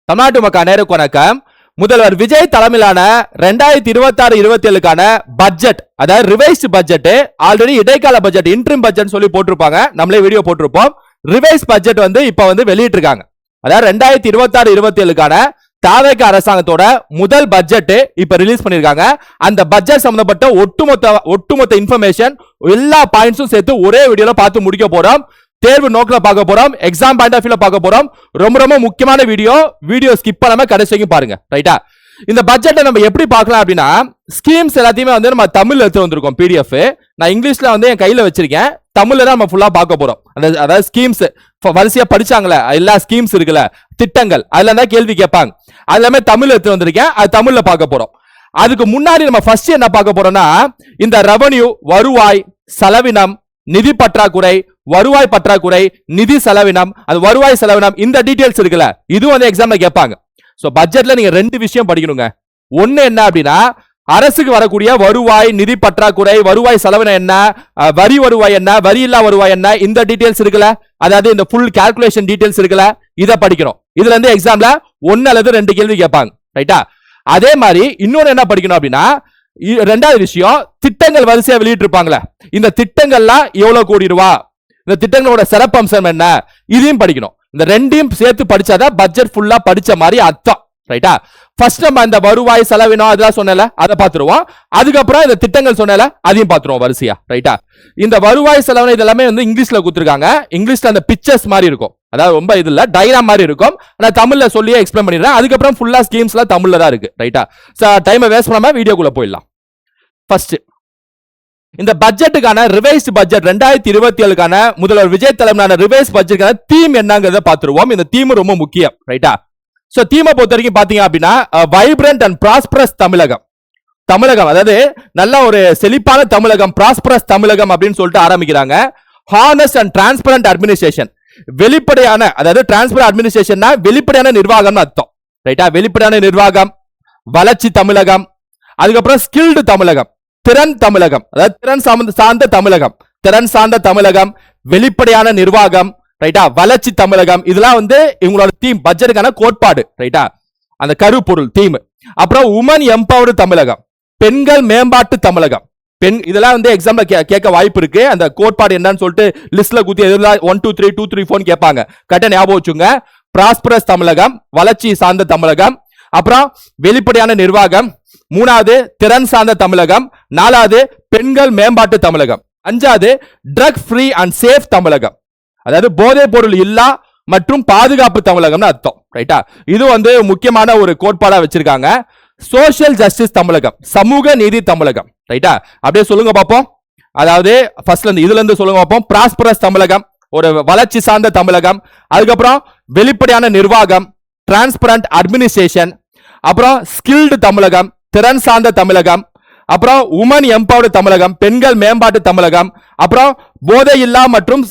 தமிழ்நாட்டு மக்கள் அனைவருக்கும் வணக்கம். முதல்வர் விஜய் தலைமையிலான 2026-27க்கான பட்ஜெட், அதாவது ரிவைஸ்ட் பட்ஜெட், ஆல்ரெடி இடைக்கால பட்ஜெட் இன்ட்ரிம் பட்ஜெட் சொல்லி போட்டிருப்பாங்க, நம்மளே வீடியோ போட்டிருப்போம். ரிவைஸ் பட்ஜெட் வந்து இப்ப வந்து வெளியிட்டிருக்காங்க. அதாவது 2026-27க்கான தாவேக அரசாங்கத்தோட முதல் பட்ஜெட் இப்ப ரிலீஸ் பண்ணிருக்காங்க. அந்த பட்ஜெட் சம்பந்தப்பட்ட ஒட்டுமொத்த இன்ஃபர்மேஷன் எல்லா பாயிண்ட்ஸும் சேர்த்து ஒரே வீடியோல பார்த்து முடிக்க போறோம். தேர்வு நோக்கில பார்க்க போறோம், எக்ஸாம் பாயிண்ட் ஆஃப் வியூல பார்க்க போறோம். ரொம்ப முக்கியமான வீடியோ ஸ்கிப் பண்ணாம கடைசி வரைக்கும் பாருங்க. ரைட்டா? இந்த பட்ஜெட்டை நம்ம எப்படி பார்க்கலாம் அப்படின்னா, ஸ்கீம்ஸ் எல்லாத்தையுமே வந்து நம்ம தமிழ்ல எடுத்து வந்திருக்கோம் PDF. நான் இங்கிலீஷ்ல வந்து என் கையில வச்சிருக்கேன், தமிழ்ல தான் நம்ம ஃபுல்லா பார்க்க போறோம். அதாவது ஸ்கீம்ஸ் வரிசையா படிச்சாங்களே எல்லா ஸ்கீம்ஸ் இருக்குல்ல, திட்டங்கள், அதுல தான் கேள்வி கேட்பாங்க. அது எல்லாமே தமிழ்ல எடுத்து வந்திருக்கேன், அது தமிழ்ல பார்க்க போறோம். அதுக்கு முன்னாடி நம்ம ஃபர்ஸ்ட் என்ன பார்க்க போறோம்னா, இந்த ரெவன்யூ, வருவாய், செலவினம், நிதி பற்றாக்குறை, வருவாய் பற்றாக்குறை, நிதி செலவினம், அது வருவாய் செலவினம், இந்த டீடைல்ஸ் இருக்குல்ல, இது வந்து எக்ஸாம்ல கேட்பாங்க. சோ பட்ஜெட்ல நீங்க ரெண்டு விஷயம் படிக்கணுங்க. ஒன்னு என்ன அப்படின்னா, அரசுக்கு வரக்கூடிய வருவாய், நிதி பற்றாக்குறை, வருவாய் செலவினம் என்ன, வரி வருவாய் என்ன, வரி இல்லா வருவாய் என்ன, இந்த டீடைல்ஸ் இருக்குல்ல, அதாவது இந்த ஃபுல் கால்குலேஷன் டீடைல்ஸ் இருக்குல்ல, இத படிக்கணும். இதுல இருந்து எக்ஸாம்ல 1 அல்லது 2 கேள்வி கேட்பாங்க. ரைட்டா? அதே மாதிரி இன்னொன்னு என்ன படிக்கணும் அப்படின்னா, ரெண்டாவது விஷயம், திட்டங்கள் வரிசையா வெளியிட்டு இருப்பாங்களே, இந்த திட்டங்கள்லாம் எவ்வளவு கோடி ரூபா, இந்த திட்டங்களோட சிறப்பம்சம் என்ன, இதையும் படிக்கணும். இந்த ரெண்டையும் சேர்த்து படிச்சாதான் பட்ஜெட் ஃபுல்லா படிச்ச மாதிரி அர்த்தம். ரைட்டா? ஃபர்ஸ்ட் நம்ம இந்த வருவாய் செலவினம் அதெல்லாம் சொன்னல, அதை பார்த்துருவோம். அதுக்கப்புறம் இந்த திட்டங்கள் சொன்னல, அதையும் பார்த்துருவோம் வரிசையா. ரைட்டா? இந்த வருவாய் செலவினம் இதெல்லாமே வந்து இங்கிலீஷ்ல கொடுத்துருக்காங்க. இங்கிலீஷ்ல அந்த பிக்சர்ஸ் மாதிரி இருக்கும், அதாவது ரொம்ப இது இல்ல, டயக்ராம் மாதிரி இருக்கும். நான் தமிழ்ல சொல்லியே எக்ஸ்பிளைன் பண்ணிடுறேன். அதுக்கப்புறம் ஃபுல்லா ஸ்கீம்ஸ்ல தமிழ்ல தான் இருக்கு. ரைட்டா? டைமை வேஸ்ட் பண்ணாம வீடியோக்குள்ள போயிடலாம். ஃபர்ஸ்ட் இந்த பட்ஜெட்டுக்கான ரிவைஸ்ட் பட்ஜெட் 2027க்கான முதல்வர் விஜய் தலைமையிலான ரிவைஸ் பட்ஜெட்டுக்கான தீம் என்னங்கறத பார்த்துருவோம். இந்த தீம் ரொம்ப முக்கியம். ரைட்டா? சோ தீமை பொறுத்த வரைக்கும் பாத்தீங்க அப்படின்னா, வைப்ரண்ட் அண்ட் ப்ராஸ்பரஸ் தமிழகம். தமிழகம் அதாவது நல்ல ஒரு செழிப்பான தமிழகம், ப்ராஸ்பரஸ் தமிழகம் அப்படின்னு சொல்லிட்டு ஆரம்பிக்கிறாங்க. ஹானஸ்ட் அண்ட் டிரான்ஸ்பரண்ட் அட்மினிஸ்ட்ரேஷன், வெளிப்படையான, அதாவது டிரான்ஸ்பரண்ட் அட்மினிஸ்ட்ரேஷன்னா வெளிப்படையான நிர்வாகம்னு அர்த்தம். ரைட்டா? வெளிப்படையான நிர்வாகம், வளர்ச்சி தமிழகம், அதுக்கப்புறம் ஸ்கில்டு தமிழகம், திறன் தமிழகம், அதாவது திறன் சார்ந்த தமிழகம், திறன் சார்ந்த தமிழகம், வெளிப்படையான நிர்வாகம், ரைட்டா, வளர்ச்சி தமிழகம். இதெல்லாம் வந்து இவங்களோட தீம், பட்ஜெட்டுக்கான கோட்பாடு. ரைட்டா? அந்த கருப்பொருள் தீம். அப்புறம் உமன் எம்பவர்டு தமிழகம், பெண்கள் மேம்பாட்டு தமிழகம். இதெல்லாம் வந்து எக்ஸாம்ல கேட்க வாய்ப்பு இருக்கு. அந்த கோட்பாடு என்னன்னு சொல்லிட்டு லிஸ்ட்ல குத்தி எதுலாம் 1 2 3 2 3 4 கேட்பாங்க. கரெக்டா ஞாபகம் வச்சுங்க. ப்ராஸ்பரஸ் தமிழகம், வளர்ச்சி சார்ந்த தமிழகம், அப்புறம் வெளிப்படையான நிர்வாகம், மூணாவது திறன் சார்ந்த தமிழகம், நாலாவது பெண்கள் மேம்பாட்டு தமிழகம், அஞ்சாவது ட்ரக் ஃப்ரீ அண்ட் சேஃப் தமிழகம், அதாவது போதைப் பொருள் இல்லா மற்றும் பாதுகாப்பு தமிழகம்னு அர்த்தம். ரைட்டா? இது வந்து முக்கியமான ஒரு கோட்பாடா வச்சிருக்காங்க. சோசியல் ஜஸ்டிஸ் தமிழகம், சமூக நீதி தமிழகம். ரைட்டா? அப்படியே சொல்லுங்க பாப்போம். அதாவது ஃபர்ஸ்ட்ல இருந்து இதுல இருந்து சொல்லுங்க பாப்போம். ப்ராஸ்பரஸ் தமிழகம், ஒரு வளர்ச்சி சார்ந்த தமிழகம், அதுக்கப்புறம் வெளிப்படையான நிர்வாகம், டிரான்ஸ்பரண்ட் அட்மினிஸ்ட்ரேஷன், அப்புறம் ஸ்கில்டு தமிழகம், திறன் சார்ந்த தமிழகம், அப்புறம் உமன் எம்பவர்டு தமிழகம், பெண்கள் மேம்பாட்டு தமிழகம், அப்புறம் போதை இல்லா மற்றும்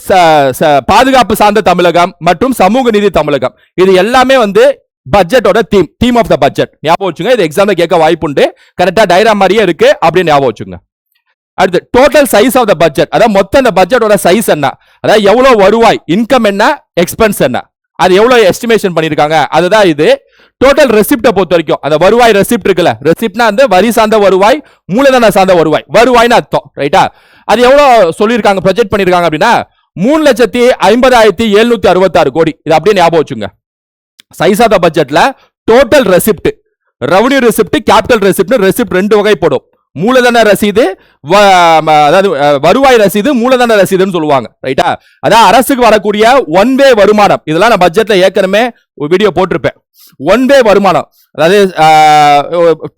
பாதுகாப்பு சார்ந்த தமிழகம் மற்றும் சமூக நீதி தமிழகம். இது எல்லாமே வந்து பட்ஜெட்டோட தீம் ஆஃப் த பட்ஜெட். ஞாபகம் வச்சுங்க. இது எக்ஸாம்ல கேட்க வாய்ப்பு உண்டு. கரெக்டா டயக்ராம் மாதிரியே இருக்கு, அப்படின்னு ஞாபகம் வச்சுங்க. அடுத்து total size of the budget, அதாவது மொத்த இந்த பட்ஜெட்டோட சைஸ் என்ன, அதாவது எவ்வளவு வருவாய், இன்கம் என்ன, எக்ஸ்பென்ஸ் என்ன, அது எவ்வளவு எஸ்டிமேஷன் பண்ணிருக்காங்க, அதுதான் இது. டோட்டல் ரெசிப்ட பொறுத்த வரைக்கும், அந்த வருவாய் ரெசிப்ட் இருக்குல்ல, ரெசிப்ட்னா அந்த வரி சார்ந்த வருவாய், மூலதன சார்ந்த வருவாய், வருவாய்னு அர்த்தம். ரைட்டா? அது எவ்வளவு சொல்லியிருக்காங்க, ப்ரொஜெக்ட் பண்ணிருக்காங்க அப்படின்னா 3,50,766 கோடி. இது அப்படியே ஞாபகம் வச்சுங்க. சைஸ் ஆஃப் த பட்ஜெட்ல total receipt, revenue receipt, capital receipt, receipt 2 வகைப்படும். மூலதன ரசீது, அதாவது வருவாய் ரசீது, மூலதன ரசீதுன்னு சொல்லுவாங்க. ரைட்டா? அதான் அரசுக்கு வரக்கூடிய ஒன் வே வருமானம். இதெல்லாம் நான் பட்ஜெட்ல ஏற்கனவே வீடியோ போட்டிருப்பேன். ஒன் வே வருமானம், அதாவது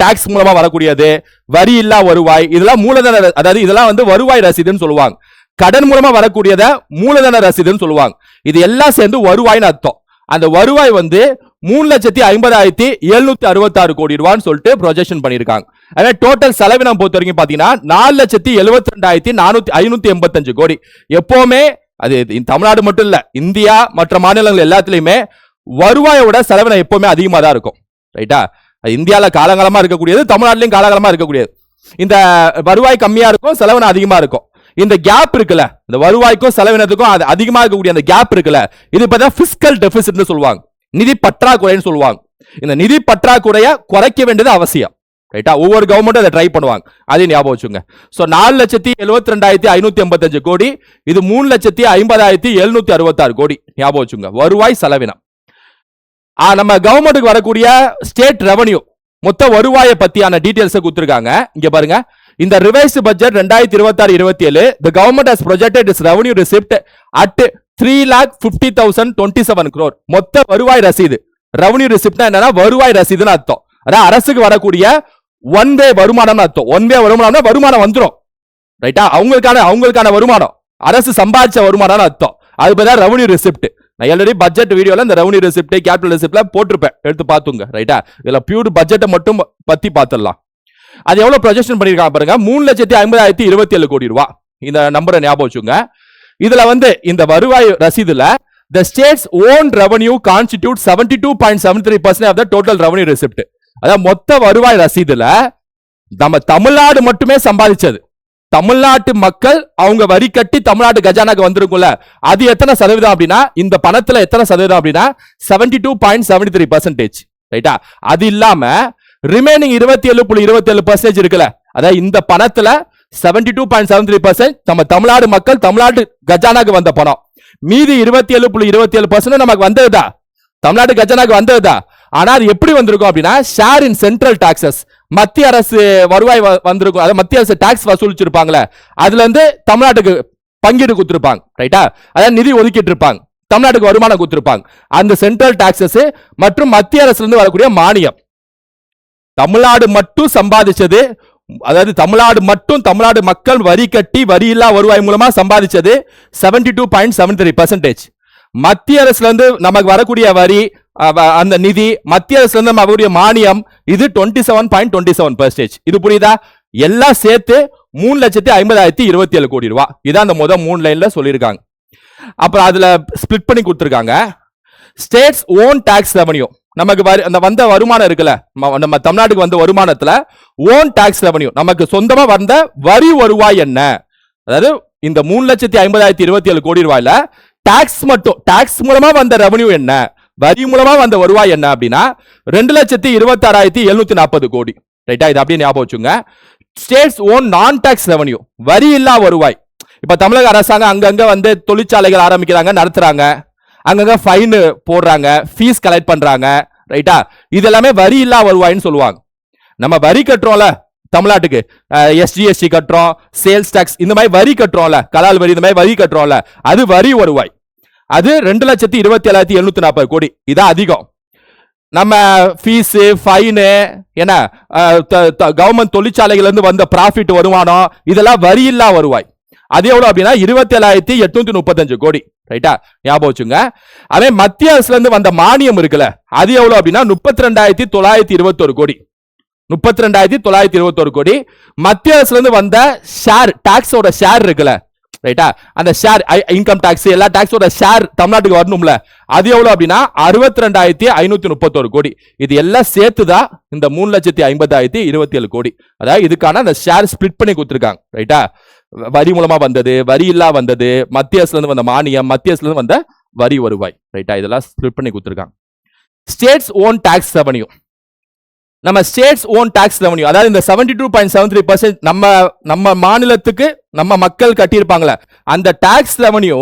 டாக்ஸ் மூலமா வரக்கூடியது, வரி இல்லா வருவாய், இதெல்லாம் மூலதன, அதாவது இதெல்லாம் வந்து வருவாய் ரசீதுன்னு சொல்லுவாங்க. கடன் மூலமா வரக்கூடியத மூலதன ரசீதுன்னு சொல்லுவாங்க. இது எல்லாம் சேர்ந்து வருவாய்னு அர்த்தம். அந்த வருவாய் வந்து 3,50,766 கோடி ரூபான்னு சொல்லிட்டு ப்ரொஜெக்ஷன் பண்ணிருக்காங்க. அதே டோட்டல் செலவினம் பொறுத்த வரைக்கும் பாத்தீங்கன்னா 4,72,585 கோடி. எப்பவுமே அது தமிழ்நாடு மட்டும் இல்ல, இந்தியா மற்ற மாநிலங்கள் எல்லாத்துலயுமே வருவாயோட செலவினம் எப்பவுமே அதிகமா தான் இருக்கும். ரைட்டா? இந்தியால காலகாலமா இருக்கக்கூடியது, தமிழ்நாட்டிலையும் காலகாலமா இருக்கக்கூடியது. இந்த வருவாய் கம்மியா இருக்கும், செலவினம் அதிகமா இருக்கும். இந்த கேப் இருக்குல்ல, இந்த வருவாய்க்கும் செலவினத்துக்கும் அதிகமா இருக்கக்கூடிய அந்த கேப் இருக்குல்ல, இது இப்பதான் பிஸ்கல் டெபிசிட்னு சொல்லுவாங்க, நிதி பற்றாக்குறைன்னு சொல்லுவாங்க. இந்த நிதி பற்றாக்குறைய குறைக்க வேண்டியது அவசியம். ரைட்டா, ஒவ்வொரு கவர்மெண்ட்டும் அதை ட்ரை பண்ணுவாங்க, அதையும் ஞாபகம் வச்சுங்க. ஸோ 4,72,585 கோடி, இது 3,50,766 கோடி. ஞாபகம் வச்சுங்க, வருவாய் செலவினம். நம்ம கவர்மெண்ட்டுக்கு வரக்கூடிய ஸ்டேட் ரெவன்யூ மொத்த வருவாயை பத்தியான டீடைல்ஸ் கொடுத்திருக்காங்க. இங்க பாருங்க, இந்த revised budget 2026-27 the government has projected its revenue receipt at 3,50,027 crore. மொத்த வருவாய் ரசீது, ரெவன்யூ ரிசிப்ட்னா என்னன்னா வருவாய் ரசீதுன்னு அர்த்தம். அதான் அரசுக்கு வரக்கூடிய ஒன் வே வருமானம் அர்த்தம். ஒன் வே வருமானம்னா வருமானம் வந்துரும். ரைட்டா, அவங்களுக்கான வருமானம், அரசு சம்பாதிச்ச வருமானம் அர்த்தம். அது பேர் ரெவன்யூ ரிசிப்ட். நான் ஆல்ரெடி பட்ஜெட் வீடியோல இந்த ரெவன்யூ ரிசிப்ட் கேபிட்டல் ரிசிப்ட்ல போட்டிருப்பேன், எடுத்து பார்த்துங்க. ரைட்டா, இதுல பியூர் பட்ஜெட்டை மட்டும் பத்தி பார்த்துடலாம். அது எவ்வளவு ப்ரொஜெக்ஷன் பண்ணிருக்காங்க பாருங்க, 3,50,027 கோடி ரூபாய். இந்த நம்பரை ஞாபகம் வச்சுங்க. இதுல இந்த வருவாய் ரசீதுல the state's own revenue constitutes 72.73% of the total revenue receipt. அதாவது மொத்த வருவாய் ரசீதுல நம்ம தமிழ்நாடு மட்டுமே சம்பாதிச்சது, தமிழ்நாட்டு மக்கள் அவங்க வரி கட்டி தமிழ்நாட்டு கஜானாக்கு வந்திருக்கும்ல, அது எத்தனை சதவீதம் அப்படின்னா, இந்த பணத்துல எத்தனை சதவீதம் அப்படின்னா 72.73%. ரைட்டா, அது இல்லாம ரிமைனிங் 27.27% இருக்குல்ல, அதாவது இந்த பணத்துல 72.73% நம்ம தமிழ்நாடு மக்கள் தமிழ்நாடு கஜானாக்கு வந்த பணம். மீதி 27.27% நமக்கு வந்ததுதா, தமிழ்நாடு கஜானாக்கு வந்ததுதா. ஆனா அது எப்படி வந்திருக்கும் அப்படின்னா, ஷேர் இன் சென்ட்ரல் டாக்ஸஸ், மத்திய அரசு வருவாய் வந்திருக்கும். அதாவது மத்திய அரசு டாக்ஸ் வசூலிச்சிருப்பாங்களே, அதுல இருந்து தமிழ்நாட்டுக்கு பங்கீடு கொடுத்திருப்பாங்க. ரைட்டா, அதாவது நிதி ஒதுக்கிட்டு இருப்பாங்க, தமிழ்நாட்டுக்கு வருமானம் கொடுத்திருப்பாங்க. அந்த சென்ட்ரல் டாக்ஸஸ் மற்றும் மத்திய அரசுல இருந்து வரக்கூடிய மானியம் தமிழ்நாடு மட்டும் சம்பாதிச்சது. அதாவது தமிழ்நாடு மக்கள் வரி கட்டி வரி இல்லா வருவாய் மூலமா சம்பாதிச்சது 72.73%. மத்திய அரசுல இருந்து நமக்கு வரக்கூடிய வரி, அந்த நிதி, மத்திய அரசுல இருந்து நமக்கு மானியம், இது 27.27%. இது புரியுதா? எல்லாம் சேர்த்து 3,50,027 கோடி ரூபாய். இதான் அந்த முதல் 3 லைன்ல சொல்லியிருக்காங்க. அப்புறம் அதுல ஸ்பிளிட் பண்ணி கொடுத்திருக்காங்க. ஸ்டேட்ஸ் ஓன் டாக்ஸ் ரெவன்யூ, நமக்கு வந்த வருமானம் இருக்குல்ல, நம்ம தமிழ்நாட்டுக்கு வந்த வருமானத்துல ஓன் டாக்ஸ் ரெவன்யூ, நமக்கு சொந்தமா வந்த வரி வருவாய் என்ன? அதாவது இந்த 3,50,027 கோடி ரூபாயில டாக்ஸ் மட்டும், டாக்ஸ் மூலமா வந்த ரெவன்யூ என்ன, வரி மூலமா வந்த வருவாய் என்ன அப்படின்னா 2,26,740 கோடி. ரைட்டா, இது அப்படியே ஞாபகம் வச்சுங்க. ஸ்டேட்ஸ் ஓன் நான் டாக்ஸ் ரெவன்யூ, வரி இல்லா வருவாய். இப்ப தமிழக அரசாங்கம் அங்கங்க தொழிற்சாலைகள் ஆரம்பிக்கிறாங்க, நடத்துறாங்க, அங்கங்க ஃபைன் போடுறாங்க, ஃபீஸ் கலெக்ட் பண்றாங்க. ரைட்டா, இது எல்லாமே வரி இல்லா வருவாய்னு சொல்லுவாங்க. நம்ம வரி கட்டுறோம்ல தமிழ்நாட்டுக்கு, SGST கட்டுறோம், சேல்ஸ் டாக்ஸ், இந்த மாதிரி வரி கட்டுறோம்ல, கலால் வரி, இந்த மாதிரி வரி கட்டுறோம்ல, அது வரி வருவாய். அது 2,27,740 கோடி. இதான் அதிகம். நம்ம ஃபீஸ், ஃபைனு, என்ன கவர்மெண்ட் தொழிற்சாலைகள் இருந்து வந்த ப்ராஃபிட் வருமானம், இதெல்லாம் வரி இல்லா வருவாய். அது எவ்வளவு அப்படின்னா 27,835 கோடி. ரைட்டா, ஞாபகம் வச்சுங்க. அதே மத்திய அரசுல இருந்து வந்த மானியம் இருக்குல்ல, அது எவ்வளவு அப்படின்னா 32,921 கோடி. 32,921 கோடி. மத்திய அரசுல இருந்து வந்த ஷேர், டாக்ஸோட ஷேர் இருக்குல்ல, ரைட்டா, அந்த ஷேர், இன்கம் டாக்ஸ், எல்லா டாக்ஸோட ஷேர் தமிழ்நாட்டுக்கு வரணும்ல, அது எவ்வளவு அப்படின்னா 62,531 கோடி. இது எல்லாம் சேர்த்துதான் இந்த 3,50,027 கோடி. அதாவது இதுக்கான அந்த ஷேர் ஸ்பிளிட் பண்ணி கொடுத்திருக்காங்க. ரைட்டா, வரி மூலமா வந்தது, வரி இல்லா வந்தது, மத்திய அரசுல இருந்து வந்த மானியம், மத்திய அரசுல இருந்து வந்த வரி வருவாய். ரைட்டா, இதெல்லாம் ஸ்பிளிட் பண்ணி கொடுத்திருக்காங்க. ஸ்டேட்ஸ் ஓன் டாக்ஸ் ரெவன்யூ, நம்ம ஸ்டேட்ஸ் ஓன் டாக்ஸ் ரெவன்யூ, அதாவது இந்த 72.73% நம்ம மாநிலத்துக்கு நம்ம மக்கள் கட்டியிருப்பாங்களே, அந்த டாக்ஸ் ரெவன்யூ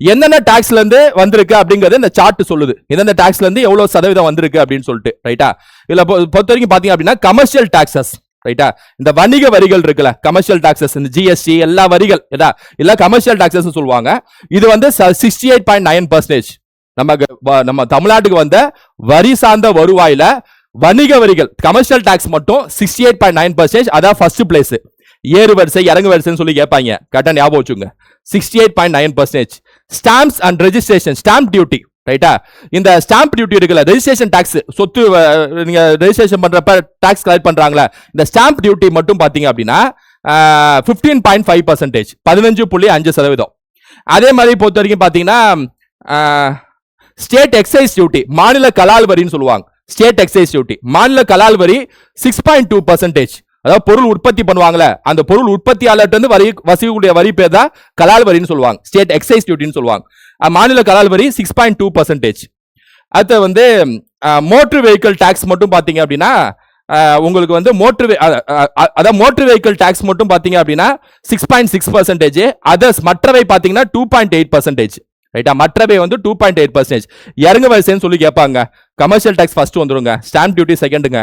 என்னென்ன டாக்ஸ்ல இருந்து வந்திருக்கு அப்படிங்கறது இந்த சார்ட் சொல்லுது. எந்தெந்த டாக்ஸ்ல இருந்து எவ்வளவு சதவீதம் வந்திருக்கு அப்படின்னு சொல்லிட்டு. ரைட்டா, இதுல பொறுத்த வரைக்கும் பாத்தீங்க அப்படின்னா கமர்ஷியல் டாக்ஸஸ், ரைட்டா, இந்த வணிக வரிகள் இருக்குல்ல, கமர்ஷியல் டாக்ஸஸ், இந்த GST எல்லா வரிகள் இல்ல கமர்ஷியல் டாக்ஸஸ் சொல்லுவாங்க. இது 68.9%. நம்ம தமிழ்நாட்டுக்கு வந்த வரி சார்ந்த வருவாயில வணிக வரிகள், கமர்ஷியல் டாக்ஸ் மட்டும் 68.9%. அதான் ஃபர்ஸ்ட் பிளேஸ். ஏறு வரிசை இறங்கு வரிசைன்னு சொல்லி கேட்பாங்க, கரெக்டா ஞாபகம் வச்சுங்க. 68.9%. Stamps and registration, stamp duty. ரைட்டா, இந்த ஸ்டாம்ப் டியூட்டி இருக்குல்ல, ரெஜிஸ்ட்ரேஷன் டாக்ஸ், சொத்து நீங்க ரெஜிஸ்ட்ரேஷன் பண்றப்ப டாக்ஸ் கலெக்ட் பண்றாங்களா, இந்த ஸ்டாம்ப் டியூட்டி மட்டும் பாத்தீங்க அப்படின்னா 15.5%, 15.5%. அதே மாதிரி பொறுத்த வரைக்கும் பாத்தீங்கன்னா ஸ்டேட் எக்ஸைஸ் டியூட்டி, மாநில கலால் வரின்னு சொல்லுவாங்க. ஸ்டேட் எக்ஸைஸ் டியூட்டி, மாநில கலால் வரி 6.2%. அதாவது பொருள் உற்பத்தி பண்ணுவாங்கல்ல, அந்த பொருள் உற்பத்தியாளர்ட்ட இருந்து வசூலிக்கக்கூடிய வரி பேர் தான் கலால் வரின்னு சொல்லுவாங்க, ஸ்டேட் எக்ஸைஸ் டியூட்டின்னு சொல்லுவாங்க. மாநில கலால் வரி 6.2%. அடுத்து வந்து மோட்டர் வெஹிக்கிள் டாக்ஸ் மட்டும் பாத்தீங்க அப்படின்னா உங்களுக்கு வந்து மோட்டர் வெஹிக்கிள் டாக்ஸ் மட்டும் பாத்தீங்க அப்படின்னா 6.6%. அதர்ஸ் மற்றவை பாத்தீங்கன்னா 2.8%. ரைட்டா, மற்றவை வந்து 2.8%. இறங்கு வரிசைன்னு சொல்லி கேட்பாங்க. கமர்ஷியல் டாக்ஸ் ஃபர்ஸ்ட் வந்துருங்க, ஸ்டாம்ப் டியூட்டி செகண்டுங்க,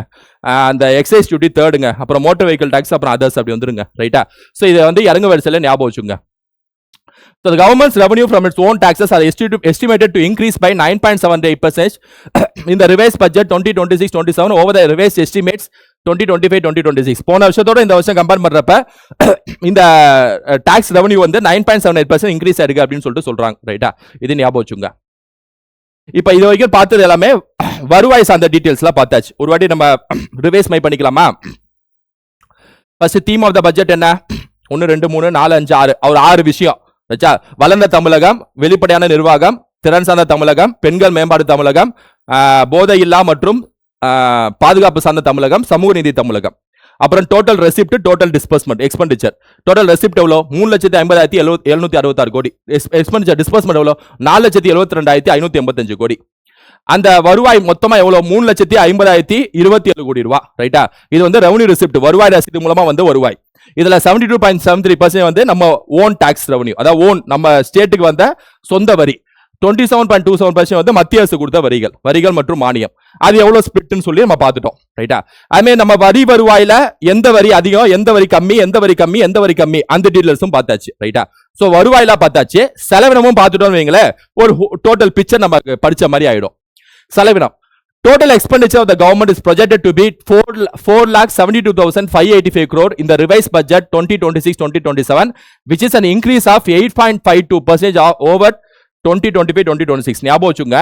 அந்த எக்ஸைஸ் டியூட்டி தேர்டுங்க, அப்புறம் மோட்டர் வெஹிக்கிள் டாக்ஸ், அப்புறம் அதர்ஸ் அப்படி வந்துருங்க. ரைட்டா, ஸோ இதை வந்து இறங்கு வரிசையில ஞாபகம் வச்சுங்க. So the government's revenue from its own taxes are estimated to increase by 9.78% in the revised budget 2026-27 over the revised estimates 2025-2026. போன வருஷத்தோட இந்த வருஷம் கம்பேர் பண்றப்ப இந்த டாக்ஸ் ரெவன்யூ வந்து 9.78% இன்க்ரீஸ் ஆயிருக்கு அப்படின்னு சொல்லிட்டு சொல்றாங்க. ரைட்டா, இது ஞாபகம் வச்சுங்க. இப்ப இது வரைக்கும் பார்த்தது எல்லாமே வருவாய் சார்ந்த டீடைல்ஸ்லாம் பார்த்தாச்சு. ஒரு வாட்டி நம்ம ரிவைஸ் மை பண்ணிக்கலாமா? First theme of the budget என்ன? 1 2 3 4 5 6 ஒரு 6 விஷயம். வளர்ந்த தமிழகம், வெளிப்படையான நிர்வாகம், திறன் சார்ந்த தமிழகம், பெண்கள் மேம்பாடு தமிழகம், போதை இல்லா மற்றும் பாதுகாப்பு சார்ந்த தமிழகம், சமூக நீதி தமிழகம். அப்புறம் total receipt, total disbursement, expenditure. Total receipt எவ்வளோ? 3,50,766 கோடி. எக்ஸ்பெண்டிச்சர் டிஸ்பர்ஸ்மெண்ட் எவ்வளோ? 4,72,585 கோடி. அந்த வருவாய் மொத்தமா எவ்வளவு? 3,50,27 கோடி ரூபாய். ரைட்டா, இது வந்து ரெவன்யூ ரெசிப்ட், வருவாய் ரசீது மூலமா வந்து வருவாய். இதுல 72.73% வந்து நம்ம ஓன் டாக்ஸ் ரெவன்யூ, அதாவது ஓன் நம்ம ஸ்டேட்டுக்கு வந்த சொந்த வரி. 27.27% வந்து மத்திய அரசு கொடுத்த வரிகள் மற்றும் மானியம். அது எவ்வளவு ஸ்பிளிட்னு சொல்லி நம்ம பார்த்துட்டோம். ரைட்டா, அதுமே நம்ம வரி வருவாயில எந்த வரி அதிகம், எந்த வரி கம்மி, எந்த வரி கம்மி அந்த டீடைல்ஸும் பார்த்தாச்சு. ரைட்டா, சோ வருவாயில பார்த்தாச்சு, செலவினமும் பார்த்துட்டோம் வைங்களேன், ஒரு டோட்டல் பிக்சர் நமக்கு படிச்ச மாதிரி ஆயிடும். செலவினம், total expenditure of the government is projected to be 4,72,585 crore in the revised budget 2026-2027, which is an increase of 8.52% over 2025-2026. ஞாபகம் வச்சுங்க,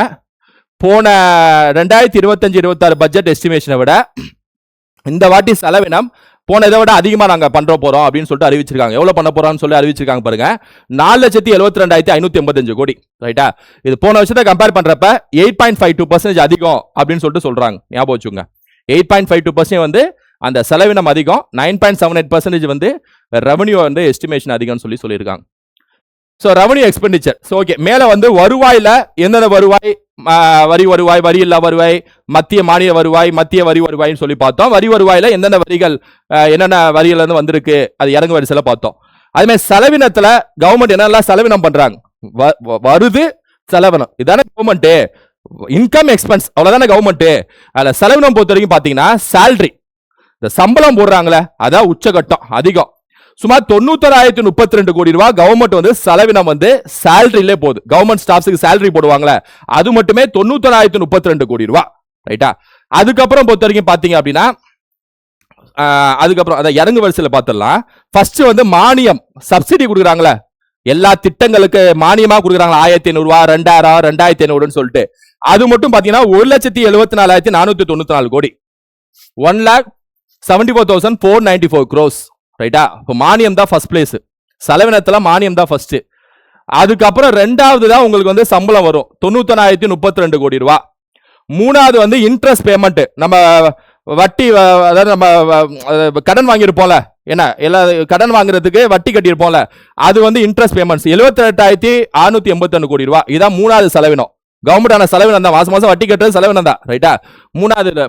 போன 2025-26 பட்ஜெட் எஸ்டிமேஷனை விட இந்த வாட்டி செலவினம் போன இதை விட அதிகமா நாங்க பண்ற போறோம் அப்படின்னு சொல்லிட்டு அறிவிச்சிருக்காங்க. எவ்வளவு பண்ண போறோம்னு சொல்லி அறிவிச்சிருக்காங்க பாருங்க, 4,72,585 கோடி. ரைட்டா, இது போன வருஷத்தை கம்பேர் பண்றப்ப 8.52% அதிகம் அப்படின்னு சொல்லிட்டு சொல்றாங்க. ஞாபகம் வச்சுங்க, 8.52% வந்து அந்த செலவினம் அதிகம், 9.78% வந்து ரெவன்யூ வந்து எஸ்டிமேஷன் அதிகம்னு சொல்லி சொல்லியிருக்காங்க. So revenue expenditure. So okay, மேல வந்து வருவாயில எந்தெந்த வருவாய், வரி வருவாய், வரி இல்லா வருவாய், மத்திய மாநில வருவாய், மத்திய வரி வருவாய்னு சொல்லி பார்த்தோம். வரி வருவாயில எந்தெந்த வரிகள் என்னென்ன வரிகள் இருந்து வந்திருக்கு அது இறங்கு வரிசையில பார்த்தோம். அதே மாதிரி செலவினத்துல கவர்மெண்ட் என்னெல்லாம் செலவினம் பண்றாங்க, வருது செலவினம், இதானே கவர்மெண்ட் இன்கம் எக்ஸ்பென்ஸ், அவ்வளவுதானே கவர்மெண்ட். அதுல செலவினம் பொறுத்த வரைக்கும் பாத்தீங்கன்னா சேலரி, இந்த சம்பளம் போடுறாங்களே அதான் உச்சகட்டம் அதிகம். சுமார் 91,032 கோடி ரூபாய் கவர்மெண்ட் வந்து செலவினம் வந்து சேலரியிலே போகுது. கவர்மெண்ட் ஸ்டாஃப்ஸுக்கு சேலரி போடுவாங்களே அது மட்டுமே 91,032 கோடி ரூபாய். ரைட்டா, அதுக்கப்புறம் பொறுத்த வரைக்கும் பாத்தீங்க அப்படின்னா அதுக்கப்புறம் அதை இறங்கு வரிசையில் பார்த்துடலாம். ஃபர்ஸ்ட் வந்து மானியம், சப்சிடி கொடுக்குறாங்களே, எல்லா திட்டங்களுக்கு மானியமா கொடுக்குறாங்களா, 1,500 ரூபாய், 2,000, 2,500 சொல்லிட்டு, அது மட்டும் பாத்தீங்கன்னா 1,74,494 கோடி, 1,74,494 crores. ரைட்டா, இப்போ மானியம் தான் ஃபர்ஸ்ட் பிளேஸ், செலவினத்துல மானியம் தான் ஃபர்ஸ்ட். அதுக்கப்புறம் ரெண்டாவது தான் உங்களுக்கு வந்து சம்பளம் வரும், 91,032 கோடி ரூபாய். மூணாவது வந்து இன்ட்ரெஸ்ட் பேமெண்ட், நம்ம வட்டி, அதாவது நம்ம கடன் வாங்கியிருப்போம்ல, என்ன எல்லா கடன் வாங்குறதுக்கு வட்டி கட்டியிருப்போம்ல, அது வந்து இன்ட்ரெஸ்ட் பேமெண்ட்ஸ் 78,681 கோடி ரூபாய். இதான் மூணாவது செலவினம். கவர்மெண்டான செலவினம் தான், மாசம் மாசம் வட்டி கட்டுறது செலவினம் தான். ரைட்டா,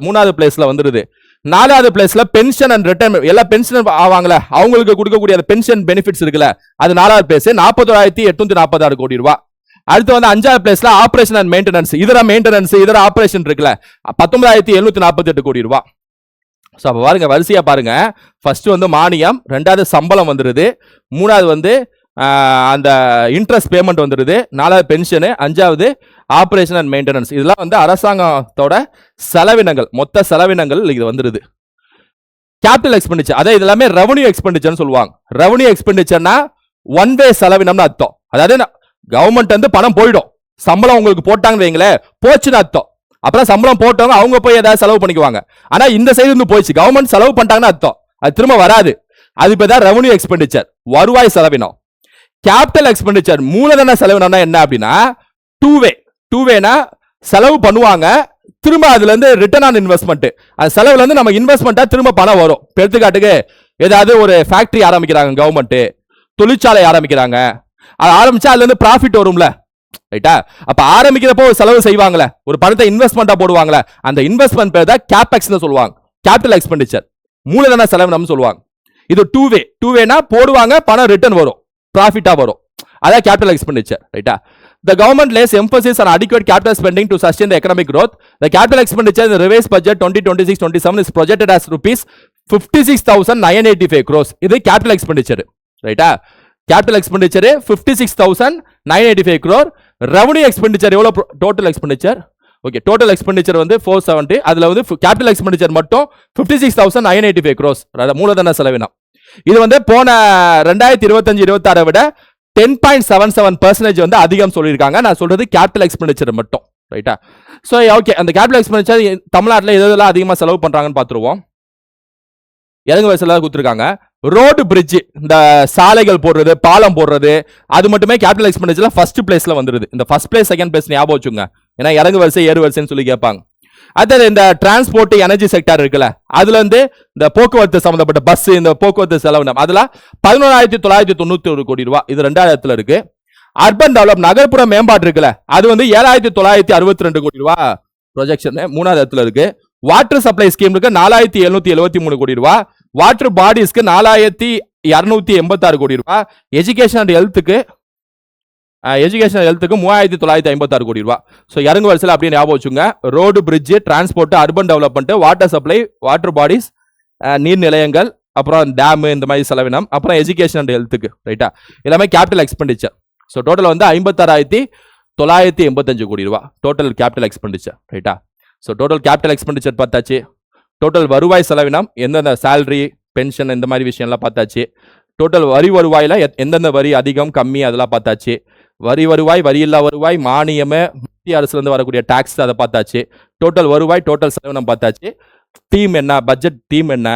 மூணாவது பிளேஸ்ல வந்துருது. நாலாவது பிளேஸ்ல பென்ஷன் அண்ட் ரிட்டையர்மெண்ட், எல்லா பென்ஷன் ஆவாங்கள அவங்களுக்கு கொடுக்கக்கூடிய பென்ஷன் பெனிஃபிட்ஸ் இருக்குல்ல, அது நாலாவது பிளேஸ், 41,846 கோடி ரூபாய். அடுத்து வந்து அஞ்சாவது பிளேஸ்ல ஆபரேஷன் அண்ட் மெயின்டெனன்ஸ், இதர மெயின்டெனன்ஸ் இதர ஆபரேஷன் இருக்குல்ல, 19,748 கோடி ரூபாய். ஸோ அப்போ பாருங்க, வரிசையா பாருங்க, ஃபர்ஸ்ட் வந்து மானியம், ரெண்டாவது சம்பளம் வந்துருது, மூணாவது வந்து அந்த இன்ட்ரெஸ்ட் பேமெண்ட் வந்துருது, நாலாவது பென்ஷன், அஞ்சாவது ஆபரேஷன் அண்ட் மெயின்டெனன்ஸ். இதெல்லாம் வந்து அரசாங்கத்தோட செலவினங்கள், மொத்த செலவினங்கள் இது வந்துருது. கேபிட்டல் எக்ஸ்பெண்டிச்சர், அதாவது இதெல்லாமே ரெவன்யூ எக்ஸ்பெண்டிச்சர்னு சொல்லுவாங்க. ரெவன்யூ எக்ஸ்பெண்டிச்சர்னா ஒன் வே செலவினம்னு அர்த்தம். அதாவது கவர்மெண்ட் வந்து பணம் போயிடும், சம்பளம் உங்களுக்கு போட்டாங்கன்னு வைங்களேன், போச்சுன்னு அர்த்தம். அப்புறம் சம்பளம் போட்டவங்க அவங்க போய் ஏதாவது செலவு பண்ணிக்குவாங்க. ஆனா இந்த சைடு இருந்து போயிடுச்சு, கவர்மெண்ட் செலவு பண்ணிட்டாங்கன்னு அர்த்தம், அது திரும்ப வராது. அது இப்பதான் ரெவன்யூ எக்ஸ்பெண்டிச்சர், வருவாய் செலவினம். கேபிட்டல் எக்ஸ்பெண்டிச்சர், மூலதன செலவினம்னா என்ன அப்படின்னா டூ வேனா செலவு பண்ணுவாங்க, திரும்ப அதுல இருந்து ரிட்டர்ன் ஆன் இன்வெஸ்ட்மெண்ட், அது செலவுல இருந்து நம்ம இன்வெஸ்ட்மெண்டா திரும்ப பணம் வரும். எடுத்துக்காட்டுக்கு ஏதாவது ஒரு ஃபேக்டரி ஆரம்பிக்கிறாங்க கவர்மெண்ட், தொழிற்சாலை ஆரம்பிக்கிறாங்க, அது ஆரம்பிச்சா அதுல இருந்து ப்ராஃபிட் வரும்ல, ரைட்டா? அப்ப ஆரம்பிக்கிறப்போ ஒரு செலவு செய்வாங்களே, ஒரு பணத்தை இன்வெஸ்ட்மெண்டா போடுவாங்களே, அந்த இன்வெஸ்ட்மெண்ட் பேர் தான் கேபெக்ஸ்னு சொல்லுவாங்க. கேபிட்டல் எக்ஸ்பெண்டிச்சர், மூலதன செலவினம் சொல்லுவாங்க. இது டூ வேனா போடுவாங்க, பணம் ரிட்டர்ன் வரும், ப்ராஃபிட்டா வரும். அதான் கேபிட்டல் எக்ஸ்பெண்டிச்சர். ரைட்டா? The government lays emphasis on adequate capital spending to sustain the economic growth. The capital expenditure in the revised budget 2026-27 is projected as rupees 56,985 crores. இது capital expenditure. ரைட்டா? capital expenditure 56,985 crore. Revenue expenditure எவ்வளவு total expenditure? Okay, total expenditure வந்து 470. அதுல வந்து capital expenditure மட்டும் 56,985 crores. மூலதன செலவினம். இது வந்து போன 2025-26 விட 10.77% வந்து அதிகம் சொல்லியிருக்காங்க. நான் சொல்றது கேபிட்டல் எக்ஸ்பெண்டிச்சர் மட்டும். ரைட்டா? சோ ஓகே, அந்த கேபிட்டல் எக்ஸ்பெண்டிச்சர் தமிழ்நாட்டில் எதெல்லாம் அதிகமா செலவு பண்றாங்கன்னு பார்த்துருவோம். இறங்கு வயசுல கொடுத்துருக்காங்க. ரோடு பிரிட்ஜ், இந்த சாலைகள் போடுறது, பாலம் போடுறது, அது மட்டுமே கேபிட்டல் எக்ஸ்பெண்டிச்சர்ல ஃபர்ஸ்ட் பிளேஸ்ல வந்துருது. இந்த ஃபர்ஸ்ட் பிளேஸ் செகண்ட் பிளேஸ் ஞாபகம் வச்சுங்க, ஏன்னா இறங்கு வரிசை ஏறு வரிசைன்னு சொல்லி கேட்பாங்க. அது இந்த டிரான்ஸ்போர்ட் எனர்ஜி செக்டர் இருக்குல்ல, அதுல இருந்து இந்த போக்குவரத்து சம்பந்தப்பட்ட பஸ், இந்த போக்குவரத்து செலவு, அதுல 11,991 கோடி ரூபாய், இது 2000 இருக்கு. அர்பன் டெவலப், நகர்ப்புற மேம்பாடு இருக்குல்ல, அது வந்து 7,962 கோடி ரூபாய் ப்ரொஜெக்ஷன் 3வது இருக்கு. வாட்டர் சப்ளை ஸ்கீம் இருக்கு 4,773 கோடி ரூபாய். வாட்டர் பாடிஸ்க்கு 4,286 கோடி ரூபாய். எஜுகேஷன் அண்ட் ஹெல்த்துக்கு 3,956 கோடி ரூபாய். ஸோ இறங்கு வரிசையில் அப்படியே ஞாபகம் வச்சுங்க. Road, bridge, transport, urban development, water supply, water bodies, நீர் நிலையங்கள், அப்புறம் டேம், இந்த மாதிரி செலவினம், அப்புறம் எஜுகேஷன் அண்ட் ஹெல்த்துக்கு. ரைட்டா? எல்லாமே கேபிட்டல் எக்ஸ்பெண்டிச்சர். ஸோ டோட்டல் வந்து 56,985 கோடி ரூபாய் டோட்டல் கேபிட்டல் எக்ஸ்பெண்டிச்சர். ரைட்டா? ஸோ டோட்டல் கேபிட்டல் எக்ஸ்பெண்டிச்சர் பார்த்தாச்சு. டோட்டல் வருவாய் செலவினம், எந்தெந்த சேலரி, பென்ஷன், இந்த மாதிரி விஷயம்லாம் பார்த்தாச்சு. டோட்டல் வரி வருவாயில எந்தெந்த வரி அதிகம் கம்மி அதெல்லாம் பார்த்தாச்சு. வரி வருவாய், வரி இல்லா வருவாய், மானியம், மத்திய அரசுல இருந்து வரக்கூடிய டாக்ஸ், அதை பார்த்தாச்சு. டோட்டல் வருவாய், டோட்டல் செலவினம் பார்த்தாச்சு. தீம் என்ன, பட்ஜெட் தீம் என்ன,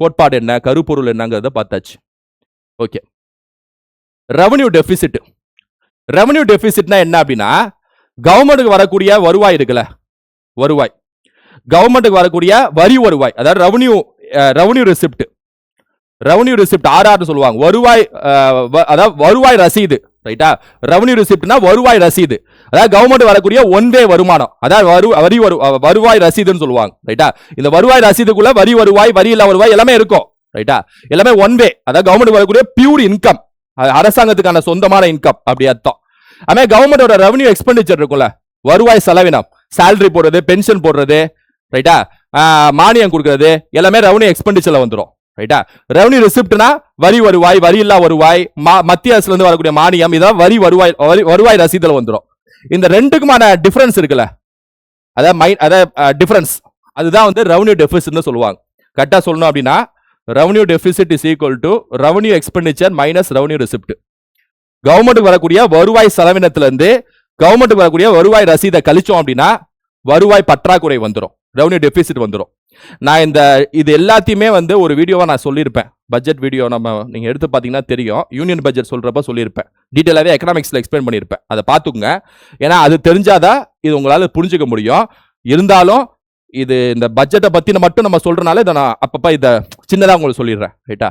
கோட்பாடு என்ன, கருப்பொருள் என்னங்கிறத பார்த்தாச்சு. Okay, revenue deficit. ரெவன்யூ டெபிசிட்னா என்ன அப்படின்னா, கவர்மெண்ட்டுக்கு வரக்கூடிய வருவாய் இருக்குல்ல, வருவாய், கவர்மெண்ட்டுக்கு வரக்கூடிய வரி வருவாய், அதாவது revenue receipt. Revenue receipt RR சொல்லுவாங்க. வருவாய், அதாவது வருவாய் ரசீது. ரைட்டா? ரெவன்யூ ரெசிப்ட்னா வருவாய் ரசீது, அதாவது கவர்மெண்ட் வரக்கூடிய ஒன் வே வருமானம், அதாவது வருவாய் ரசீதுன்னு சொல்லுவாங்க. ரைட்டா? இந்த வருவாய் ரசீதுக்குள்ள வரி வருவாய், வரி இல்லா வருவாய் எல்லாமே இருக்கும். ரைட்டா? எல்லாமே ஒன் வே, அதாவது கவர்மெண்ட் வரக்கூடிய பியூர் இன்கம், அரசாங்கத்துக்கான சொந்தமான இன்கம் அப்படி அர்த்தம். அதுமாதிரி கவர்மெண்டோட ரெவன்யூ எக்ஸ்பெண்டிச்சர் இருக்கும்ல, வருவாய் செலவினம், சேலரி போடுறது, பென்ஷன் போடுறது, ரைட்டா, மானியம் கொடுக்கறது, எல்லாமே ரெவன்யூ எக்ஸ்பெண்டிச்சர்ல வந்துடும். ரைட்டா? ரெவன்யூ ரெசிப்ட்னா வரி வருவாய், வரி இல்லா வருவாய், மத்திய அரசுல இருந்து வரக்கூடிய மானியம், இதெல்லாம் வரி வருவாய் ரசீதுல வந்துடும். இந்த ரெண்டுக்குமான டிஃபரன்ஸ் இருக்குல்ல, அதாவது டிஃபரன்ஸ், அதுதான் வந்து ரெவன்யூ டெபிசிட்னு சொல்லுவாங்க. கரெக்டா சொல்லணும் அப்படின்னா, revenue deficit is equal to revenue expenditure minus revenue receipt. கவர்மெண்ட்டுக்கு வரக்கூடிய வருவாய் செலவினத்துல இருந்து கவர்மெண்ட்டுக்கு வரக்கூடிய வருவாய் ரசீதை கழிச்சோம் அப்படின்னா வருவாய் பற்றாக்குறை வந்துடும், ரெவன்யூ டெபிசிட் வந்துடும். நான் இது எல்லாத்தையுமே வந்து ஒரு வீடியோவா நான் சொல்லியிருப்பேன், பட்ஜெட் வீடியோ நீங்க எடுத்து பாத்தீங்கன்னா தெரியும். யூனியன் பட்ஜெட் சொல்றப்ப சொல்லியிருப்பேன், டீட்டெயிலாவே எக்கனாமிக்ஸ்ல எக்ஸ்பிளைன் பண்ணியிருப்பேன். அதை பார்த்துக்குங்க, ஏன்னா அது தெரிஞ்சாதான் இது உங்களால புரிஞ்சுக்க முடியும். இருந்தாலும் இது இந்த பட்ஜெட்டை பத்தி மட்டும் நம்ம சொல்றதுனால இதை நான் அப்பப்ப இதை சின்னதா உங்களுக்கு சொல்லிடுறேன். ரைட்டா?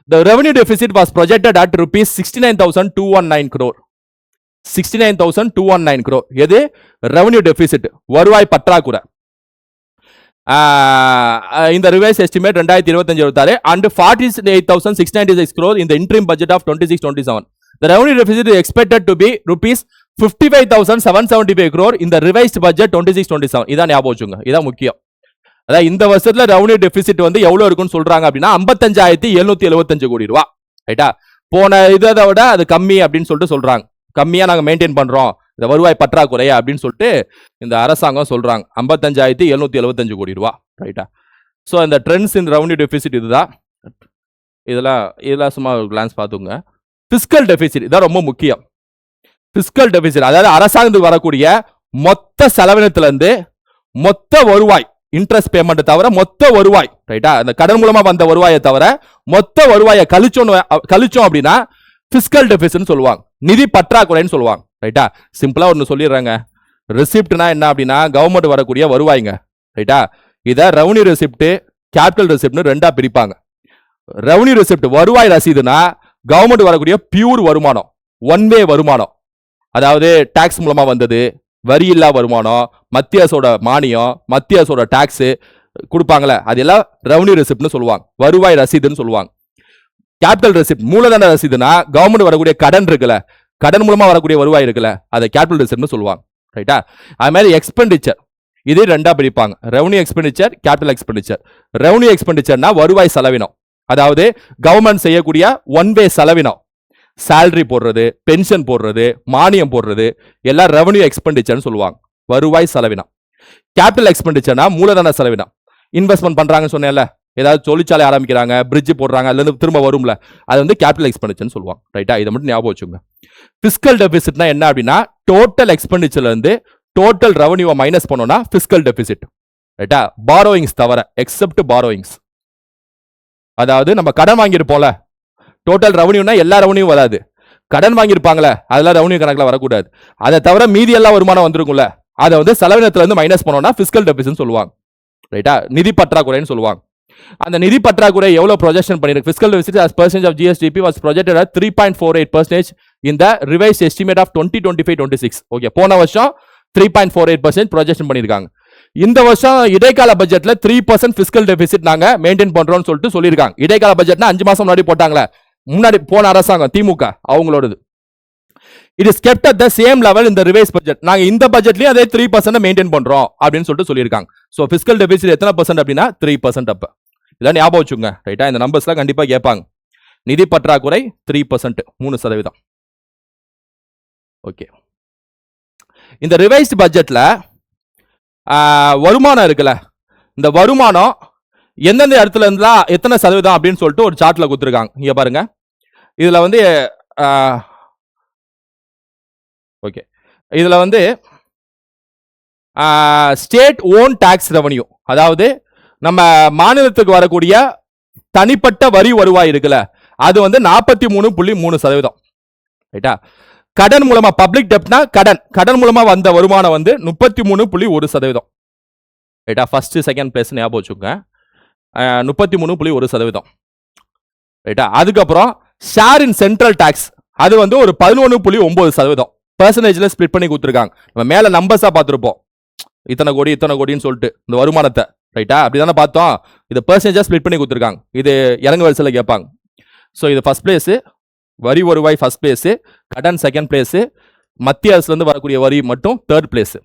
The revenue deficit was projected at rupees 69,219 crore. 69,219 crore. எது? ரெவன்யூ டெபிசிட், வருவாய் பற்றாக்குறை. இந்த revise estimate 2025-26 and 48,696 crore in the interim budget of 26-27. The revenue deficit is expected to be rupees 55,775 crore in the revised budget 26-27. இதான் ஞாபகம் வச்சுங்க, இதான் முக்கியம். அதாவது இந்த வருஷத்துல ரெவன்யூ டெபிசிட் வந்து எவ்வளவு இருக்குன்னு சொல்றாங்க அப்படின்னா 55,775 கோடி ரூபாய். ரைட்டா? போன இதை விட அது கம்மி அப்படின்னு சொல்லிட்டு சொல்றாங்க. கம்மியா நாங்க மெயின்டைன் பண்றோம் இந்த வருவாய் பற்றாக்குறையா அப்படின்னு சொல்லிட்டு இந்த அரசாங்கம் சொல்றாங்க. 55,775 கோடி ரூபாய். ரைட்டா? ஸோ இந்த ட்ரெண்ட்ஸ் இந்த ரெவன்யூ டெபிசிட் இதுதான். இதெல்லாம் சும்மா ஒரு கிளான்ஸ் பார்த்துங்க. பிஸ்கல் டெபிசிட் இதான் ரொம்ப முக்கியம். பிஸ்கல் டெபிசிட் அதாவது அரசாங்கத்துக்கு வரக்கூடிய மொத்த செலவினத்துல இருந்து மொத்த வருவாய், இன்ட்ரெஸ்ட் பேமெண்ட் தவிர மொத்த வருவாய், ரைட்டா, அந்த கடன் மூலமா வந்த வருவாயை தவிர மொத்த வருவாயை கழிச்சோம் அப்படின்னா பிஸ்கல் டெபிசிட்னு சொல்லுவாங்க, நிதி பற்றாக்குறைன்னு சொல்லுவாங்க. ரைட்டா? சிம்பிளா ஒன்னு சொல்லிடுறாங்க. ரெசிப்ட்னா என்ன அப்படின்னா கவர்மெண்ட் வரக்கூடிய வருவாய்ங்க. ரைட்டா? இதை ரெவன்யூ ரெசிப்ட், கேபிட்டல் ரெசிப்ட்னு ரெண்டா பிரிப்பாங்க. ரெவன்யூ ரெசிப்ட் வருவாய் ரசீதுனா கவர்மெண்ட் வரக்கூடிய பியூர் வருமானம், ஒன் வே வருமானம். அதாவது டாக்ஸ் மூலமா வந்தது, வரி இல்லா வருமானம், மத்திய அரசோட மானியம், மத்திய அரசோட டாக்ஸ் கொடுப்பாங்களே அதெல்லாம் ரெவன்யூ ரெசிப்ட்னு சொல்லுவாங்க, வருவாய் ரசீதுன்னு சொல்லுவாங்க. கேபிட்டல் ரெசிப்ட் மூலதன ரசீதுனா கவர்மெண்ட் வரக்கூடிய கடன் இருக்குல்ல, கடன் மூலமா வரக்கூடிய வருவாய் இருக்குல்ல, அதை கேபிட்டல் ரெசிப்ட்னு சொல்லுவாங்க. ரைட்டா? அது மாதிரி எக்ஸ்பெண்டிச்சர் இது ரெண்டா பிரிப்பாங்க, revenue expenditure, capital expenditure. Revenue எக்ஸ்பெண்டிச்சர்னா வருவாய் செலவினம், அதாவது கவர்மெண்ட் செய்யக்கூடிய ஒன் வே செலவினம், சேலரி போடுறது, பென்ஷன் போடுறது, மானியம் போடுறது எல்லாம் ரெவன்யூ எக்ஸ்பெண்டிச்சர்னு சொல்லுவாங்க, வருவாய் செலவினம். கேபிட்டல் எக்ஸ்பெண்டிச்சர்னா மூலதன செலவினம், இன்வெஸ்ட்மெண்ட் பண்றாங்கன்னு சொன்னேன்ல, ஏதாவது தொழிற்சாலை ஆரம்பிக்கிறாங்க, பிரிட்ஜ் போடுறாங்க, அதுல இருந்து திரும்ப வரும்ல, அது வந்து கேபிட்டல் எக்ஸ்பெண்டிச்சர்னு சொல்லுவாங்க. ரைட்டா? இதை மட்டும் ஞாபகம் வச்சுங்க. பிஸ்கல் டெபிசிட்னா என்ன அப்படின்னா டோட்டல் எக்ஸ்பெண்டிச்சர்ல இருந்து டோட்டல் ரெவன்யூவை மைனஸ் பண்ணோம்னா பிஸ்கல் டெபிசிட். ரைட்டா? பாரோயிங்ஸ் தவிர, எக்ஸப்ட் பாரோயிங்ஸ். அதாவது நம்ம கடன் வாங்கியிருப்போம்ல, டோட்டல் ரெவன்யூனா எல்லா ரெவன்யூ வராது, கடன் வாங்கியிருப்பாங்களே அதெல்லாம் ரெவன்யூ கணக்கில் வரக்கூடாது. அதை தவிர மீதி எல்லாம் வருமானம் வந்துருக்கும்ல, அதை வந்து செலவினத்துல இருந்து மைனஸ் பண்ணோம்னா பிஸ்கல் டெபிசிட் சொல்லுவாங்க. ரைட்டா? நிதி பற்றாக்குறைன்னு சொல்லுவாங்க. அந்த நிதி பற்றாக்குறை எவ்வளவு ப்ரொஜெக்ஷன் பண்ணிருக்கு? fiscal deficit as percentage of GSDP was projected at 3.48% in the revised estimate of 2025-26. Okay, போன வருஷம் 3.48% ப்ரொஜெக்ஷன் பண்ணிருக்காங்க. இந்த வருஷம் இடைக்கால பட்ஜெட்ல 3% fiscal deficit நாங்க மெயின்டைன் பண்றோம்னு சொல்லிட்டு சொல்லிருக்காங்க. இடைக்கால பட்ஜெட்னா 5 மாசம் முன்னாடி போட்டாங்களே, முன்னாடி போன அரசாங்கம் திமுக அவங்களோடது. It is kept at the same level இந்த ரிவைஸ் பட்ஜெட். நாங்க இந்த பட்ஜெட்லயும் அதே 3% மெயின்டைன் பண்றோம் அப்படின்னு சொல்லிட்டு சொல்லியிருக்காங்க. சோ fiscal deficit எத்தனை பர்சன்ட் அப்படின்னா 3%. அப்ப இதான் ஞாபகம் வச்சுங்க. ரைட்டா? இந்த நம்பர்ஸ்லாம் கண்டிப்பா கேட்பாங்க. நிதி பற்றாக்குறை 3%, 3%. ஓகே, இந்த ரிவைஸ்ட் பட்ஜெட்ல வருமானம் இருக்குல்ல, இந்த வருமானம் எந்தெந்த இடத்துல இருந்துலாம் எத்தனை சதவீதம் அப்படின்னு சொல்லிட்டு ஒரு சார்ட்ல கொடுத்துருக்காங்க. இங்க பாருங்க, இதுல வந்து ஓகே, இதுல வந்து ஸ்டேட் ஓன் டாக்ஸ் ரெவன்யூ, அதாவது நம்ம மாநிலத்துக்கு வரக்கூடிய தனிப்பட்ட வரி வருவாய் இருக்குல்ல, அது வந்து 43.3%. ரைட்டா? கடன் மூலமா, பப்ளிக் டெப்ட்னா கடன் மூலமா வந்த வருமானம் வந்து 33.1%. ரைட்டா? ஃபர்ஸ்ட் செகண்ட் பிளேஸ் ஞாபகம் வச்சுக்கோங்க, 33.1%. ரைட்டா? அதுக்கப்புறம் ஷேர் இன் சென்ட்ரல் டாக்ஸ், அது வந்து ஒரு 11.9% பெர்சன்டேஜ்ல ஸ்பிளிட் பண்ணி கொடுத்துருக்காங்க. நம்ம மேல நம்பர்ஸா பார்த்துருப்போம், இத்தனை கோடி இத்தனை கோடின்னு சொல்லிட்டு இந்த வருமானத்தை. ரைட்டா? அப்படிதானே பார்த்தோம். இது பெர்சன்டேஜா ஸ்பிளிட் பண்ணி கொடுத்துருக்காங்க. இது இறங்கு வரிசையில் கேட்பாங்க. ஸோ இது ஃபர்ஸ்ட் பிளேஸ், வரி வருவாய் ஃபர்ஸ்ட் பிளேஸ், கடன் செகண்ட் பிளேஸ், மத்திய அரசுல இருந்து வரக்கூடிய வரி மட்டும் தேர்ட் பிளேஸ்.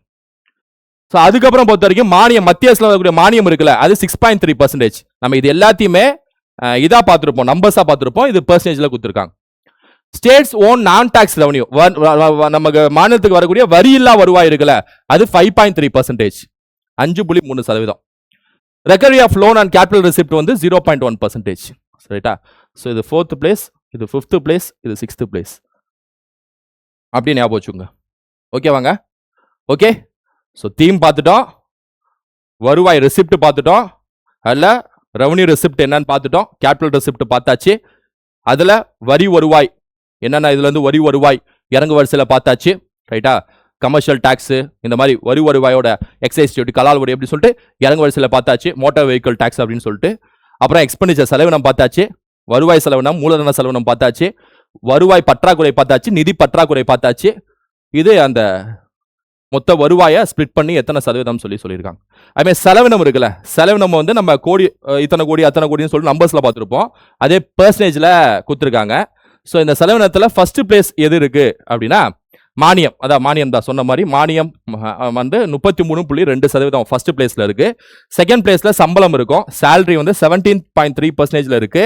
ஸோ அதுக்கப்புறம் பொறுத்த வரைக்கும் மானியம், மத்திய அரசுல வரக்கூடிய மானியம் இருக்குல்ல, அது 6.3%. நம்ம இது எல்லாத்தையுமே இதா பார்த்துருப்போம், நம்பர்ஸா பார்த்துருப்போம். இது பெர்சன்டேஜ்ல கொடுத்துருக்காங்க. ஸ்டேட்ஸ் ஓன் நான் டாக்ஸ் ரெவன்யூ, நமக்கு மாநிலத்துக்கு வரக்கூடிய வரி இல்லா வருவாய் இருக்குல்ல, அது 5.3%, 5.3%. Recovery of loan and capital receipt வந்து 0.1%. ரைட்டா? ஸோ இது 4th பிளேஸ், இது 5th பிளேஸ், இது 6th பிளேஸ். அப்படி ஞாபகம் வச்சுங்க. ஓகேவாங்க? ஓகே, ஸோ தீம் பார்த்துட்டோம், வருவாய் ரெசிப்ட் பார்த்துட்டோம், அதில் ரெவன்யூ ரெசிப்ட் என்னன்னு பார்த்துட்டோம், கேபிட்டல் ரெசிப்ட் பார்த்தாச்சு, அதில் வரி வருவாய் என்னென்ன, இதுல இருந்து வரி வருவாய் இறங்கு வரிசையில் பார்த்தாச்சு. ரைட்டா? கமர்ஷியல் டாக்ஸ், இந்த மாதிரி வரி வருவாயோட எக்ஸைஸ் டியூட்டி, கலால் வரி அப்படி சொல்லிட்டு இறங்கு வரிசையில் பார்த்தாச்சு. மோட்டார் வெஹிக்கிள் டாக்ஸ் அப்படின்னு சொல்லிட்டு. அப்புறம் எக்ஸ்பெண்டிச்சர் செலவினம் பார்த்தாச்சு, வருவாய் செலவினம், மூலதன செலவினம் பார்த்தாச்சு, வருவாய் பற்றாக்குறை பார்த்தாச்சு, நிதி பற்றாக்குறை பார்த்தாச்சு. இது அந்த மொத்த வருவாயை ஸ்பிளிட் பண்ணி எத்தனை சதவீதம் சொல்லியிருக்காங்க. அதுமாதிரி செலவினம் இருக்குல்ல, செலவினம் வந்து நம்ம கோடி, இத்தனை கோடி அத்தனை கோடின்னு சொல்லி நம்பர்ஸ்ல பார்த்துருப்போம், அதே பெர்சன்டேஜ்ல கொடுத்துருக்காங்க. ஸோ இந்த செலவினத்தில் ஃபர்ஸ்ட் பிளேஸ் எது இருக்கு அப்படின்னா மானியம். அதான் மானியம் தான் சொன்ன மாதிரி, மானியம் வந்து 33.2% ஃபர்ஸ்ட் பிளேஸ்ல இருக்கு. செகண்ட் பிளேஸ்ல சம்பளம் இருக்கும், சேலரி வந்து 17.3% இருக்கு.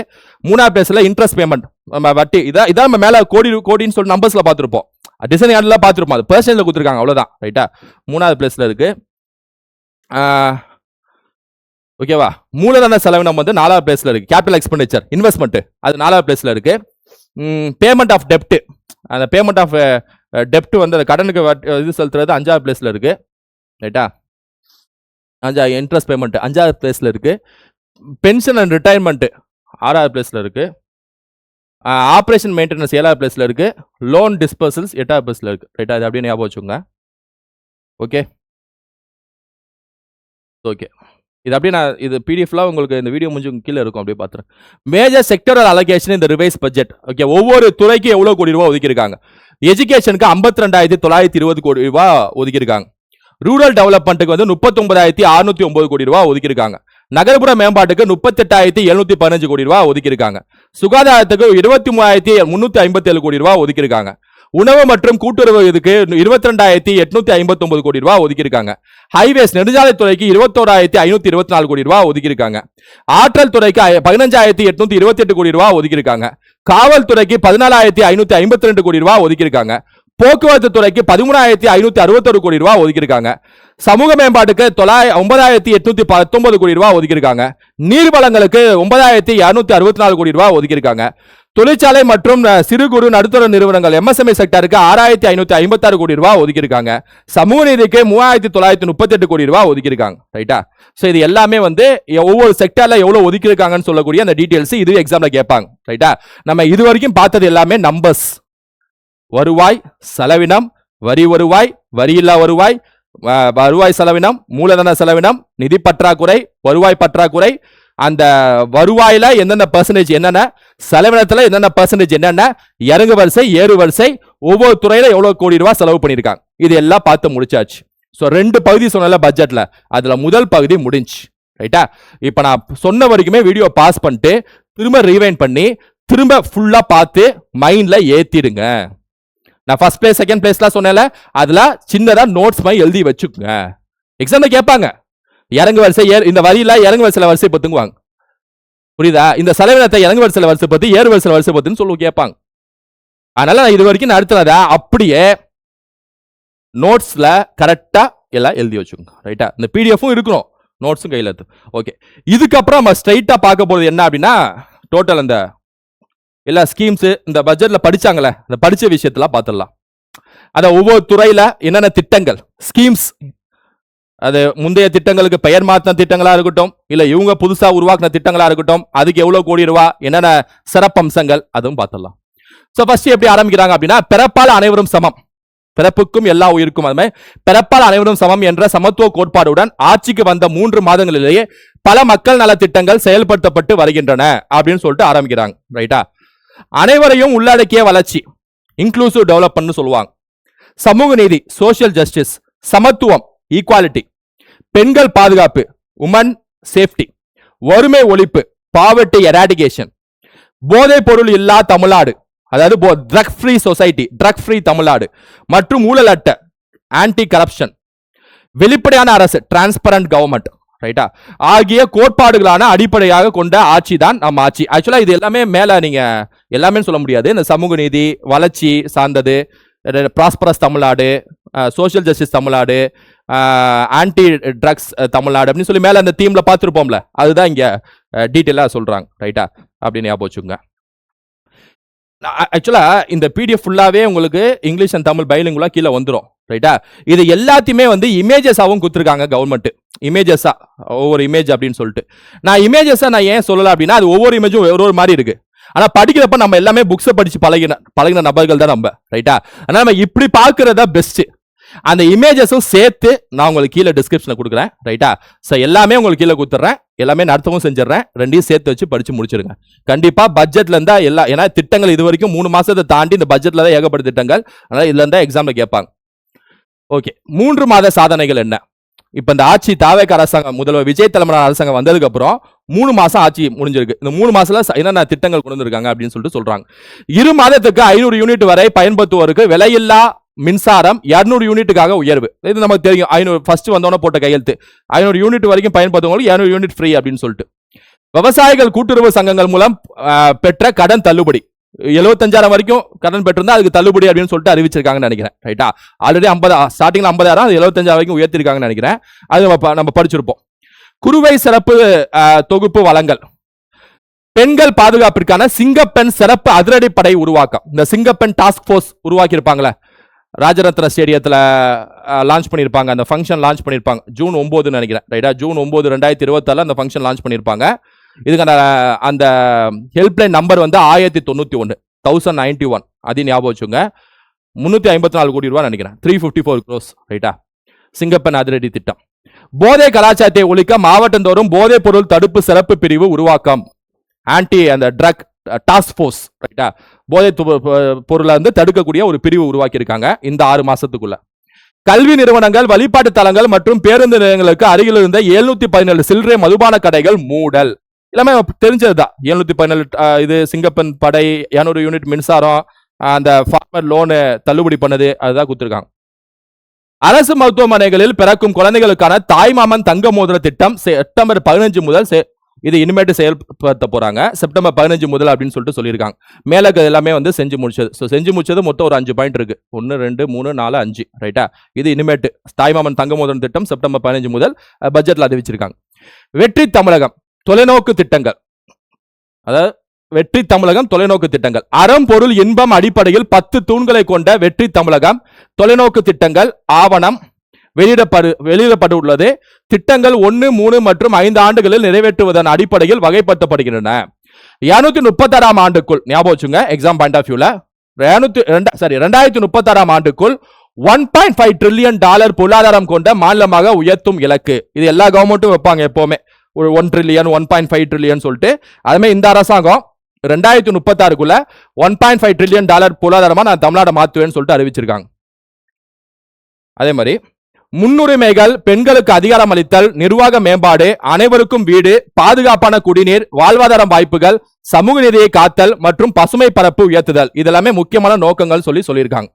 மூணாவது பிளேஸ்ல இன்ட்ரெஸ்ட் பேமெண்ட், நம்ம வட்டி, இதான் நம்ம மேல கோடின்னு சொல்லி நம்பர்ஸ்ல பார்த்துருப்போம், டிசைன் ஆர்டர்ல பார்த்துருப்போம், அது பெர்சன்டேஜ்ல கொடுத்துருக்காங்க, அவ்வளவுதான். ரைட்டா? மூணாவது பிளேஸ்ல இருக்கு. ஓகேவா? மூலதன செலவினம் வந்து 4வது பிளேஸ்ல இருக்கு. கேபிட்டல் எக்ஸ்பெண்டிச்சர், இன்வெஸ்ட்மெண்ட், அது 4வது பிளேஸ்ல இருக்கு. பேமெண்ட் ஆஃப் டெப்ட், அந்த பேமெண்ட் ஆஃப் டெப்ட் வந்து கடனுக்கு இது செலுத்துறது 5வது பிளேஸ்ல இருக்கு. ரைட்டா? இன்ட்ரெஸ்ட் பேமெண்ட் 5வது பிளேஸ்ல இருக்கு. பென்ஷன் அண்ட் ரிட்டையர்மெண்ட் 6வது பிளேஸ்ல இருக்கு. ஆபரேஷன் மெயின்டெனன்ஸ் 7வது பிளேஸ்ல இருக்கு. லோன் டிஸ்பர்சல்ஸ் 8வது பிளேஸ்ல இருக்கு. ரைட்டா? இது அப்படியே ஞாபகம் வச்சுங்க. ஓகே ஓகே, இது அப்படியே நான் இது பிடிஎஃப்லாம் உங்களுக்கு இந்த வீடியோ முடிஞ்சு கீழே இருக்கும், அப்படியே பார்த்துறேன். மேஜர் செக்டரல் அலோகேஷன் இந்த ரிவைஸ் பட்ஜெட். ஓகே, ஒவ்வொரு துறைக்கு எவ்வளவு கோடி ரூபாய் ஒதுக்கியிருக்காங்க. எஜுகேஷனுக்கு 52,920 கோடி ரூபாய் ஒதுக்கியிருக்காங்க. ரூரல் டெவலப்மெண்ட்டுக்கு வந்து 39,609 கோடி ரூபாய் ஒதுக்கியிருக்காங்க. நகர்ப்புற மேம்பாட்டுக்கு 38,715 கோடி ரூபாய் ஒதுக்கியிருக்காங்க. சுகாதாரத்துக்கு 23,357 கோடி ரூபாய் ஒதுக்கியிருக்காங்க. உணவு மற்றும் கூட்டுறவு இதுக்கு 22,859 கோடி ரூபாய் ஒதுக்கியிருக்காங்க. ஹைவேஸ் நெடுஞ்சாலைத்துறைக்கு 21,524 கோடி ரூபாய் ஒதுக்கியிருக்காங்க. ஆற்றல் துறைக்கு 15,828 கோடி ரூபாய் ஒதுக்கியிருக்காங்க. காவல்துறைக்கு 14,552 கோடி ரூபாய் ஒதுக்கியிருக்காங்க. போக்குவரத்து துறைக்கு 13,561 கோடி ரூபாய் ஒதுக்கியிருக்காங்க. சமூக மேம்பாட்டுக்கு 9,819 கோடி ரூபாய் ஒதுக்கியிருக்காங்க. நீர்வளங்களுக்கு 9,264 கோடி ரூபாய் ஒதுக்கியிருக்காங்க. தொழிற்சாலை மற்றும் சிறு குறு நடுத்தர நிறுவனங்கள் MSME செக்டருக்கு 6,556 கோடி ரூபாய் ஒதுக்கியிருக்காங்க. சமூக நீதிக்கு 3,938 கோடி ரூபாய் ஒதுக்கியிருக்காங்க. ரைட்டா? சோ இது எல்லாமே வந்து ஒவ்வொரு செக்டர்ல எவ்வளவு ஒதுக்கியிருக்காங்கன்னு சொல்லக்கூடிய அந்த டீடைல்ஸ் இது எக்ஸாம்ல கேட்பாங்க. ரைட்டா? நம்ம இது வரைக்கும் பார்த்தது எல்லாமே நம்பர்ஸ். வருவாய், செலவினம், வரி வருவாய், வரியில்லா வருவாய், வருவாய் செலவினம், மூலதன செலவினம், நிதி பற்றாக்குறை, வருவாய் பற்றாக்குறை, அந்த வருவாயில எந்தெந்த பெர்சன்டேஜ் என்னென்ன, செலவினத்துல என்னென்ன பெர்சன்டேஜ் என்னென்ன, இறங்கு வரிசை ஏறு வரிசை, ஒவ்வொரு துறையில எவ்வளவு கோடி ரூபாய் செலவு பண்ணிருக்காங்க, இது எல்லாம் பார்த்து முடிச்சாச்சு. சோ 2 பகுதி சொன்னல பட்ஜெட்ல, அதுல முதல் பகுதி முடிஞ்சு. ரைட்டா? இப்ப நான் சொன்ன வரைக்குமே வீடியோ பாஸ் பண்ணிட்டு திரும்ப ரீவைண்ட் பண்ணி திரும்ப ஃபுல்லா பார்த்து மைண்ட்ல ஏத்திடுங்க. நான் ஃபர்ஸ்ட் பிளேஸ் செகண்ட் பிளேஸ்லாம் சொன்னேன்ல, அதுல சின்னதா நோட்ஸ் மாதிரி எழுதி வச்சுக்கோங்க. எக்ஸாம்ல கேட்பாங்க, இறங்கு வரிசை இந்த வரியில இறங்கு வரிசையில வரிசை பத்துங்குவாங்க. புரியுதா? இந்த செலவினத்தை இறங்கு வரிசையில வரிசை பத்தி ஏறு வரிசையில வரிசை பத்துன்னு சொல்லி கேட்பாங்க. அதனால நான் இது வரைக்கும் நடத்துனத அப்படியே நோட்ஸ்ல கரெக்டா எல்லாம் எழுதி வச்சுக்கோங்க. ரைட்டா? இந்த பிடிஎஃப்பும் இருக்கணும், நோட்ஸும் கையில இருக்கு. ஓகே, இதுக்கப்புறம் நம்ம ஸ்ட்ரைட்டா பார்க்க போறது என்ன அப்படின்னா, டோட்டல் அந்த எல்லா ஸ்கீம்ஸ் இந்த பட்ஜெட்ல படிச்சாங்களே, அந்த படிச்ச விஷயத்தெல்லாம் பார்த்துடலாம். அத ஒவ்வொரு துறையில என்னென்ன திட்டங்கள், ஸ்கீம்ஸ், அது முந்தைய திட்டங்களுக்கு பெயர் மாற்றின திட்டங்களா இருக்கட்டும், இல்ல இவங்க புதுசா உருவாக்கின திட்டங்களா இருக்கட்டும், அதுக்கு எவ்வளவு கோடி ரூபாய், என்னென்ன சிறப்பம்சங்கள், அதுவும் பார்த்துடலாம். சோ ஃபர்ஸ்ட் எப்படி ஆரம்பிக்கிறாங்க அப்படின்னா, பிறப்பால் அனைவரும் சமம், பிறப்புக்கும் எல்லா உயிருக்கும், அது மாதிரி பிறப்பால் அனைவரும் சமம் என்ற சமத்துவ கோட்பாடுடன் ஆட்சிக்கு வந்த 3 மாதங்களிலேயே பல மக்கள் நல திட்டங்கள் செயல்படுத்தப்பட்டு வருகின்றன அப்படின்னு சொல்லிட்டு ஆரம்பிக்கிறாங்க. ரைட்டா? அனைவரையும் உள்ளடக்கிய வளர்ச்சி, இன்க்ளூசிவ் டெவலப்மெண்ட் சொல்லுவாங்க. சமூக நீதி, சோசியல் ஜஸ்டிஸ், சமத்துவம், ஈக்குவாலிட்டி, பெண்கள் பாதுகாப்பு, உமன் சேஃப்டி, வறுமை ஒழிப்பு, பாவர்ட்டி எராடிகேஷன், போதைப் பொருள் இல்லா தமிழ்நாடு, அதாவது drug free society, drug free Tamil Nadu, மற்றும் ஊழல் அட்ட, ஆன்டி கரப்ஷன், வெளிப்படையான அரசு, டிரான்ஸ்பரண்ட் கவர்மெண்ட். ரைட்டா? ஆகிய கோட்பாடுகளான அடிப்படையாக கொண்ட ஆட்சி தான் நம்ம ஆட்சி. ஆக்சுவலா இது எல்லாமே மேல நீங்க எல்லாமே சொல்ல முடியாது. இந்த சமூக நீதி, வளர்ச்சி சார்ந்தது, prosperous Tamil Nadu, social justice Tamil Nadu, anti drugs Tamil Nadu அப்படின்னு சொல்லி மேல அந்த தீம்ல பார்த்துருப்போம்ல, அதுதான் இங்க டீட்டெயிலா சொல்றாங்க. ரைட்டா? அப்படின்னு ஞாபகம் வச்சுக்கோங்க. ஆக்சுவலா இந்த பிடிஎஃப் ஃபுல்லாவே உங்களுக்கு இங்கிலீஷ் அண்ட் தமிழ் பைலிங்குலா கீழே வந்துடும். ரைட்டா? இது எல்லாத்தையுமே வந்து இமேஜஸாவும் கொடுத்துருக்காங்க கவர்மெண்ட். இமேஜஸா ஒவ்வொரு இமேஜ் அப்படின்னு சொல்லிட்டு, நான் இமேஜஸா நான் ஏன் சொல்லலாம் அப்படின்னா, அது ஒவ்வொரு இமேஜும் ஒரு மாதிரி இருக்கு. ஆனா படிக்கிறப்ப நம்ம எல்லாமே புக்ஸை படிச்சு பழகின நபர்கள் தான் நம்ம. ரைட்டா? ஆனா நம்ம இப்படி பார்க்கறதா பெஸ்ட். அந்த இமேஜஸும் சேர்த்து நான் உங்களுக்கு கீழே டிஸ்கிரிப்ஷன்ல கொடுக்குறேன். ரைட்டா? சோ எல்லாமே உங்களுக்கு கீழே கொடுத்துறேன், எல்லாமே நடத்தவும் செஞ்சிடறேன். ரெண்டையும் சேர்த்து வச்சு படிச்சு முடிச்சிருங்க. கண்டிப்பா பட்ஜெட்ல இருந்தா எல்லாம், ஏன்னா திட்டங்கள் இது வரைக்கும் 3 மாசத்தை தாண்டி இந்த பட்ஜெட்ல தான் ஏகப்பட்ட திட்டங்கள், அதனால இதுல இருந்தா எக்ஸாம்ல கேட்பாங்க. ஓகே, 3 மாத சாதனைகள் என்ன? இப்ப இந்த ஆட்சி தாவேக அரசாங்கம், முதல்வர் விஜய் தலைமையிலான அரசாங்கம் வந்ததுக்கு அப்புறம் 3 மாசம் ஆட்சி முடிஞ்சிருக்கு. இந்த 3 மாசத்துல என்னென்ன திட்டங்கள் கொண்டு வந்திருக்காங்க அப்படின்னு சொல்லிட்டு சொல்றாங்க. 2 மாதத்துக்கு 500 யூனிட் வரை பயன்படுத்துவோருக்கு விலையில்லா மின்சாரம் 200 யூனிட்டுக்காக உயர்வு. இது நமக்கு தெரியும். 500 ஃபர்ஸ்ட் வந்தோட போட்ட கையெழுத்து. 500 யூனிட் வரைக்கும் பயன்படுத்துவங்களுக்கு 200 யூனிட் ஃப்ரீ அப்படின்னு சொல்லிட்டு. விவசாயிகள் கூட்டுறவு சங்கங்கள் மூலம் பெற்ற கடன் தள்ளுபடி, 75,000 வரைக்கும் கடன் பெற்றிருந்தா அதுக்கு தள்ளுபடி அப்படின்னு சொல்லிட்டு அறிவிச்சிருக்காங்கன்னு நினைக்கிறேன். ரைட்டா? ஆல்ரெடி 50 ஸ்டார்டிங்ல 50,000, அது 75,000 வரைக்கும் உயர்த்திருக்காங்கன்னு நினைக்கிறேன். அது நம்ம படிச்சிருப்போம். குறுவை சிறப்பு தொகுப்பு வழங்கல், பெண்கள் பாதுகாப்பிற்கான சிங்கப்பெண் சிறப்பு அதிரடிப்படை உருவாக்கம். இந்த சிங்கப்பெண் டாஸ்க் போர்ஸ் உருவாக்கி இருப்பாங்களே, ராஜரத்ன ஸ்டேடியத்தில் லான்ச் பண்ணியிருப்பாங்க. அந்த ஃபங்க்ஷன் லான்ச் பண்ணியிருப்பாங்க ஜூன் 9 நினைக்கிறேன். ரைட்டா? ஜூன் 9, 2024 அந்த ஃபங்க்ஷன் லான்ச் பண்ணியிருப்பாங்க. இதுக்கான அந்த ஹெல்ப்லைன் நம்பர் வந்து 1091, அதையும் ஞாபகம் வச்சுங்க. 354 கோடி ரூபாய் நினைக்கிறேன், 354 crores. ரைட்டா? சிங்கப்பெண் அதிரடி திட்டம். போதை கலாச்சாரத்தை ஒழிக்க மாவட்டந்தோறும் போதைப் பொருள் தடுப்பு சிறப்பு பிரிவு உருவாக்கம். ஆன்டி அந்த ட்ரக் டாஸ்க் ஃபோர்ஸ், ரைட்டா, போதை பொருளை வந்து தடுக்கக்கூடிய ஒரு பிரிவு உருவாக்கி இருக்காங்க இந்த 6 மாசத்துக்குள்ள. கல்வி நிறுவனங்கள், வழிபாட்டு தலங்கள் மற்றும் பேருந்து நிலையங்களுக்கு அருகில் இருந்த 717 சில்லறை மதுபான கடைகள் மூடல். எல்லாமே தெரிஞ்சதுதான். 717 இது சிங்கப்பன் படை, 200 யூனிட் மின்சாரம், அந்த ஃபார்மர் லோனு தள்ளுபடி பண்ணது, அதுதான் கொடுத்துருக்காங்க. அரசு மருத்துவமனைகளில் பிறக்கும் குழந்தைகளுக்கான தாய்மாமன் தங்க மோதிர திட்டம் செப்டம்பர் 15 முதல் இது இனிமேட்டு செயல்படுத்த போறாங்க. செப்டம்பர் 15 முதல் அப்படின்னு சொல்லிட்டு சொல்லியிருக்காங்க. மேல எல்லாமே வந்து செஞ்சு முடிச்சது மொத்தம் ஒரு 5 பாயிண்ட் இருக்கு. 1 2 3 4 5, ரைட்டா. இது இனிமேட்டு தாய்மாமன் தங்க மோதிர திட்டம் செப்டம்பர் 15 முதல் பட்ஜெட்ல அறிவிச்சிருக்காங்க. வெற்றி தமிழகம் தொலைநோக்கு திட்டங்கள், அதாவது வெற்றி தமிழகம் தொலைநோக்கு திட்டங்கள். அறம் பொருள் இன்பம் அடிப்படையில் 10 தூண்களை கொண்ட வெற்றி தமிழகம் தொலைநோக்கு திட்டங்கள் ஆவணம் வெளியிடப்பட்டுள்ளது. திட்டங்கள் 1, 3 மற்றும் 5 ஆண்டுகளில் நிறைவேற்றுவதன் அடிப்படையில் வகைப்படுத்தப்படுகின்றன. 236 ஆண்டுக்குள், ஞாபகம் வச்சுங்க, எக்ஸாம் பாயிண்ட் ஆஃப் வியூல 2036 ஆண்டுக்குள் $1.5 trillion பொருளாதாரம் கொண்ட மாநிலமாக உயர்த்தும் இலக்கு. இது எல்லா கவர்மெண்ட்டும் வைப்பாங்க எப்பவுமே, ஒரு 1 trillion 1.5 trillion சொல்லிட்டு. அதுமே இந்த அரசாங்கம் 2036க்குள்ள $1.5 trillion பொருளாதாரமா நான் தமிழ்நாடு மாத்துவேன்னு சொல்லிட்டு அறிவிச்சிருக்காங்க. அதே மாதிரி முன்னுரிமைகள், பெண்களுக்கு அதிகாரம் அளித்தல், நிர்வாக மேம்பாடு, அனைவருக்கும் வீடு, பாதுகாப்பான குடிநீர், வாழ்வாதார வாய்ப்புகள், சமூக நீதியை காத்தல் மற்றும் பசுமை பரப்பு உயர்த்துதல், இதெல்லாமே முக்கியமான நோக்கங்கள் சொல்லியிருக்காங்க.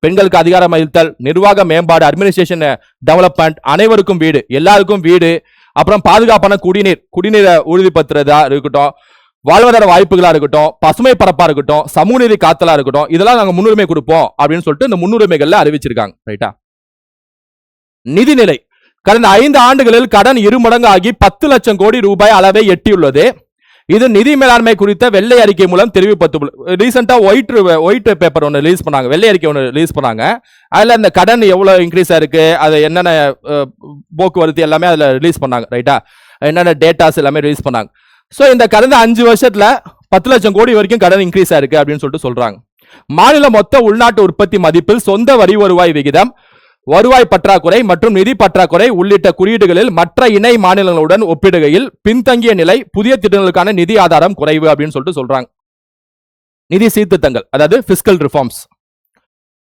பெண்களுக்கு அதிகாரம் அளித்தல், நிர்வாக மேம்பாடு, அட்மினிஸ்ட்ரேஷன் டெவலப்மெண்ட், அனைவருக்கும் வீடு, எல்லாருக்கும் வீடு, அப்புறம் பாதுகாப்பான குடிநீரை உறுதிப்படுத்துறதா இருக்கட்டும், வாழ்வாதார வாய்ப்புகளா இருக்கட்டும், பசுமை பரப்பா இருக்கட்டும், சமூக நீதி காத்தலா இருக்கட்டும், இதெல்லாம் நாங்க முன்னுரிமை கொடுப்போம் அப்படின்னு சொல்லிட்டு இந்த முன்னுரிமைகள்ல அறிவிச்சிருக்காங்க, ரைட்டா. நிதிநிலை கடந்த 5 ஆண்டுகளில் கடன் 2 மடங்கு ஆகி 10 லட்சம் கோடி ரூபாய் அளவை எட்டியுள்ளது. இது நிதி மேலாண்மை குறித்த வெள்ளை அறிக்கை மூலம் தெரிவிக்கப்பட்டுள்ளது. ரீசெண்டா ஒயிட் பேப்பர் ஒன்று ரிலீஸ் பண்ணாங்க, வெள்ளை அறிக்கை ஒன்று ரிலீஸ் பண்ணாங்க. அதுல இந்த கடன் எவ்வளவு இன்க்ரீஸ் ஆயிருக்கு, அது என்னென்ன போக்குவரத்து எல்லாமே அதுல ரிலீஸ் பண்ணாங்க, ரைட்டா. என்னென்ன டேட்டாஸ் எல்லாமே ரிலீஸ் பண்ணாங்க. ஸோ இந்த கடந்த 5 வருஷத்துல 10 லட்சம் கோடி வரைக்கும் கடன் இன்க்ரீஸ் ஆயிருக்கு அப்படின்னு சொல்லிட்டு சொல்றாங்க. மாநில மொத்த உள்நாட்டு உற்பத்தி மதிப்பில் சொந்த வரி வருவாய் விகிதம், வருவாய் பற்றாக்குறை மற்றும் நிதி பற்றாக்குறை உள்ளிட்ட குறியீடுகளில் மற்ற இணை மாநிலங்களுடன் ஒப்பிடுகையில் பின்தங்கிய நிலை, புதிய திட்டங்களுக்கான நிதி ஆதாரம் குறைவு அப்படின்னு சொல்லிட்டு சொல்றாங்க. நிதி சீர்திருத்தங்கள், அதாவது பிஸ்கல் ரிஃபார்ம்ஸ்.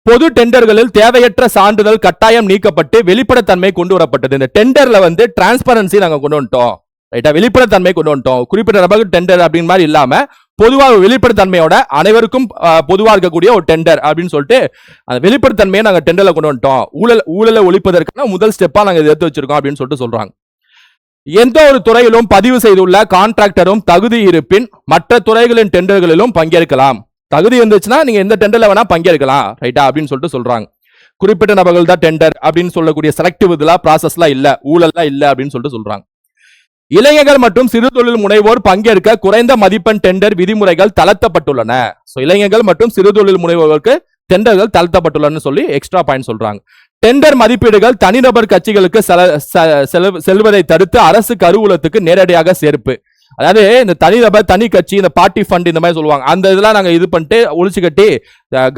பொது டெண்டர்களில் தேவையற்ற சான்றிதழ் கட்டாயம் நீக்கப்பட்டு வெளிப்படைத்தன்மை கொண்டு வரப்பட்டது. இந்த டெண்டர்ல வந்து டிரான்ஸ்பரன்சி நாங்க கொண்டு வந்துட்டோம், ரைட்டா, வெளிப்படைத்தன்மை கொண்டு வந்துட்டோம். குறிப்பிட்ட நபருக்கு டெண்டர் அப்படின்னு மாதிரி இல்லாம பொதுவாக வெளிப்படைத்தன்மையோட அனைவருக்கும் பொதுவாக இருக்கக்கூடிய ஒரு டெண்டர் அப்படின்னு சொல்லிட்டு அந்த வெளிப்படைத்தன்மையை நாங்கள் டெண்டர்ல கொண்டு வந்துட்டோம். ஊழலை ஒழிப்பதற்கான முதல் ஸ்டெப்பா நாங்கள் எடுத்து வச்சிருக்கோம் அப்படின்னு சொல்லிட்டு சொல்றாங்க. எந்த ஒரு துறையிலும் பதிவு செய்துள்ள கான்ட்ராக்டரும் தகுதி இருப்பின் மற்ற துறைகளின் டெண்டர்களிலும் பங்கேற்கலாம். தகுதி இருந்துச்சுன்னா நீங்க எந்த டெண்டர்ல வேணா பங்கேற்கலாம், ரைட்டா, அப்படின்னு சொல்லிட்டு சொல்றாங்க. குறிப்பிட்ட நபர்கள் தான் டெண்டர் அப்படின்னு சொல்லக்கூடிய செலக்டிவ் இதெல்லாம் ப்ராசஸ்லாம் இல்ல, ஊழல்லாம் இல்ல அப்படின்னு சொல்லிட்டு சொல்றாங்க. இளைஞர்கள் மற்றும் சிறு தொழில் முனைவோர் பங்கேற்க குறைந்த மதிப்பெண் டெண்டர் விதிமுறைகள் தளர்த்தப்பட்டுள்ளன. இளைஞர்கள் மற்றும் சிறு தொழில் முனைவோருக்கு டெண்டர்கள் தளர்த்தப்பட்டுள்ளன சொல்லி எக்ஸ்ட்ரா பாயிண்ட் சொல்றாங்க. டெண்டர் மதிப்பீடுகள் தனிநபர் கட்சிகளுக்கு செல்வதை தடுத்து அரசு கருவூலத்துக்கு நேரடியாக சேர்ப்பு. அதாவது இந்த தனிநபர், தனி கட்சி, இந்த பார்ட்டி ஃபண்ட் இந்த மாதிரி சொல்லுவாங்க, அந்த இதெல்லாம் நாங்க இது பண்ணிட்டு ஒழிச்சு கட்டி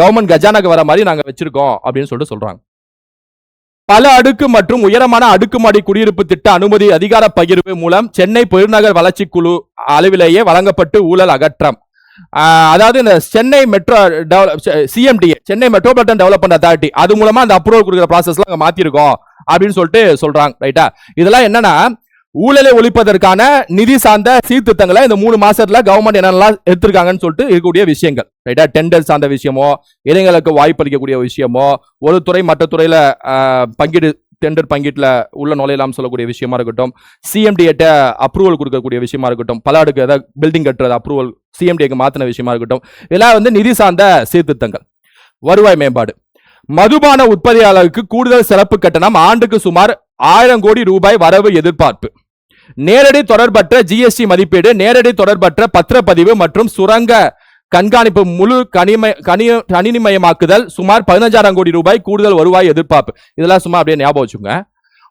கவர்மெண்ட் கஜானாக்கு வர மாதிரி நாங்க வச்சிருக்கோம் அப்படின்னு சொல்லிட்டு சொல்றாங்க. பல அடுக்கு மற்றும் உயரமான அடுக்குமாடி குடியிருப்பு திட்ட அனுமதி அதிகார பகிர்வு மூலம் சென்னை பெருநகர் வளர்ச்சி குழு அளவிலேயே வழங்கப்பட்டு ஊழல் அகற்றம். அதாவது இந்த Chennai metro CMDA, Chennai metropolitan development authority, அது மூலமா அந்த அப்ரூவல் கொடுக்குற ப்ராசஸ்லாம் மாத்திருக்கோம் அப்படின்னு சொல்லிட்டு சொல்றாங்க, ரைட்டா. இதெல்லாம் என்னன்னா ஊழலை ஒழிப்பதற்கான நிதி சார்ந்த சீர்திருத்தங்களை இந்த 3 மாசத்துல கவர்மெண்ட் என்னெல்லாம் எடுத்திருக்காங்கன்னு சொல்லிட்டு இருக்கக்கூடிய விஷயங்கள், ரைட்டா. டெண்டர் சார்ந்த விஷயமோ, இளைஞர்களுக்கு வாய்ப்பு அளிக்கக்கூடிய விஷயமோ, ஒரு துறை மற்ற துறையில பங்கீடு, டெண்டர் பங்கீட்டுல உள்ள நுழையலாம் சொல்லக்கூடிய விஷயமா இருக்கட்டும், சிஎம்டிஏட்ட அப்ரூவல் கொடுக்கக்கூடிய விஷயமா இருக்கட்டும், பல அடுக்கு ஏதாவது பில்டிங் கட்டுறது அப்ரூவல் சிஎம்டிஏக்கு மாத்தின விஷயமா இருக்கட்டும், இதெல்லாம் வந்து நிதி சார்ந்த சீர்திருத்தங்கள். வருவாய் மேம்பாடு, மதுபான உற்பத்தியாளருக்கு கூடுதல் சிறப்பு கட்டணம், ஆண்டுக்கு சுமார் 1000 கோடி ரூபாய் வரவு எதிர்பார்ப்பு. நேரடி தொடர்பற்ற ஜிஎஸ்டி மதிப்பீடு, நேரடி தொடர்பற்ற பத்திரப்பதிவு மற்றும் சுரங்க கண்காணிப்பு முழு கணினிமயமாக்குதல், சுமார் 15000 கோடி ரூபாய் கூடுதல் வருவாய் எதிர்பார்ப்பு. இதெல்லாம் சும்மா அப்படியே ஞாபகம் வச்சுங்க.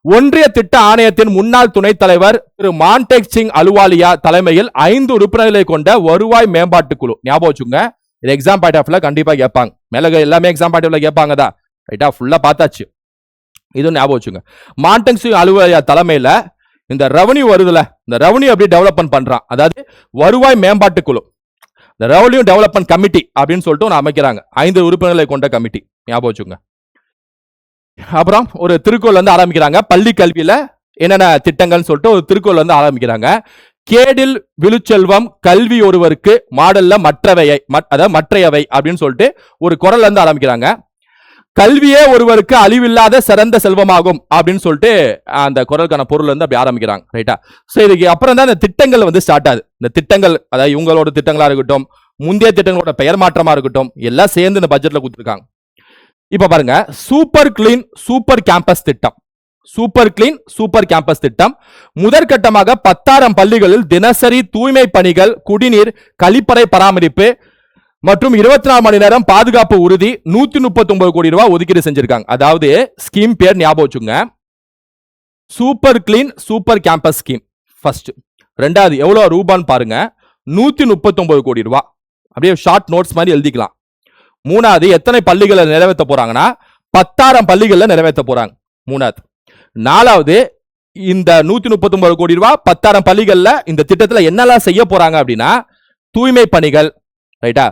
ஒன்றிய திட்ட ஆணையத்தின் முன்னாள் துணைத் தலைவர் திரு மான்டேக் சிங் அலுவாலியா தலைமையில் 5 உறுப்பினர்களை கொண்ட வருவாய் மேம்பாட்டு குழு. ஞாபகம் வச்சுங்க, இது எக்ஸாம் பாயிண்ட் ஆஃப்ல கண்டிப்பா கேட்பாங்க. மேல எல்லாமே எக்ஸாம் பாயிண்ட் ஆஃப்ல கேட்பாங்க தான், ரைட்டா. ஃபுல்லா பார்த்தாச்சு. இது ஞாபகம் வச்சுங்க. மாண்டெக்ஸியூ அலுவலக தலைமையில இந்த ரெவன்யூ வருதுல, இந்த ரெவன்யூ எப்படி டெவலப்மெண்ட் பண்றான், அதாவது வருவாய் மேம்பாட்டு குழு, இந்த ரெவன்யூ டெவலப்மெண்ட் கமிட்டி அப்படின்னு சொல்லிட்டு ஒன்று அமைக்கிறாங்க. 5 உறுப்பினர்களை கொண்ட கமிட்டி, ஞாபகம் வச்சுங்க. அப்புறம் ஒரு திருக்குறள் வந்து ஆரம்பிக்கிறாங்க. பள்ளி கல்வியில என்னென்ன திட்டங்கள்னு சொல்லிட்டு ஒரு திருக்குறள் வந்து ஆரம்பிக்கிறாங்க. கேடில் விழுச்செல்வம் கல்வி ஒருவருக்கு மாடல்ல மற்றவையை, அதாவது மற்றையவை அப்படின்னு சொல்லிட்டு ஒரு குறள் வந்து ஆரம்பிக்கிறாங்க. கல்வியே ஒருவருக்கு அழிவில்லாத சிறந்த செல்வமாகும் அப்படின்னு சொல்லிட்டு அந்த குறளுக்கான பொருள் வந்து அப்படி ஆரம்பிக்கிறாங்க. ரைட்டா? ஸோ இதுக்கு அப்புறம் தான் இந்த திட்டங்கள் வந்து ஸ்டார்ட் ஆகுது. இந்த திட்டங்கள், அதாவது இவங்களோட திட்டங்களா இருக்கட்டும், முந்தைய திட்டங்களோட பெயர் மாற்றமா இருக்கட்டும், எல்லாம் சேர்ந்து இந்த பட்ஜெட்ல கொடுத்துருக்காங்க. இப்ப பாருங்க, சூப்பர் கிளீன் சூப்பர் கேம்பஸ் திட்டம். சூப்பர் கிளீன் சூப்பர் கேம்பஸ் திட்டம் முதற்கட்டமாக 10,000 பள்ளிகளில் தினசரி தூய்மை பணிகள், குடிநீர், கழிப்பறை பராமரிப்பு மற்றும் 24 மணி நேரம் பாதுகாப்பு உறுதி 139 கோடி ரூபாய் ஒதுக்கீடு செஞ்சிருக்காங்க. அதாவது ஸ்கீம் பேர் ஞாபகம் வச்சுங்க, super clean super campus scheme first. ரெண்டாவது எவ்வளவு ரூபான்னு பாருங்க, 139 கோடி ரூபாய். அப்படியே ஷார்ட் நோட்ஸ் மாதிரி எழுதிக்கலாம். மூணாவது எத்தனை பள்ளிகளை நிறைவேற்ற போறாங்கன்னா 10,000 பள்ளிகளில் நிறைவேற்ற போறாங்க. மூணாவது. நாலாவது, இந்த 139 கோடி ரூபாய் 10,000 பள்ளிகள்ல இந்த திட்டத்தில் என்னெல்லாம் செய்ய போறாங்க அப்படின்னா, தூய்மை பணிகள், ரைட்டா,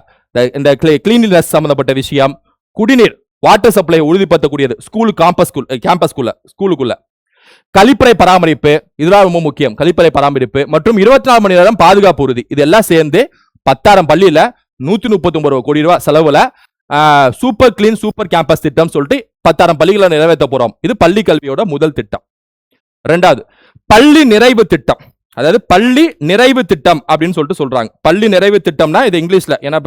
இந்த கிளீனினஸ் சம்பந்தப்பட்ட விஷயம், குடிநீர் வாட்டர் சப்ளை உறுதிப்படுத்தக்கூடியது ஸ்கூல் ஸ்கூலுக்குள்ள, கழிப்பறை பராமரிப்பு, இதெல்லாம் ரொம்ப முக்கியம், கழிப்பறை பராமரிப்பு மற்றும் 24 மணி நேரம் பாதுகாப்பு உறுதி. இதெல்லாம் சேர்ந்து 10,000 பள்ளியில 139 கோடி ரூபாய் செலவுல சூப்பர் கிளீன் சூப்பர் கேம்பஸ் திட்டம் சொல்லிட்டு 10,000 பள்ளிகளை நிறைவேற்ற போறோம். இது பள்ளி கல்வியோட முதல் திட்டம். ரெண்டாவது பள்ளி நிறைவு திட்டம், அதாவது பள்ளி நிறைவு திட்டம் அப்படின்னு சொல்லிட்டு சொல்றாங்க. பள்ளி நிறைவு திட்டம்னா இது இங்கிலீஷ்ல, ஏன்னா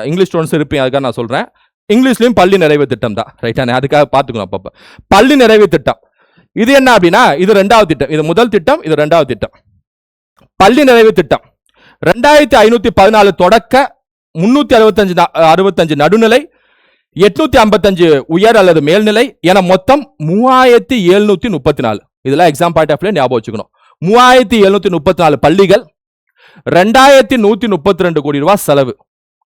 இங்கிலீஷ் ஸ்டூடெண்ட்ஸ் இருப்பீங்க, அதுக்காக நான் சொல்றேன். இங்கிலீஷ்லயும் பள்ளி நிறைவு திட்டம் தான், ரைட்டா? அதுக்காக பாத்துக்கணும் அப்பப்ப. பள்ளி நிறைவு திட்டம் இது என்ன அப்படின்னா, இது ரெண்டாவது திட்டம். இது முதல் திட்டம், இது ரெண்டாவது திட்டம். பள்ளி நிறைவு திட்டம் 2514 தொடக்க, 365 நடுநிலை, 855 உயர் அல்லது மேல்நிலை என மொத்தம் 3734. இதெல்லாம் எக்ஸாம் பாயிண்ட் ஆஃப் வியூ ஞாபகம் வச்சுக்கணும். 3734 பள்ளிகள், 2132 கோடி ரூபாய் செலவு,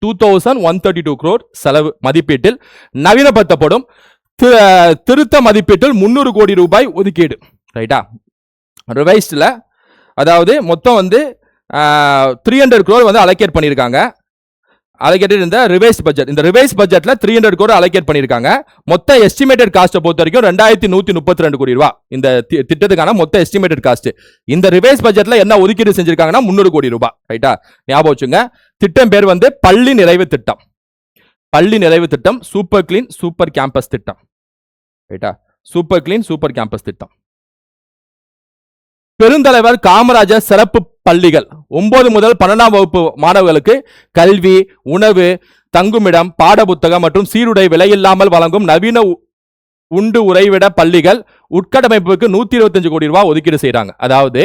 2132 crore செலவு மதிப்பீட்டில் நவீனப்படுத்தப்படும். திருத்த மதிப்பீட்டில் 300 கோடி ரூபாய் ஒதுக்கீடு. ரைட்டா? ரிவைஸ்ட்ல அதாவது மொத்தம் வந்து 300 crore வந்து அலோகேட் பண்ணியிருக்காங்க. அலோகேட்டட் இந்த ரிவைஸ் பட்ஜெட். இந்த ரிவைஸ் பட்ஜெட்ல 300 கோடி அலோகேட் பண்ணியிருக்காங்க. மொத்த எஸ்டிமேட்டட் காஸ்ட்டை பொறுத்த வரைக்கும் 2132 கோடி ரூபாய் இந்த திட்டத்துக்கான மொத்த எஸ்டிமேட்டட் காஸ்ட். இந்த ரிவைஸ் பட்ஜெட்ல என்ன ஒதுக்கீடு செஞ்சிருக்காங்கன்னா 300 கோடி ரூபாய். ரைட்டா? ஞாபகம் வச்சுங்க. திட்டம் பேர் வந்து பள்ளி நிறைவு திட்டம். பள்ளி நிறைவு திட்டம் சூப்பர் கிளீன் சூப்பர் கேம்பஸ் திட்டம். ரைட்டா? சூப்பர் கிளீன் சூப்பர் கேம்பஸ் திட்டம். பெருந்தலைவர் காமராஜர் சிறப்பு பள்ளிகள் 9 முதல் 12ஆம் வகுப்பு மாணவர்களுக்கு கல்வி, உணவு, தங்குமிடம், பாடப்புத்தகம் மற்றும் சீருடை விலையில்லாமல் வழங்கும் நவீன உண்டு உறைவிட பள்ளிகள் உட்கட்டமைப்புக்கு 125 கோடி ரூபாய் ஒதுக்கீடு செய்யறாங்க. அதாவது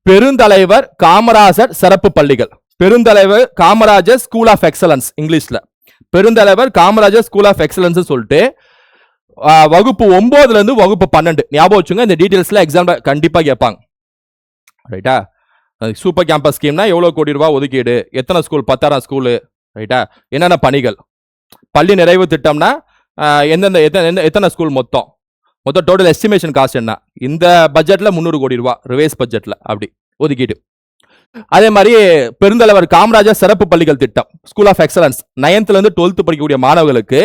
பெருந்தலைவர் காமராஜர் சிறப்பு பள்ளிகள், பெருந்தலைவர் காமராஜர் ஸ்கூல் ஆஃப் எக்ஸலன்ஸ், இங்கிலீஷ்ல பெருந்தலைவர் காமராஜர் ஸ்கூல் ஆஃப் எக்ஸலன்ஸ் சொல்லிட்டு வகுப்பு 9ல இருந்து வகுப்பு 12 ஞாபகம் வச்சுங்க. இந்த டீடைல்ஸ்ல எக்ஸாம்ல கண்டிப்பா கேட்பாங்க. ரைட்டா? சூப்பர் கேம்பஸ் ஸ்கீம்னா எவ்வளவு கோடி ரூபாய் ஒதுக்கீடு, எத்தனை ஸ்கூல், 10,000 ஸ்கூலு, ரைட்டா, என்னென்ன பணிகள். பள்ளி நிறைவு திட்டம்னா எத்தனை ஸ்கூல், மொத்தம் டோட்டல் எஸ்டிமேஷன் காஸ்ட் என்ன. இந்த பட்ஜெட்ல 300 கோடி ரூபாய் ரிவைஸ் பட்ஜெட்ல அப்படி ஒதுக்கீடு. அதே மாதிரி பெருந்தலைவர் காமராஜர் சிறப்பு பள்ளிகள் திட்டம் ஸ்கூல் ஆஃப் எக்ஸலன்ஸ் 9th இருந்து 12th படிக்கக்கூடிய மாணவர்களுக்கு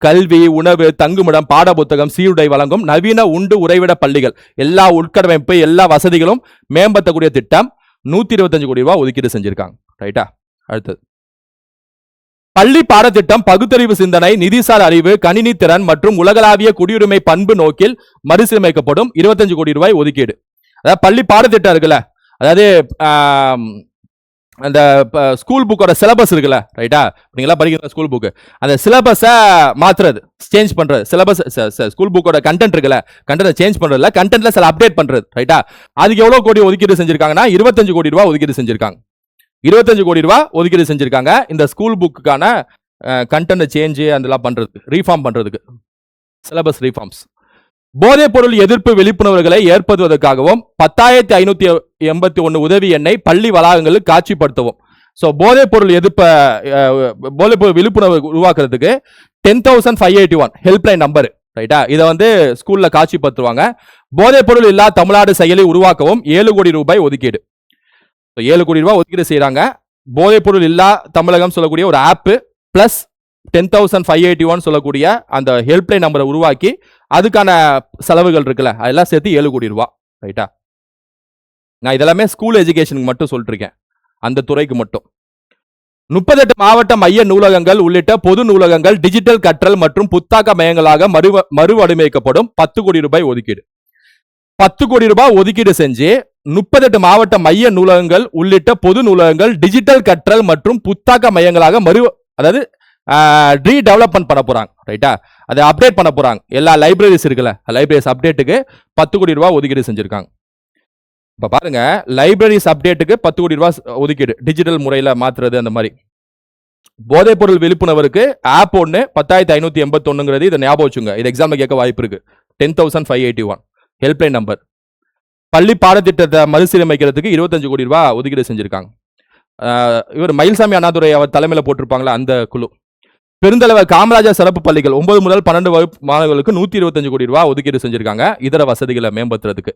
கல்வி, உணவு, தங்குமிடம், பாடப்புத்தகம், சீருடை வழங்கும் நவீன உண்டு உறைவிட பள்ளிகள், எல்லா உட்கட்டமைப்பு, எல்லா வசதிகளும் மேம்படுத்தக்கூடிய திட்டம் 125 கோடி ரூபாய் ஒதுக்கீடு செஞ்சிருக்காங்க. ரைட்டா? அடுத்தது பள்ளி பாடத்திட்டம் பகுத்தறிவு சிந்தனை, நிதிசார் அறிவு, கணினி திறன் மற்றும் உலகளாவிய குடியுரிமை பண்பு நோக்கில் மறுசீரமைக்கப்படும் 25 கோடி ரூபாய் ஒதுக்கீடு. அதாவது பள்ளி பாடத்திட்டம் இருக்குல்ல, அதாவது அந்த ஸ்கூல் புக்கோட சிலபஸ் இருக்குல்ல, ரைட்டா, நீங்களா படிக்கிற ஸ்கூல் புக்கு, அந்த சிலபஸை மாத்துறது, சேஞ்ச் பண்றது, சிலபஸ் ஸ்கூல் புக்கோட கண்டென்ட் இருக்குல்ல, கண்டென்ட் சேஞ்ச் பண்றதுல கண்டென்ட்ல சில அப்டேட் பண்றது. ரைட்டா? அதுக்கு எவ்வளவு கோடி ஒதுக்கீடு செஞ்சிருக்காங்கன்னா 25 கோடி ரூபாய் ஒதுக்கீடு செஞ்சிருக்காங்க. 25 கோடி ரூபாய் ஒதுக்கீடு செஞ்சிருக்காங்க இந்த ஸ்கூல் புக்குக்கான கண்டென்ட் சேஞ்ச் அதெல்லாம் பண்றதுக்கு, ரீஃபார்ம் பண்றதுக்கு, சிலபஸ் ரீஃபார்ம்ஸ். போதைப் பொருள் எதிர்ப்பு விழிப்புணர்வுகளை ஏற்படுத்துவதற்காகவும் 10,581 உதவி எண்ணை பள்ளி வளாகங்களில் காட்சிப்படுத்தவும். ஸோ போதைப் பொருள் விழிப்புணர்வு உருவாக்குறதுக்கு 10,581 ஹெல்ப்லைன் நம்பர் ரைட்டா. இதை வந்து ஸ்கூல்ல காட்சிப்படுத்துவாங்க. போதைப் பொருள் இல்லா தமிழ்நாடு செயலி உருவாக்கவும் 7 கோடி ரூபாய் ஒதுக்கீடு. 7 கோடி ரூபாய் ஒதுக்கீடு செய்யறாங்க. போதைப் பொருள் இல்லா தமிழகம் சொல்லக்கூடிய ஒரு ஆப் பிளஸ் 10,581 சொல்லக்கூடிய அந்த ஹெல்ப்லைன் நம்பரை உருவாக்கி அதுக்கான செலவுகள் இருக்குல்ல அதெல்லாம் சேர்த்து 7 கோடி ரூபாய். ரைட்டா. நான் இதெல்லாமே ஸ்கூல் எஜுகேஷனுக்கு மட்டும் சொல்லிட்டு இருக்கேன், அந்த துறைக்கு மட்டும். 38 மாவட்ட மைய நூலகங்கள் உள்ளிட்ட பொது நூலகங்கள் டிஜிட்டல் கற்றல் மற்றும் புத்தாக்க மையங்களாக மறுவடிவமைக்கப்படும் 10 கோடி ரூபாய் ஒதுக்கீடு. 10 கோடி ரூபாய் ஒதுக்கீடு செஞ்சு 38 மாவட்ட மைய நூலகங்கள் உள்ளிட்ட பொது நூலகங்கள் டிஜிட்டல் கற்றல் மற்றும் புத்தாக்க மையங்களாக அதாவது ரீடெவலப்மெண்ட் பண்ண போறாங்க. ரைட்டா. அதை அப்டேட் பண்ண போறாங்க. எல்லா லைப்ரரிஸ் இருக்குல்ல, லைப்ரரிஸ் அப்டேட்டுக்கு 10 கோடி ரூபாய் ஒதுக்கீடு செஞ்சிருக்காங்க. இப்ப பாருங்க, லைப்ரரிஸ் அப்டேட்டுக்கு 10 கோடி ரூபாய் ஒதுக்கீடு, டிஜிட்டல் முறையில் மாத்துறது. அந்த மாதிரி போதைப் பொருள் விழிப்புணர்வுக்கு ஆப் ஒன்று 10,581 இதை ஞாபகம் வச்சுங்க. இது எக்ஸாம்ல கேட்க வாய்ப்பு இருக்கு. 10,581 ஹெல்ப்லைன் நம்பர். பள்ளி பாடத்திட்டத்தை மறுசீரமைக்கிறதுக்கு 25 கோடி ரூபாய் ஒதுக்கீடு செஞ்சிருக்காங்க. இவர் மயில்சாமி அண்ணாதுரை அவர் தலைமையில் போட்டிருப்பாங்களா அந்த குழு. பெருந்தலைவர் காமராஜர் சிறப்பு பள்ளிகள் 9 முதல் 12 வகுப்பு மாணவர்களுக்கு 125 கோடி ரூபாய் ஒதுக்கீடு செஞ்சிருக்காங்க இதர வசதிகளை மேம்படுத்துறதுக்கு.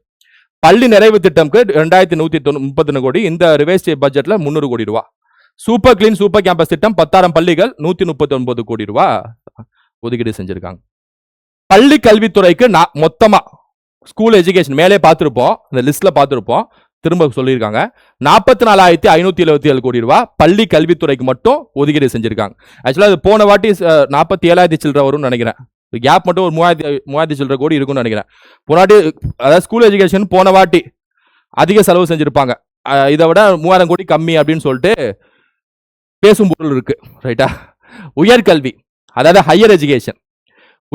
பள்ளி நிறைவு திட்டம்க்கு 2130 கோடி. இந்த ரிவைஸ்ட் பட்ஜெட்ல 300 கோடி ரூபாய். சூப்பர் கிளீன் சூப்பர் கேம்பஸ் திட்டம் 10,000 பள்ளிகள் 139 கோடி ரூபாய் ஒதுக்கீடு செஞ்சிருக்காங்க. பள்ளி கல்வித்துறைக்கு மொத்தமா ஸ்கூல் எஜுகேஷன் மேலே பார்த்திருப்போம், இந்த லிஸ்ட்ல பார்த்திருப்போம், திரும்ப சொல்லியிருக்காங்க 44,577 கோடி ரூபாய் பள்ளி கல்வித்துறைக்கு மட்டும் ஒதுக்கீடு செஞ்சிருக்காங்க. ஆக்சுவலா அது போன வாட்டி 47,000 சில்லற வரும்னு நினைக்கிறேன். கேப் மட்டும் ஒரு 3,000 சில்லற கோடி இருக்கும்னு நினைக்கிறேன். போனாட்டி அதாவது ஸ்கூல் எஜுகேஷன் போன வாட்டி அதிக செலவு செஞ்சிருப்பாங்க. இதை விட 3,000 கோடி கம்மி அப்படின்னு சொல்லிட்டு பேசும் பொருள் இருக்கு. ரைட்டா. உயர்கல்வி அதாவது ஹையர் எஜுகேஷன்,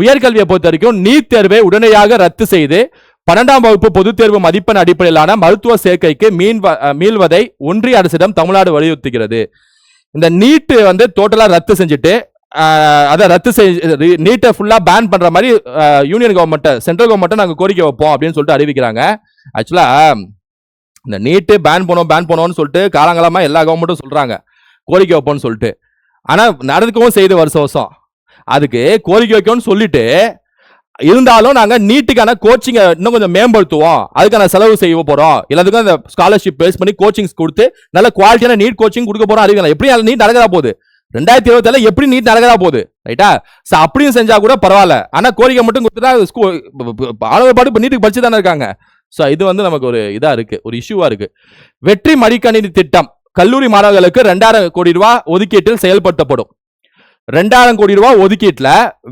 உயர்கல்வியை பொறுத்த வரைக்கும் நீட் தேர்வை உடனடியாக ரத்து செய்து 12ஆம் வகுப்பு பொதுத் தேர்வு மதிப்பெண் அடிப்படையிலான மருத்துவ சேர்க்கைக்கு மீள்வதை ஒன்றிய அரசிடம் தமிழ்நாடு வலியுறுத்துகிறது. இந்த நீட் வந்து டோட்டலா ரத்து செஞ்சுட்டு அதை ரத்து நீட்டை ஃபுல்லா பேன் பண்ற மாதிரி யூனியன் கவர்மெண்ட் சென்ட்ரல் கவர்மெண்ட் நாங்க கோரிக்கை வைப்போம் அப்படின்னு சொல்லிட்டு அறிவிக்கிறாங்க. ஆக்சுவலா இந்த நீட்டு பேன் பண்ணோம்னு சொல்லிட்டு காலங்காலமா எல்லா கவர்மெண்ட்டும் சொல்றாங்க கோரிக்கை வைப்போம்னு சொல்லிட்டு. ஆனா நடந்துக்கவும் செய்து வருஷம் அதுக்கு கோரிக்கை வைக்கணும்னு சொல்லிட்டு இருந்தாலும் நாங்க நீட்டுக்கான கோச்சிங் இன்னும் கொஞ்சம் மேம்படுத்துவோம், அதுக்கான செலவு செய்ய போறோம், எல்லாத்துக்கும் அந்த ஸ்காலர்ஷிப் பேஸ் பண்ணி கோச்சிங்ஸ் கொடுத்து நல்ல குவாலிட்டியான நீட் கோச்சிங் கொடுக்க போறோம். அறிவிக்கலாம். எப்படி நீட் நடக்கதா போகுது 2027 எப்படி நீட் நடக்கதா போகுது. ரைட்டா. அப்படியும் செஞ்சா கூட பரவாயில்ல. ஆனா கோரிக்கை மட்டும் கொடுத்துட்டா ஆளுநர் பாட்டு இப்ப நீட்டுக்கு படிச்சு தானே இருக்காங்க. சோ இது வந்து நமக்கு ஒரு இதா இருக்கு, ஒரு இஷ்யூவா இருக்கு. வெற்றி மடிக்கணினி திட்டம் கல்லூரி மாணவர்களுக்கு 2,000 கோடி ரூபாய் ஒதுக்கீட்டில் செயல்படுத்தப்படும். 2,000 கோடி ரூபாய் ஒதுக்கீட்டுல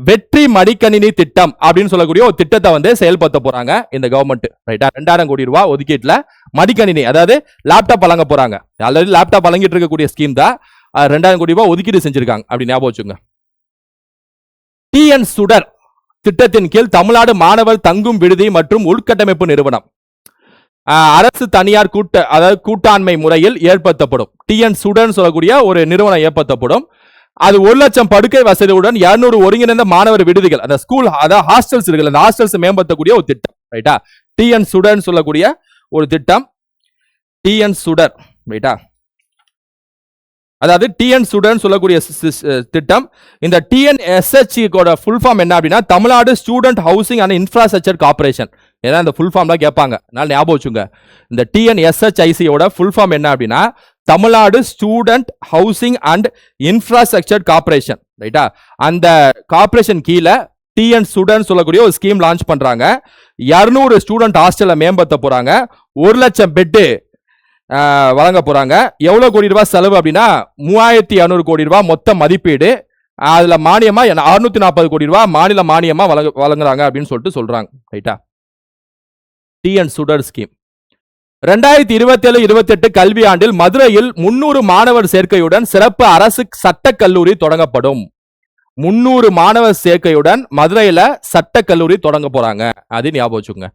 வெற்றி மடிக்கணினி திட்டம் அப்படின்னு சொல்லக்கூடிய ஒரு திட்டத்தை வந்து செயல்படுத்த போறாங்க இந்த கவர்மெண்ட். ரைட்டா. 2,000 கோடி ரூபாய் ஒதுக்கீட்டுல மடிக்கணினி அதாவது லேப்டாப் வழங்க போறாங்க. ஆல்ரெடி லேப்டாப் வழங்கிட்டு இருக்கக்கூடிய ஸ்கீம் தான். 2,000 கோடி ரூபாய் ஒதுக்கீடு செஞ்சிருக்காங்க. அப்படி ஞாபகம் வச்சுங்க. TN சுடர் திட்டத்தின் கீழ் தமிழ்நாடு மாணவர் தங்கும் விடுதி மற்றும் உள்கட்டமைப்பு நிறுவனம் அரசு தனியார் கூட்டாண்மை முறையில் ஏற்படுத்தப்படும். TN சுடர் சொல்லக்கூடிய ஒரு நிறுவனம் ஏற்படுத்தப்படும். அது 1,00,000 படுக்கை வசதியுடன் 200 ஒருங்கிணைந்த மாணவர் விடுதிகள், அந்த ஸ்கூல் அதாவது ஹாஸ்டல்ஸ் இருக்குல்ல, அந்த ஹாஸ்டல்ஸ் மேம்படுத்தக்கூடிய ஒரு திட்டம். ரைட்டா. TN சுடர் சொல்லக்கூடிய ஒரு திட்டம். TN சுடர். ரைட்டா. அதாவது TN சுடர் சொல்லக்கூடிய திட்டம். இந்த TNSH ஃபுல் ஃபார்ம் என்ன அப்படின்னா Tamil Nadu student housing and infrastructure corporation. ஏன்னா இந்த ஃபுல் ஃபார்ம்லாம் கேட்பாங்க, அதனால ஞாபகம் வச்சுங்க. இந்த TNSHICயோட ஃபுல் ஃபார்ம் என்ன அப்படின்னா Tamil Nadu student housing and infrastructure corporation. ரைட்டா. அந்த கார்பரேஷன் கீழே TN சுடர் சொல்லக்கூடிய ஒரு ஸ்கீம் லான்ச் பண்றாங்க. 200 ஸ்டூடெண்ட் ஹாஸ்டல்ல மேம்படுத்த போறாங்க. 1,00,000 பெட்டு வழங்க போறாங்க. எவ்வளவு கோடி ரூபாய் செலவு அப்படின்னா 3,200 கோடி ரூபாய் மொத்த மதிப்பீடு. அதுல மானியமா 640 கோடி ரூபாய் மாநில மானியமா வழங்குறாங்க அப்படின்னு சொல்லிட்டு சொல்றாங்க. ரைட்டா. TN சுடர் ஸ்கீம் 2027-28 கல்வி ஆண்டில் மதுரையில் 300 மாணவர் சேர்க்கையுடன் சிறப்பு அரசு சட்டக் கல்லூரி தொடங்கப்படும். 300 மாணவர் சேர்க்கையுடன் மதுரையில சட்டக் கல்லூரி தொடங்க போறாங்க. அது ஞாபகம் வச்சுங்க.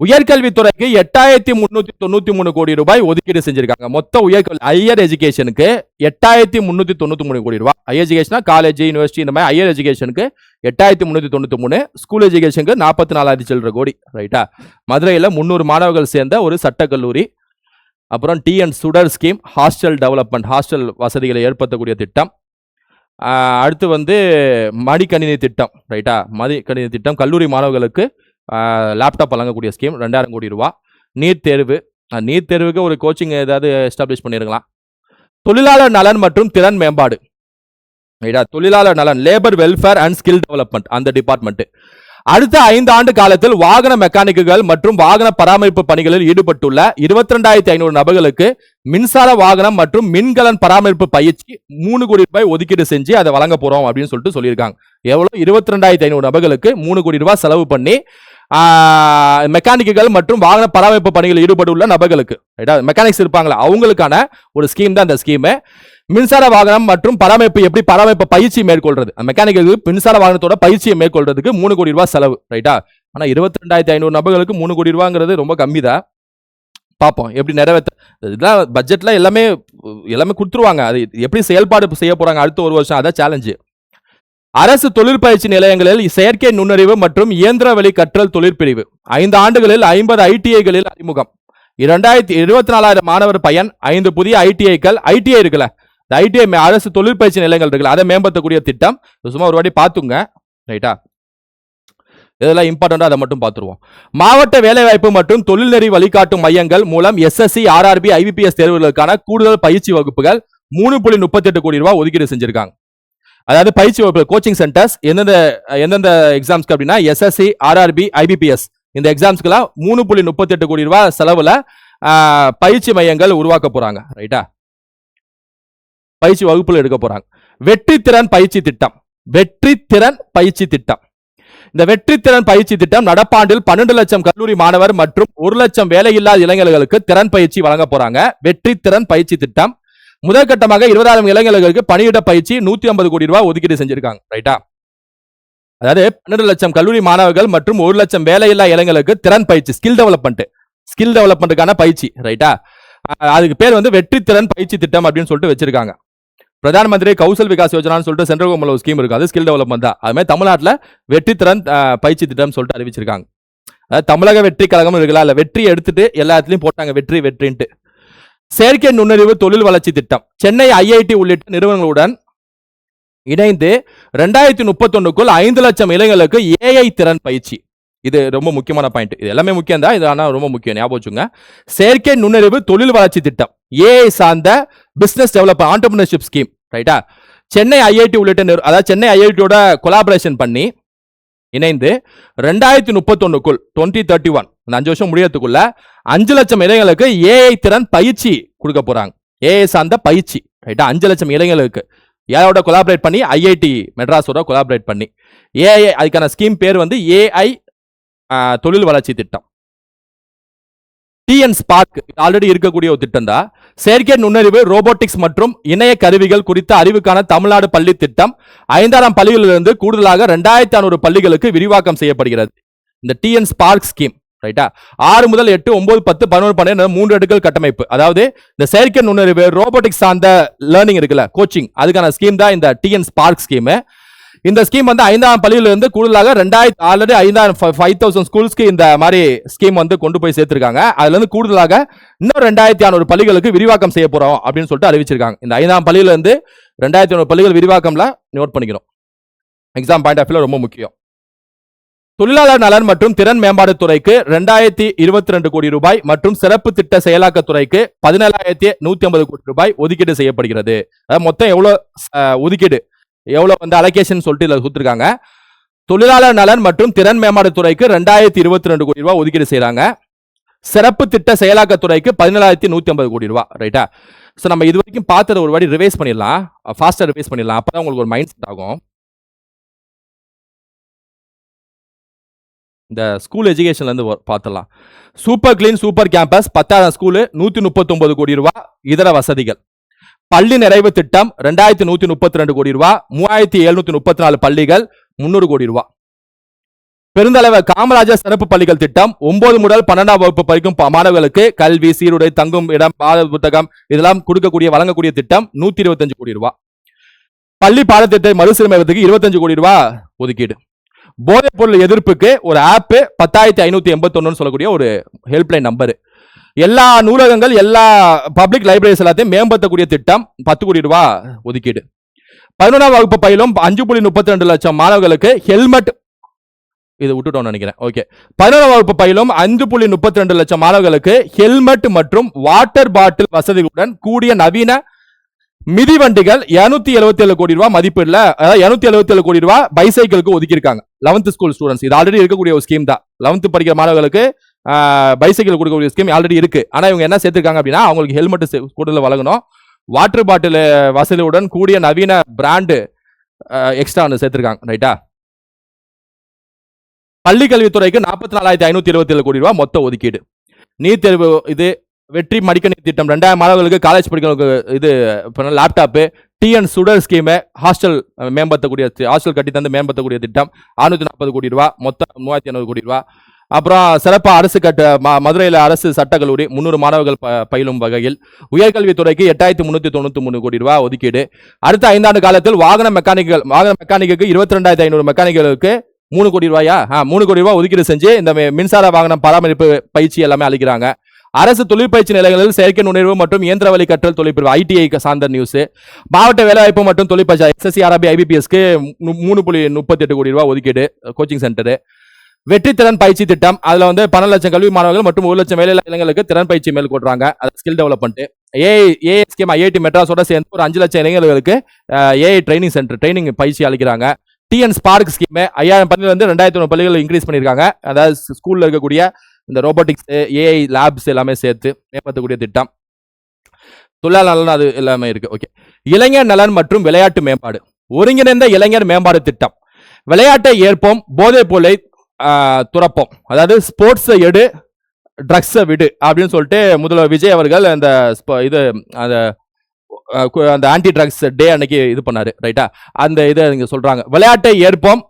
உயர்கல்வித்துறைக்கு 8,393 கோடி ரூபாய் ஒதுக்கீடு செஞ்சிருக்காங்க. மொத்த உயர்கல்வி ஹையர் எஜுகேஷனுக்கு 8,393 கோடி ரூபாய். ஹையர் எஜுகேஷனா காலேஜ் யூனிவர்சிட்டி இந்த மாதிரி ஹையர் எஜுகேஷனுக்கு 8,393, ஸ்கூல் எஜுகேஷனுக்கு 44,000 சில்லற கோடி. ரைட்டா. மதுரையில் 300 மாணவர்கள் சேர்ந்த ஒரு சட்டக் கல்லூரி. அப்புறம் TN சுடர் ஸ்கீம் ஹாஸ்டல் டெவலப்மெண்ட், ஹாஸ்டல் வசதிகளை ஏற்படுத்தக்கூடிய திட்டம். அடுத்து வந்து மடிக்கணினி திட்டம், ரைட்டா? மடிக்கணினி திட்டம் கல்லூரி மாணவர்களுக்கு லேப்டாப் வழங்கக்கூடிய ஸ்கீம் 2000 கோடி ரூபா. நீட் தேர்வு, நீட் தேர்வுக்கு ஒரு கோச்சிங் ஏதாவது எஸ்டாப்ளிஷ் பண்ணிருக்கலாம். தொழிலாளர் நலன் மற்றும் திறன் மேம்பாடு, ரைட்டா? தொழிலாளர் நலன், labour welfare and skill development, அந்த டிபார்ட்மெண்ட். அடுத்த 5 ஆண்டு காலத்தில் வாகன மெக்கானிக்குகள் மற்றும் வாகன பராமரிப்பு பணிகளில் ஈடுபட்டுள்ள 22,500 நபர்களுக்கு மின்சார வாகனம் மற்றும் மின்கலன் பராமரிப்பு பயிற்சி 3 கோடி ரூபாய் ஒதுக்கீடு செஞ்சு அதை வழங்க போறோம் அப்படின்னு சொல்லிட்டு சொல்லியிருக்காங்க. எவ்வளவு? 22,500 நபர்களுக்கு 3 கோடி ரூபாய் செலவு பண்ணி மெக்கானிக்குகள் மற்றும் வாகன பராமரிப்பு பணிகளில் ஈடுபட்டுள்ள நபர்களுக்கு, மெக்கானிக்ஸ் இருப்பாங்களா, அவங்களுக்கான ஒரு ஸ்கீம் தான் இந்த ஸ்கீம். மின்சார வாகனம் மற்றும் எப்படி பராமரிப்பு பயிற்சி மேற்கொள்றது, மெக்கானிக்கலுக்கு மின்சார வாகனத்தோட பயிற்சியை மேற்கொள்றதுக்கு 3 கோடி ரூபாய் செலவு, ரைட்டா? ஆனா 22,500 நபர்களுக்கு 3 கோடி ரூபாங்கிறது ரொம்ப கம்மி தான். பார்ப்போம் எப்படி நிறைவேற்ற. இதெல்லாம் பட்ஜெட்ல எல்லாமே கொடுத்துருவாங்க. அது எப்படி செயல்பாடு செய்ய போறாங்க அடுத்த ஒரு வருஷம், அதான் சேலஞ்சு. அரசு தொழிற்பயிற்சி நிலையங்களில் செயற்கை நுண்ணறிவு மற்றும் இயந்திர வழி கற்றல் தொழிற்பிரிவு 5 ஆண்டுகளில் 50 ஐடிஐகளில் அறிமுகம். 24,000 மாணவர் பயன். 5 புதிய ஐடிஐக்கள். ஐடிஐ இருக்குல்ல, ஐடிஐ அரசு தொழிற்பயிற்சி நிலையங்கள் இருக்குல்ல, அதை மேம்படுத்தக்கூடிய திட்டம். சும்மா ஒரு வாட்டி பார்த்துங்க, ரைட்டா? இதெல்லாம் இம்பார்ட்டண்டா, அதை மட்டும் பார்த்துருவோம். மாவட்ட வேலைவாய்ப்பு மற்றும் தொழில்நெறி வழிகாட்டும் மையங்கள் மூலம் எஸ்எஸ்சி, ஆர்ஆர்பி, ஐபிபிஎஸ் தேர்வுகளுக்கான கூடுதல் பயிற்சி வகுப்புகள் 3.38 கோடி ரூபாய் ஒதுக்கீடு செஞ்சிருக்காங்க. அதாவது பயிற்சி வகுப்பு, கோச்சிங் சென்டர்ஸ் எந்தெந்த எக்ஸாம்ஸ்க்கு அப்படின்னா எஸ்எஸ்சி, ஆர்ஆர்பி, ஐபிபிஎஸ் இந்த எக்ஸாம்ஸ்க்குலாம் 3.38 கோடி ரூபாய் செலவுல பயிற்சி மையங்கள் உருவாக்க போறாங்க, ரைட்டா? பயிற்சி வகுப்புல எடுக்க போறாங்க. வெற்றி திறன் பயிற்சி திட்டம், வெற்றி திறன் பயிற்சி திட்டம். இந்த வெற்றி திறன் பயிற்சி திட்டம் நடப்பாண்டில் 12 லட்சம் கல்லூரி மாணவர் மற்றும் 1 லட்சம் வேலையில்லாத இளைஞர்களுக்கு திறன் பயிற்சி வழங்க போறாங்க. வெற்றி திறன் பயிற்சி திட்டம் முதற்கட்டமாக 20,000 இளைஞர்களுக்கு பணியிட பயிற்சி 150 கோடி ரூபாய் ஒதுக்கீடு செஞ்சிருக்காங்க, ரைட்டா? அதாவது 12 லட்சம் கல்லூரி மாணவர்கள் மற்றும் 1 லட்சம் வேலையில்லா இளைஞர்களுக்கு திறன் பயிற்சி, ஸ்கில் டெவலப்மெண்ட்டுக்கான பயிற்சி, ரைட்டா? அதுக்கு பேர் வந்து வெற்றி திறன் பயிற்சி திட்டம் அப்படின்னு சொல்லிட்டு வச்சிருக்காங்க. பிரதான் மந்திரி கௌசல் விகாஸ் யோஜனான்னு சொல்லிட்டு சென்ட்ரல் கவர்மெண்ட் ஸ்கீம் இருக்கு, அது ஸ்கில் டெவலப்மெண்ட் தான். அது மாதிரி தமிழ்நாட்டில் வெற்றி திறன் பயிற்சி திட்டம் சொல்லிட்டு அறிவிச்சிருக்காங்க. அதாவது தமிழக வெற்றி கழகம் இருக்குல்ல, இல்ல வெற்றியை எடுத்துட்டு எல்லாத்துலயும் போட்டாங்க வெற்றின்ட்டு. செயற்கை நுண்ணறிவு தொழில் வளர்ச்சி திட்டம் சென்னை ஐஐடி உள்ளிட்ட நிறுவனங்களுடன் இணைந்து 2031க்குள் 5 லட்சம் இளைஞர்களுக்கு ஏஐ திறன் பயிற்சி. இது ரொம்ப முக்கியமான பாயிண்ட். இது எல்லாமே முக்கியம் தான், இது ஆனா ரொம்ப முக்கியம், ஞாபகம் வச்சுங்க. செயற்கை நுண்ணறிவு தொழில் வளர்ச்சி திட்டம், ஏஐ சார்ந்த பிசினஸ் டெவலப்மெண்ட் ஆண்டர்பிரினர்ஷிப் ஸ்கீம், ரைட்டா? சென்னை ஐஐடி உள்ளிட்ட அதாவது சென்னை ஐஐடியோட கொலாபரேஷன் பண்ணி இணைந்து 2031க்குள் 2031 அந்த 5 வருஷம் முடியறதுக்குள்ள 5 லட்சம் இளைஞர்களுக்கு ஏஐ திறன் பயிற்சி கொடுக்க போறாங்க. ஏஐ சார்ந்த பயிற்சி, ரைட்டா? 5 லட்சம் இளைஞர்களுக்கு யாரோட கொலாபரேட் பண்ணி, ஐஐடி மெட்ராஸோட கொலாபரேட் பண்ணி ஏஐ, அதுக்கான ஸ்கீம் பேர் வந்து ஏஐ தொழில் வளர்ச்சி திட்டம். டிஎன் ஸ்பார்க் ஆல்ரெடி இருக்கக்கூடிய ஒரு திட்டம் தான். செயற்கை நுண்ணறிவு, ரோபோட்டிக்ஸ் மற்றும் இணைய கருவிகள் குறித்த அறிவுக்கான தமிழ்நாடு பள்ளி திட்டம் 5ஆம் பள்ளிகளிலிருந்து கூடுதலாக 2,500 பள்ளிகளுக்கு விரிவாக்கம் செய்யப்படுகிறது. இந்த டிஎன் ஸ்பார்க் ஸ்கீம், ரைட்டா? 6 முதல் 8, 9, 10, 11, 12 3 அடுக்குகள் கட்டமைப்பு. அதாவது இந்த செயற்கை நுண்ணறிவு, ரோபோட்டிக்ஸ் சார்ந்த லேர்னிங் இருக்குல்ல, கோச்சிங், அதுக்கான ஸ்கீம் தான் இந்த டிஎன் ஸ்பார்க் ஸ்கீம். இந்த ஸ்கீம் வந்து 5ஆம் பள்ளியிலிருந்து கூடுதலாக 5,000 ஸ்கூல்ஸ்க்கு இந்த மாதிரி ஸ்கீம் வந்து கொண்டு போய் சேர்த்திருக்காங்க. அதுல இருந்து கூடுதலாக இன்னும் 2,500 பள்ளிகளுக்கு விரிவாக்கம் செய்ய போறோம் அப்படின்னு சொல்லிட்டு அறிவிச்சிருக்காங்க. இந்த 5ஆம் பள்ளியிலிருந்து 2,500 பள்ளிகள் விரிவாக்கம்ல நோட் பண்ணிக்கிறோம். எக்ஸாம் பாயிண்ட் ஆஃப் வியூல ரொம்ப முக்கியம். தொழிலாளர் நலன் மற்றும் திறன் மேம்பாடு துறைக்கு 2,022 கோடி ரூபாய் மற்றும் சிறப்பு திட்ட செயலாக்கத்துறைக்கு 17,150 கோடி ரூபாய் ஒதுக்கீடு செய்யப்படுகிறது. மொத்தம் எவ்வளவு ஒதுக்கீடு, எவ்வளவு வந்து அலோகேஷன் சொல்லிட்டு இதுல கொடுத்திருக்காங்க. தொழிலாளர் நலன் மற்றும் திறன் மேம்பாடு துறைக்கு 2,022 கோடி ரூபாய் ஒதுக்கீடு செய்யறாங்க. சிறப்பு திட்ட செயலாக்கத்துறைக்கு 17,150 கோடி ரூபாய், ரைட்டா? சோ நம்ம இது வரைக்கும் பார்த்ததை ஒரு வாட்டி ரிவைஸ் பண்ணிடலாம், ஃபாஸ்டா ரிவைஸ் பண்ணிடலாம், அப்பதான் உங்களுக்கு ஒரு மைண்ட் செட் ஆகும். இந்த ஸ்கூல் எஜுகேஷன்ல இருந்து பார்த்தலாம். Super clean super campus 10,000 school 139 கோடி ரூபாய் இதர வசதிகள். பள்ளி நிறைவு திட்டம் 2,132 கோடி ரூபாய் 3,734 பள்ளிகள் 300 கோடி ரூபாய். பெருந்தலைவர் காமராஜர் சிறப்பு பள்ளிகள் திட்டம் 9 முதல் 12ஆம் வகுப்பு படிக்கும் மாணவர்களுக்கு கல்வி, சீருடை, தங்கும் இடம், பாட புத்தகம் இதெல்லாம் கொடுக்கக்கூடிய வழங்கக்கூடிய திட்டம் 125 கோடி ரூபாய். பள்ளி பாடத்திட்டத்தை மறுசீரமைப்பதற்கு 25 கோடி ரூபாய் ஒதுக்கீடு. போதைப் பொருள் எதிர்ப்புக்கு ஒரு ஆப் 10,581 சொல்லக்கூடிய ஒரு ஹெல்ப்லைன் நம்பர். எல்லா நூலகங்கள், எல்லா பப்ளிக் லைப்ரரிஸ் எல்லாத்தையும் மேம்படுத்தக்கூடிய திட்டம் 10 கோடி ரூபாய் ஒதுக்கீடு. 11ஆம் வகுப்பு பயிலும் 5.32 லட்சம் மாணவர்களுக்கு ஹெல்மெட், இது விட்டுட்டோம்னு நினைக்கிறேன். ஓகே, 11ஆம் வகுப்பு பயிலும் 5.32 லட்சம் மாணவர்களுக்கு ஹெல்மெட் மற்றும் வாட்டர் பாட்டில் வசதிகளுடன் கூடிய நவீன மிதிவண்டிகள் 277 கோடி ரூபாய் மதிப்பீடுல, அதாவது 277 கோடி ரூபாய் பைசைக்கிளுக்கு ஒதுக்கி இருக்காங்க. 11th ஸ்கூல் ஸ்டூடெண்ட்ஸ், இது ஆல்ரெடி இருக்கக்கூடிய ஒரு ஸ்கீம் தான். 11th படிக்கிற மாணவர்களுக்கு பைசைக்கிள் கொடுக்கக்கூடிய ஸ்கீம் ஆல்ரெடி இருக்கு. ஆனா இவங்க என்ன சேர்த்திருக்காங்க அப்படின்னா, அவங்களுக்கு ஹெல்மெட் கூடுதல் வழங்கணும், வாட்டர் பாட்டில் வசதியுடன் கூடிய நவீன பிராண்டு எக்ஸ்ட்ரா சேர்த்திருக்காங்க. ரைட்டா? பள்ளி கல்வித்துறைக்கு 44,527 கோடி ரூபாய் மொத்த ஒதுக்கீடு. நீட் தேர்வு இது வெற்றி மடிக்கணி திட்டம் 2000 மாணவர்களுக்கு காலேஜ் படிக்கிறவங்களுக்கு இது லேப்டாப்பு, டிஎன் சுடர் ஸ்கீம், ஹாஸ்டல் மேம்படுத்தக்கூடிய, ஹாஸ்டல் கட்டி தந்து மேம்படுத்தக்கூடிய திட்டம் 640 கோடி ரூபாய், மொத்தம் 3500 கோடி ரூபாய். அப்புறம் சிறப்பு அரசு மதுரையில் அரசு சட்டக்கல்லூரி 300 மாணவர்கள் பயிலும் வகையில் உயர்கல்வித்துறைக்கு 8,393 கோடி ரூபாய் ஒதுக்கீடு. அடுத்த 5 ஆண்டு காலத்தில் வாகன மெக்கானிக்கு 22,500 மெக்கானிக்களுக்கு 3 கோடி ரூபாயா 3 கோடி ரூபாய் ஒதுக்கீடு செஞ்சு இந்த மின்சார வாகனம் பராமரிப்பு பயிற்சி எல்லாமே அளிக்கிறாங்க. அரசு தொழிற்பயிற்சி நிலையங்களில் செயற்கை நுண்ணறிவு மற்றும் இயந்திர வழி கற்றல் தொழிற்பிரிவு ITI சார்ந்த நியூஸ். மாவட்ட வேலைவாய்ப்பு மற்றும் தொழிற்பயிற்சி SSC RRB IBPSக்கு 3.38 கோடி ரூபாய் ஒதுக்கீடு கோச்சிங் சென்டர். வெற்றி திறன் பயிற்சி திட்டம், அதுல 12 லட்சம் கல்வி மாணவர்கள் மற்றும் 1 லட்சம் வேலை இளைஞர்களுக்கு திறன் பயிற்சி மேற்கொள்றாங்க. அது skill development. AI scheme IIT மெட்ராஸோட சேர்ந்து ஒரு 5 லட்சம் இளைஞர்களுக்கு AI ட்ரைனிங் சென்டர் ட்ரைனிங் பயிற்சி அளிக்கிறாங்க. டிஎன் ஸ்பார்க் ஸ்கீம் 5000 பள்ளிகள் 2500 பள்ளிகள் இன்க்ரீஸ் பண்ணிருக்காங்க. அதாவது ஸ்கூல்ல இருக்கக்கூடிய இந்த ரோபோட்டிக்ஸ், AI லேப்ஸ் எல்லாமே சேர்த்து மேம்படுத்தக்கூடிய திட்டம். தொழிலாளர் நலன் அது எல்லாமே இருக்கு. ஓகே, இளைஞர் நலன் மற்றும் விளையாட்டு மேம்பாடு, ஒருங்கிணைந்த இளைஞர் மேம்பாடு திட்டம். விளையாட்டை ஏற்போம், போதைப் பொருளை துறப்போம், அதாவது ஸ்போர்ட்ஸ் எடு, ட்ரக்ஸை விடு அப்படின்னு சொல்லிட்டு முதல்வர் விஜய் அவர்கள் அந்த இது அந்த ஆன்டி ட்ரக்ஸ் டே அன்னைக்கு இது பண்ணாரு. ரைட்டா? அந்த இதை நீங்க சொல்றாங்க. விளையாட்டை ஏற்போம்,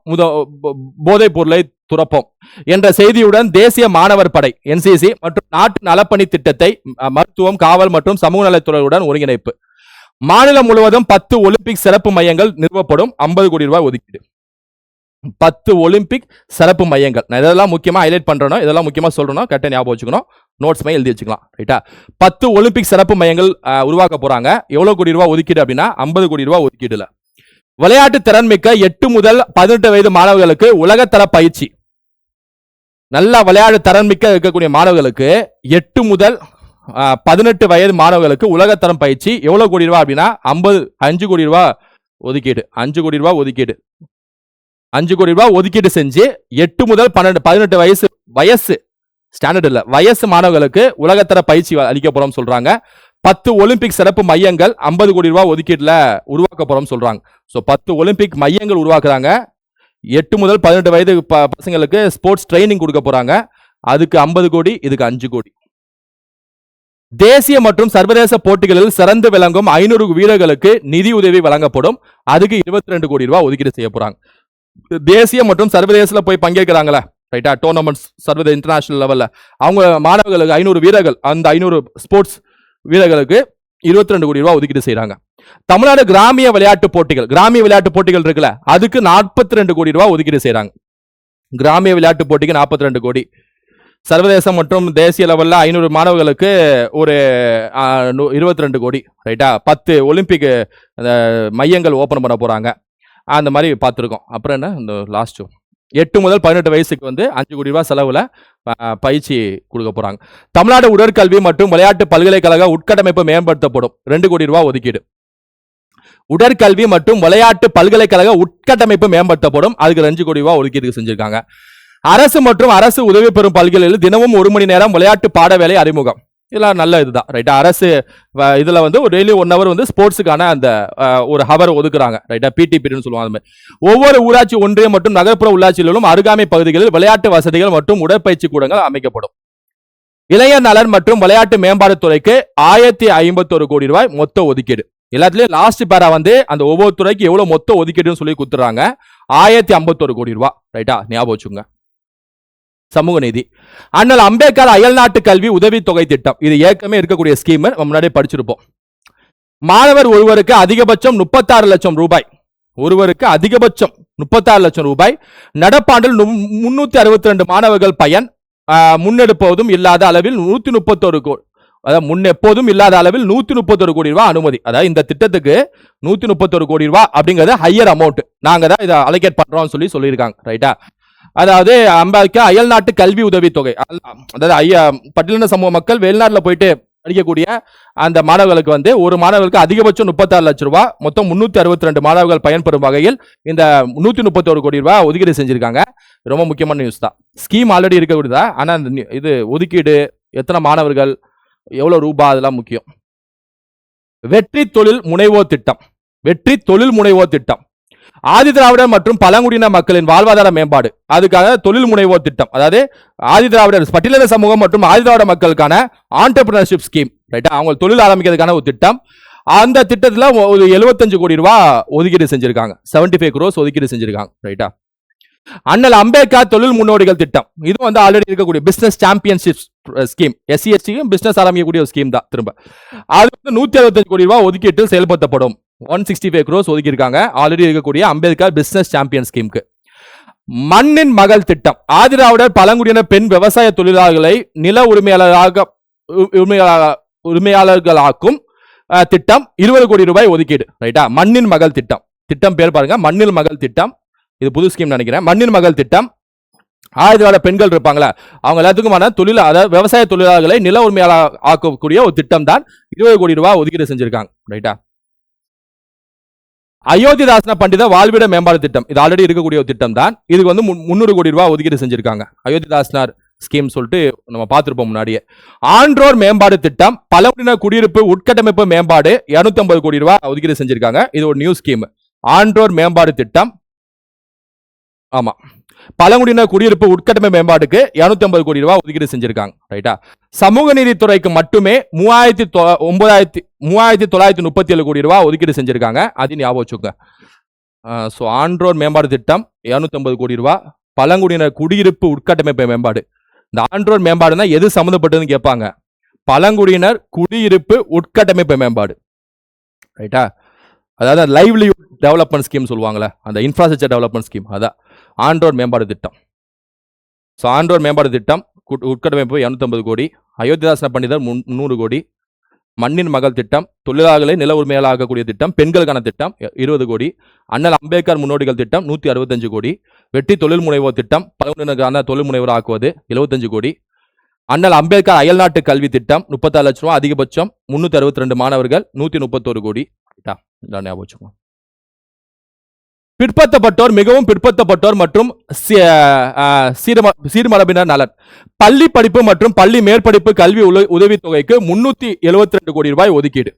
போதைப் பொருளை துறப்போம் என்ற செய்தியுடன் தேசிய மாணவர் படை NCC மற்றும் நாட்டு நலப்பணி திட்டத்தை மருத்துவம், காவல் மற்றும் சமூக நலத்துறையுடன் ஒருங்கிணைப்பு. மாநிலம் முழுவதும் 10 ஒலிம்பிக் சிறப்பு மையங்கள் நிறுவப்படும், 50 கோடி ரூபாய் ஒதுக்கீடு. 10 ஒலிம்பிக் சிறப்பு மையங்கள். நான் இதெல்லாம் முக்கியமா ஹைலைட் பண்றேன், இதெல்லாம் முக்கியமா சொல்றேன், கரெக்டா ஞாபகம் வச்சுக்கணும், நோட்ஸ் மாதிரி எழுதி வச்சுக்கலாம். ரைட்டா? 10 ஒலிம்பிக் சிறப்பு மையங்கள் உருவாக்க போறாங்க. எவ்வளவு கோடி ரூபாய் ஒதுக்கீடு அப்படின்னா 50 கோடி ரூபாய் ஒதுக்கீடுல. விளையாட்டு திறன் மிக்க 8 முதல் 18 வயது மாணவர்களுக்கு உலகத்தர பயிற்சி. நல்லா விளையாட்டு திறன் மிக்க இருக்கக்கூடிய மாணவர்களுக்கு 8 முதல் 18 வயது மாணவர்களுக்கு உலகத்தரம் பயிற்சி. எவ்வளவு கோடி ரூபாய் அப்படின்னா 5 கோடி ரூபாய் ஒதுக்கீடு. 5 கோடி ரூபாய் ஒதுக்கீடு. 5 கோடி ரூபாய் ஒதுக்கீடு செஞ்சு 8 முதல் 18 வயசு ஸ்டாண்டர்ட் இல்ல வயசு மாணவர்களுக்கு உலகத்தர பயிற்சி அளிக்க போறோம் சொல்றாங்க. 10 ஒலிம்பிக் சிறப்பு மையங்கள் 50 கோடி ரூபாய் ஒதுக்கீட்டுல உருவாக்க போறோம் சொல்றாங்க. சோ 10 ஒலிம்பிக் மையங்கள் உருவாக்குறாங்க. 8 முதல் 18 வயது பசங்களுக்கு ஸ்போர்ட்ஸ் ட்ரைனிங் கொடுக்க போறாங்க. அதுக்கு 50 கோடி, இதுக்கு 5 கோடி. தேசிய மற்றும் சர்வதேச போட்டிகளில் சிறந்து விளங்கும் 500 வீரர்களுக்கு நிதி உதவி வழங்கப்படும். அதுக்கு 22 கோடி ரூபாய் ஒதுக்கீடு செய்ய போறாங்க. தேசிய மற்றும் சர்வதேசல போய் பங்கேற்கிறாங்களா, ரைட்டா, டோர்னமெண்ட்ஸ் சர்வதேச இன்டர்நேஷனல் லெவல்ல அவங்க மாணவர்களுக்கு 500 வீரர்கள், அந்த 500 ஸ்போர்ட்ஸ் வீரர்களுக்கு 22 கோடி ரூபாய் ஒதுக்கீடு செய்யறாங்க. தமிழ்நாடு கிராமிய விளையாட்டு போட்டிகள் இருக்குல்ல, அதுக்கு 42 கோடி ரூபாய் ஒதுக்கீடு செய்யறாங்க. கிராமிய விளையாட்டு போட்டிக்கு 42 கோடி. சர்வதேச மற்றும் தேசிய லெவல்ல 500 மாணவர்களுக்கு ஒரு 22 கோடி. ரைட்டா? 10 ஒலிம்பிக் மையங்கள் ஓபன் பண்ண போறாங்க. அந்த மாதிரி பார்த்துருக்கோம். அப்புறம் என்ன, இந்த லாஸ்ட் 8 முதல் 18 வயசுக்கு 5 கோடி ரூபாய் செலவுல பயிற்சி கொடுக்க போறாங்க. தமிழ்நாடு உடற்கல்வி மற்றும் விளையாட்டு பல்கலைக்கழக உட்கட்டமைப்பு மேம்படுத்தப்படும். 2 கோடி ரூபாய் ஒதுக்கீடு. உடற்கல்வி மற்றும் விளையாட்டு பல்கலைக்கழக உட்கட்டமைப்பு மேம்படுத்தப்படும். அதுக்கு 2 கோடி ரூபாய் ஒதுக்கீடு செஞ்சிருக்காங்க. அரசு மற்றும் அரசு உதவி பெறும் பல்கலைகளில் தினமும் 1 மணி நேரம் விளையாட்டு பாட வேலை அறிமுகம். இதெல்லாம் நல்ல இதுதான். ரைட்டா? அரசு இதுல ஒரு டெய்லி 1 ஹவர் ஸ்போர்ட்ஸுக்கான அந்த ஒரு ஹவர் ஒதுக்குறாங்க. ரைட்டா? PT பீரியட்னு சொல்லுவாங்க. ஒவ்வொரு ஊராட்சி ஒன்றியம் மற்றும் நகர்ப்புற உள்ளாட்சிகளிலும் அருகாமை பகுதிகளில் விளையாட்டு வசதிகள் மற்றும் உடற்பயிற்சி கூடங்கள் அமைக்கப்படும். இளைஞர் நலன் மற்றும் விளையாட்டு மேம்பாடு துறைக்கு 1051 கோடி ரூபாய் மொத்த ஒதுக்கீடு. எல்லாத்துலயும் லாஸ்ட் பேரா அந்த ஒவ்வொரு துறைக்கு எவ்வளவு மொத்த ஒதுக்கீடுன்னு சொல்லி கொடுத்துறாங்க. 1051 கோடி ரூபாய். ரைட்டா? ஞாபகம் வச்சுங்க. சமூக நீதி, அண்ணல் அம்பேத்கர் அயல்நாட்டு கல்வி உதவி தொகை திட்டம். இது ஏற்கனவே இருக்கக்கூடிய ஸ்கீம், முன்னாடியே படிச்சிருப்போம். மாணவர் ஒருவருக்கு அதிகபட்சம் 36 லட்சம் ரூபாய். ஒருவருக்கு அதிகபட்சம் 36 லட்சம் ரூபாய். நடப்பாண்டில் 362 மாணவர்கள் பயன். முன்னெடுப்பதும் இல்லாத அளவில் 131 அதாவது முன் எப்போதும் இல்லாத அளவில் 131 கோடி ரூபாய் அனுமதி. அதாவது இந்த திட்டத்துக்கு 131 கோடி ரூபாய் அப்படிங்கிறது ஹையர் அமௌண்ட். நாங்க தான் இதை அலோகேட் பண்றோம் சொல்லியிருக்காங்க. ரைட்டா? அதாவது அயல் நாட்டு கல்வி உதவி தொகை, அதாவது பட்டியலின சமூக மக்கள் வெளிநாட்டுல போயிட்டு படிக்கக்கூடிய அந்த மாணவர்களுக்கு வந்து ஒரு மாணவர்களுக்கு அதிகபட்சம் 36 லட்சம் ரூபாய், மொத்தம் 362 மாணவர்கள் பயன்பெறும் வகையில் இந்த 131 கோடி ரூபாய் ஒதுக்கீடு செஞ்சிருக்காங்க. ரொம்ப முக்கியமான நியூஸ் தான். ஸ்கீம் ஆல்ரெடி இருக்கக்கூடியதா, ஆனா இது ஒதுக்கீடு எத்தனை மாணவர்கள் எவ்வளவு ரூபாய் அதெல்லாம் முக்கியம். வெற்றி தொழில் முனைவோர் திட்டம். வெற்றி தொழில் முனைவோர் திட்டம் ஆதிதிராவிடர் மற்றும் பழங்குடியின மக்களின் வாழ்வாதார மேம்பாடு, அதுக்காக தொழில் முனைவோர் திட்டம். அதாவது ஆதிதிராவிடர் பட்டியலின சமூகம் மற்றும் ஆதிதிராவிட மக்களுக்கான ஆண்டர்பிரினர்ஷிப் ஸ்கீம். ரைட்டா? அவங்க தொழில் ஆரம்பிக்கிறதுக்கான ஒரு திட்டம். அந்த திட்டத்தில் ஒரு 75 கோடி ரூபாய் ஒதுக்கீடு செஞ்சிருக்காங்க. 75 crores ஒதுக்கீடு செஞ்சிருக்காங்க. ரைட்டா? அண்ணல் அம்பேத்கர் தொழில் முன்னோடிகள் திட்டம், இது வந்து ஆல்ரெடி இருக்கக்கூடிய business championship scheme. SC/ST business ஆரம்பிக்கக்கூடிய ஒரு ஸ்கீம் தான். திரும்ப அது வந்து 165 கோடி ரூபாய் ஒதுக்கீட்டில் செயல்படுத்தப்படும். 165 crores ஒதுக்கியிருக்காங்க ஆல்ரெடி இருக்கக்கூடிய அம்பேத்கர் பிசினஸ் சாம்பியன் ஸ்கீமுக்கு. மண்ணின் மகள் திட்டம் ஆதிதிராவிடர் பழங்குடியின பெண் விவசாய தொழிலாளர்களை நில உரிமையாளர்களாக்கும் திட்டம் 20 கோடி ரூபாய் ஒதுக்கீடு. ரைட்டா? மண்ணின் மகள் திட்டம். திட்டம் பேர் பாருங்க, மண்ணின் மகள் திட்டம். இது புது ஸ்கீம் நினைக்கிறேன். மண்ணின் மகள் திட்டம் ஆதிதிராவிட பெண்கள் இருப்பாங்களா, அவங்க எல்லாத்துக்குமான அதாவது விவசாய தொழிலாளர்களை நில உரிமையாளர் ஆக்கக்கூடிய ஒரு திட்டம் தான் 20 கோடி ரூபாய் ஒதுக்கீடு செஞ்சிருக்காங்க. ரைட்டா? அயோத்திதாசன பண்டித வாழ்விட மேம்பாடு திட்டம், இது ஆல்ரெடி இருக்கக்கூடிய ஒரு திட்டம் தான். இதுக்கு வந்து 300 கோடி ரூபாய் ஒதுக்கீடு செஞ்சிருக்காங்க. அயோத்திதாசனார் ஸ்கீம் சொல்லிட்டு நம்ம பார்த்திருப்போம் முன்னாடியே. ஆன்றோர் மேம்பாடு திட்டம் பழங்குடியின குடியிருப்பு உட்கட்டமைப்பு மேம்பாடு 250 கோடி ரூபாய் ஒதுக்கீடு செஞ்சிருக்காங்க. இது ஒரு நியூ ஸ்கீம். ஆன்றோர் மேம்பாடு திட்டம். ஆமா, பழங்குடியின குடியிருப்பு உட்கட்டமைப்பு மேம்பாடுக்கு 250 கோடி ரூபாய் ஒதுக்கீடு செஞ்சிருக்காங்க. ரைட்டா? சமூக நீதித்துறைக்கு மட்டுமே 3937 கோடி ரூபாய் ஒதுக்கீடு செஞ்சிருக்காங்க. அது ஞாபகம் வச்சுக்கோங்க. ஆன்றோர் மேம்பாடு திட்டம் 250 கோடி ரூபாய். பழங்குடியின குடியிருப்பு உட்கட்டமைப்பு மேம்பாடு. இந்த ஆன்றோர் மேம்பாடுனா எது சம்மந்தப்பட்டதுன்னு கேட்பாங்க. பழங்குடியினர் குடியிருப்பு உட்கட்டமைப்பு மேம்பாடு. ரைட்டா? அதாவது லைவ்லிஹுட் டெவலப்மெண்ட் ஸ்கீம் சொல்லுவாங்களே, அந்த இன்ஃப்ராஸ்ட்ரக்சர் டெவலப்மெண்ட் ஸ்கீம், அதான் ஆன்றோர் மேம்பாடு திட்டம். ஆன்றோர் மேம்பாடு திட்டம் உட்கட்டமைப்பு 250 கோடி. அயோத்திதாசன பண்டிதர் 300 கோடி. மண்ணின் மகள் திட்டம் தொழிலாளர்களை நில உரிமையாளராக்கக்கூடிய திட்டம். பெண்களுக்கான திட்டம் 20 கோடி. அண்ணல் அம்பேத்கர் முன்னோடிகள் திட்டம் 165 கோடி. வெற்றி தொழில் முனைவோர் திட்டம் பழங்குடியினருக்கான தொழில் முனைவர் ஆக்குவது 75 கோடி. அண்ணல் அம்பேத்கர் அயல்நாட்டு கல்வி திட்டம் 36 லட்சம் ரூபாய், அதிகபட்சம் 362 மாணவர்கள் 131 கோடி. ஞாபகம். பிற்படுத்தப்பட்டோர், மிகவும் பிற்படுத்தப்பட்டோர் மற்றும் சீர்மரபினர் நலன் பள்ளி படிப்பு மற்றும் பள்ளி மேற்படிப்பு கல்வி உதவித்தொகைக்கு 372 கோடி ரூபாய் ஒதுக்கீடு.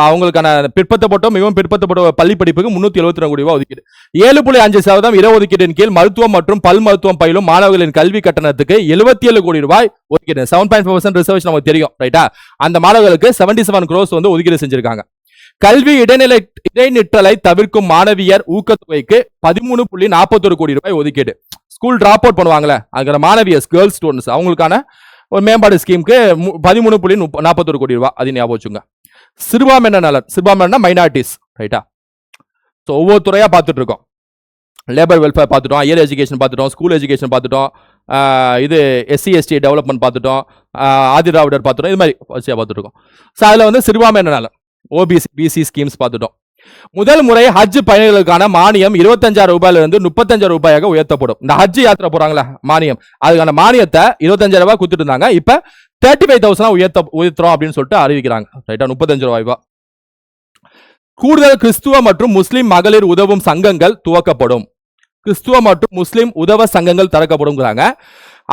அவங்களுக்கான பிற்படுத்தப்பட்டோர், மிகவும் பிற்படுத்தப்பட்ட பள்ளி படிப்புக்கு 372 கோடி ரூபாய் ஒதுக்கீடு. 7.5% இடஒதுக்கீட்டின் கீழ் மருத்துவம் மற்றும் பல் மருத்துவம் பயிலும் மாணவர்களின் கல்வி கட்டணத்துக்கு 77 கோடி ரூபாய் ஒதுக்கீடு. 7.5% ரிசர்வேஷன் நமக்கு தெரியும். ரைட்டா? அந்த மாணவர்களுக்கு 77 crores வந்து ஒதுக்கீடு செஞ்சிருக்காங்க. கல்வி இடைநிற்றலை தவிர்க்கும் மாணவியர் ஊக்கத்தொகைக்கு 13.41 கோடி ரூபாய் ஒதுக்கீடு. ஸ்கூல் டிராப் அவுட் பண்ணுவாங்களே, அதுக்கான மாணவியர்ஸ், கேர்ள்ஸ் ஸ்டூடெண்ட்ஸ், அவங்களுக்கான ஒரு மேம்பாடு ஸ்கீமுக்கு 13.41 கோடி ரூபாய். அது ஞாபகம் வச்சுங்க. சிறுபான்மையினர் நலன், சிறுபான்மையினர் மைனாரிட்டிஸ். ரைட்டா? ஒவ்வொரு துறையா பார்த்துட்டு இருக்கோம். லேபர் வெல்ஃபேர் பார்த்துட்டோம், ஹையர் எஜுகேஷன் பார்த்துட்டோம், ஸ்கூல் எஜுகேஷன் பார்த்துட்டோம், இது SC/ST டெவலப்மெண்ட் பார்த்துட்டோம், ஆதிதிராவிடர் பார்த்துட்டோம், இது மாதிரி பார்த்துட்டு இருக்கோம். அதில் வந்து சிறுபான்மையினர் நலன், OBC BC ஸ்கீம்ஸ் பார்த்துட்டோம். முதல் முறை ஹஜ் பயணிகளுக்கான மானியம் 25,000 ரூபாயிலிருந்து 35,000 ரூபாயாக உயர்த்தப்படும். இந்த ஹஜ் யாத்திரை போறாங்களா மானியம், அதுக்கான மானியத்தை 25,000 ரூபாய் கொடுத்துட்டு இருந்தாங்க. இப்ப 35,000 உயர்த்துறோம் அப்படின்னு சொல்லிட்டு அறிவிக்கிறாங்க. ரைட்டா? 35 ரூபாய். கூடுதல் கிறிஸ்துவ மற்றும் முஸ்லிம் மகளிர் உதவும் சங்கங்கள் துவக்கப்படும். கிறிஸ்துவ மற்றும் முஸ்லிம் உதவ சங்கங்கள் திறக்கப்படும்.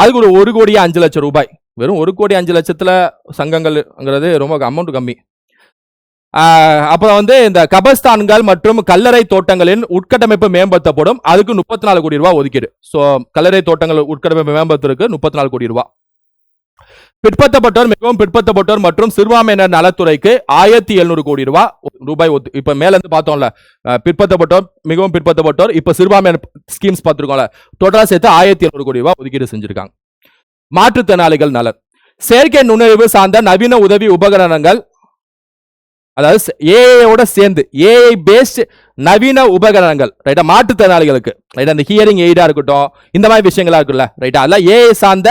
அதுக்கு ஒரு 1,05,00,000 ரூபாய். வெறும் 1,05,00,000 சங்கங்கள்ங்கிறது ரொம்ப அமௌண்ட் கம்மி. அப்புறம் வந்து இந்த கபர்ஸ்தான்கள் மற்றும் கல்லறை தோட்டங்களின் உட்கட்டமைப்பு மேம்படுத்தப்படும். அதுக்கு 34 கோடி ரூபாய் ஒதுக்கீடு. கல்லறை தோட்டங்கள் உட்கட்டமைப்பு மேம்படுத்துறதுக்கு 34 கோடி ரூபாய். பிற்படுத்தப்பட்டோர், மிகவும் பிற்படுத்தப்பட்டோர் மற்றும் சிறுபான்மையினர் நலத்துறைக்கு 1,700 கோடி ரூபாய். இப்ப மேல இருந்து பார்த்தோம்ல, பிற்படுத்தப்பட்டோர், மிகவும் பிற்படுத்தப்பட்டோர், இப்ப சிறுபான்மையினர் ஸ்கீம்ஸ் பார்த்திருக்கோம்ல, டோட்டலா சேர்த்து 1,700 கோடி ரூபாய் ஒதுக்கீடு செஞ்சிருக்காங்க. மாற்றுத்திறனாளிகள் நலன் செயற்கை நுண்ணறிவு சார்ந்த நவீன உதவி உபகரணங்கள் அதாவது ஏஐயோட சேர்ந்து ஏஐ பேஸ்ட் நவீன உபகரணங்கள் ரைட்டா, மாற்றுத்திறனாளிகளுக்கு ரைட்டா, அந்த ஹியரிங் எய்டா இருக்கட்டும், இந்த மாதிரி விஷயங்களா இருக்குல்ல ரைட்டா, அதெல்லாம் ஏஐ சார்ந்த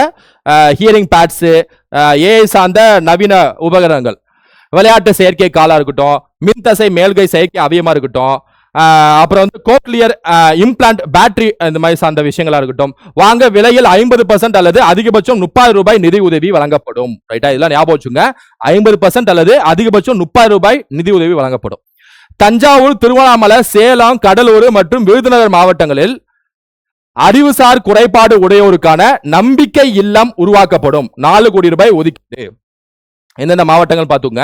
ஹியரிங் பேட்ஸ், ஏஐ சார்ந்த நவீன உபகரணங்கள், விளையாட்டு செயற்கை காலா இருக்கட்டும், மின்தசை மேல்கை செயற்கை அவயமா இருக்கட்டும், அப்புறம் வந்து கோக்லியர் இம்ப்ளான்ட் பேட்டரி, இந்த மாதிரி சார்ந்த விஷயங்களா இருக்கட்டும், வாங்க விலையில் 50% அல்லது அதிகபட்சம் 30 ரூபாய் நிதி உதவி வழங்கப்படும் ரைட்டா, இதெல்லாம் ஞாபகம் வச்சுங்க. 50% அல்லது அதிகபட்சம் 30 ரூபாய் நிதி உதவி வழங்கப்படும். தஞ்சாவூர், திருவண்ணாமலை, சேலம், கடலூர் மற்றும் விருதுநகர் மாவட்டங்களில் அறிவுசார் குறைபாடு உடையோருக்கான நம்பிக்கை இல்லம் உருவாக்கப்படும். 4 கோடி ரூபாய் ஒதுக்கீடு. எந்தெந்த மாவட்டங்கள் பார்த்துங்க.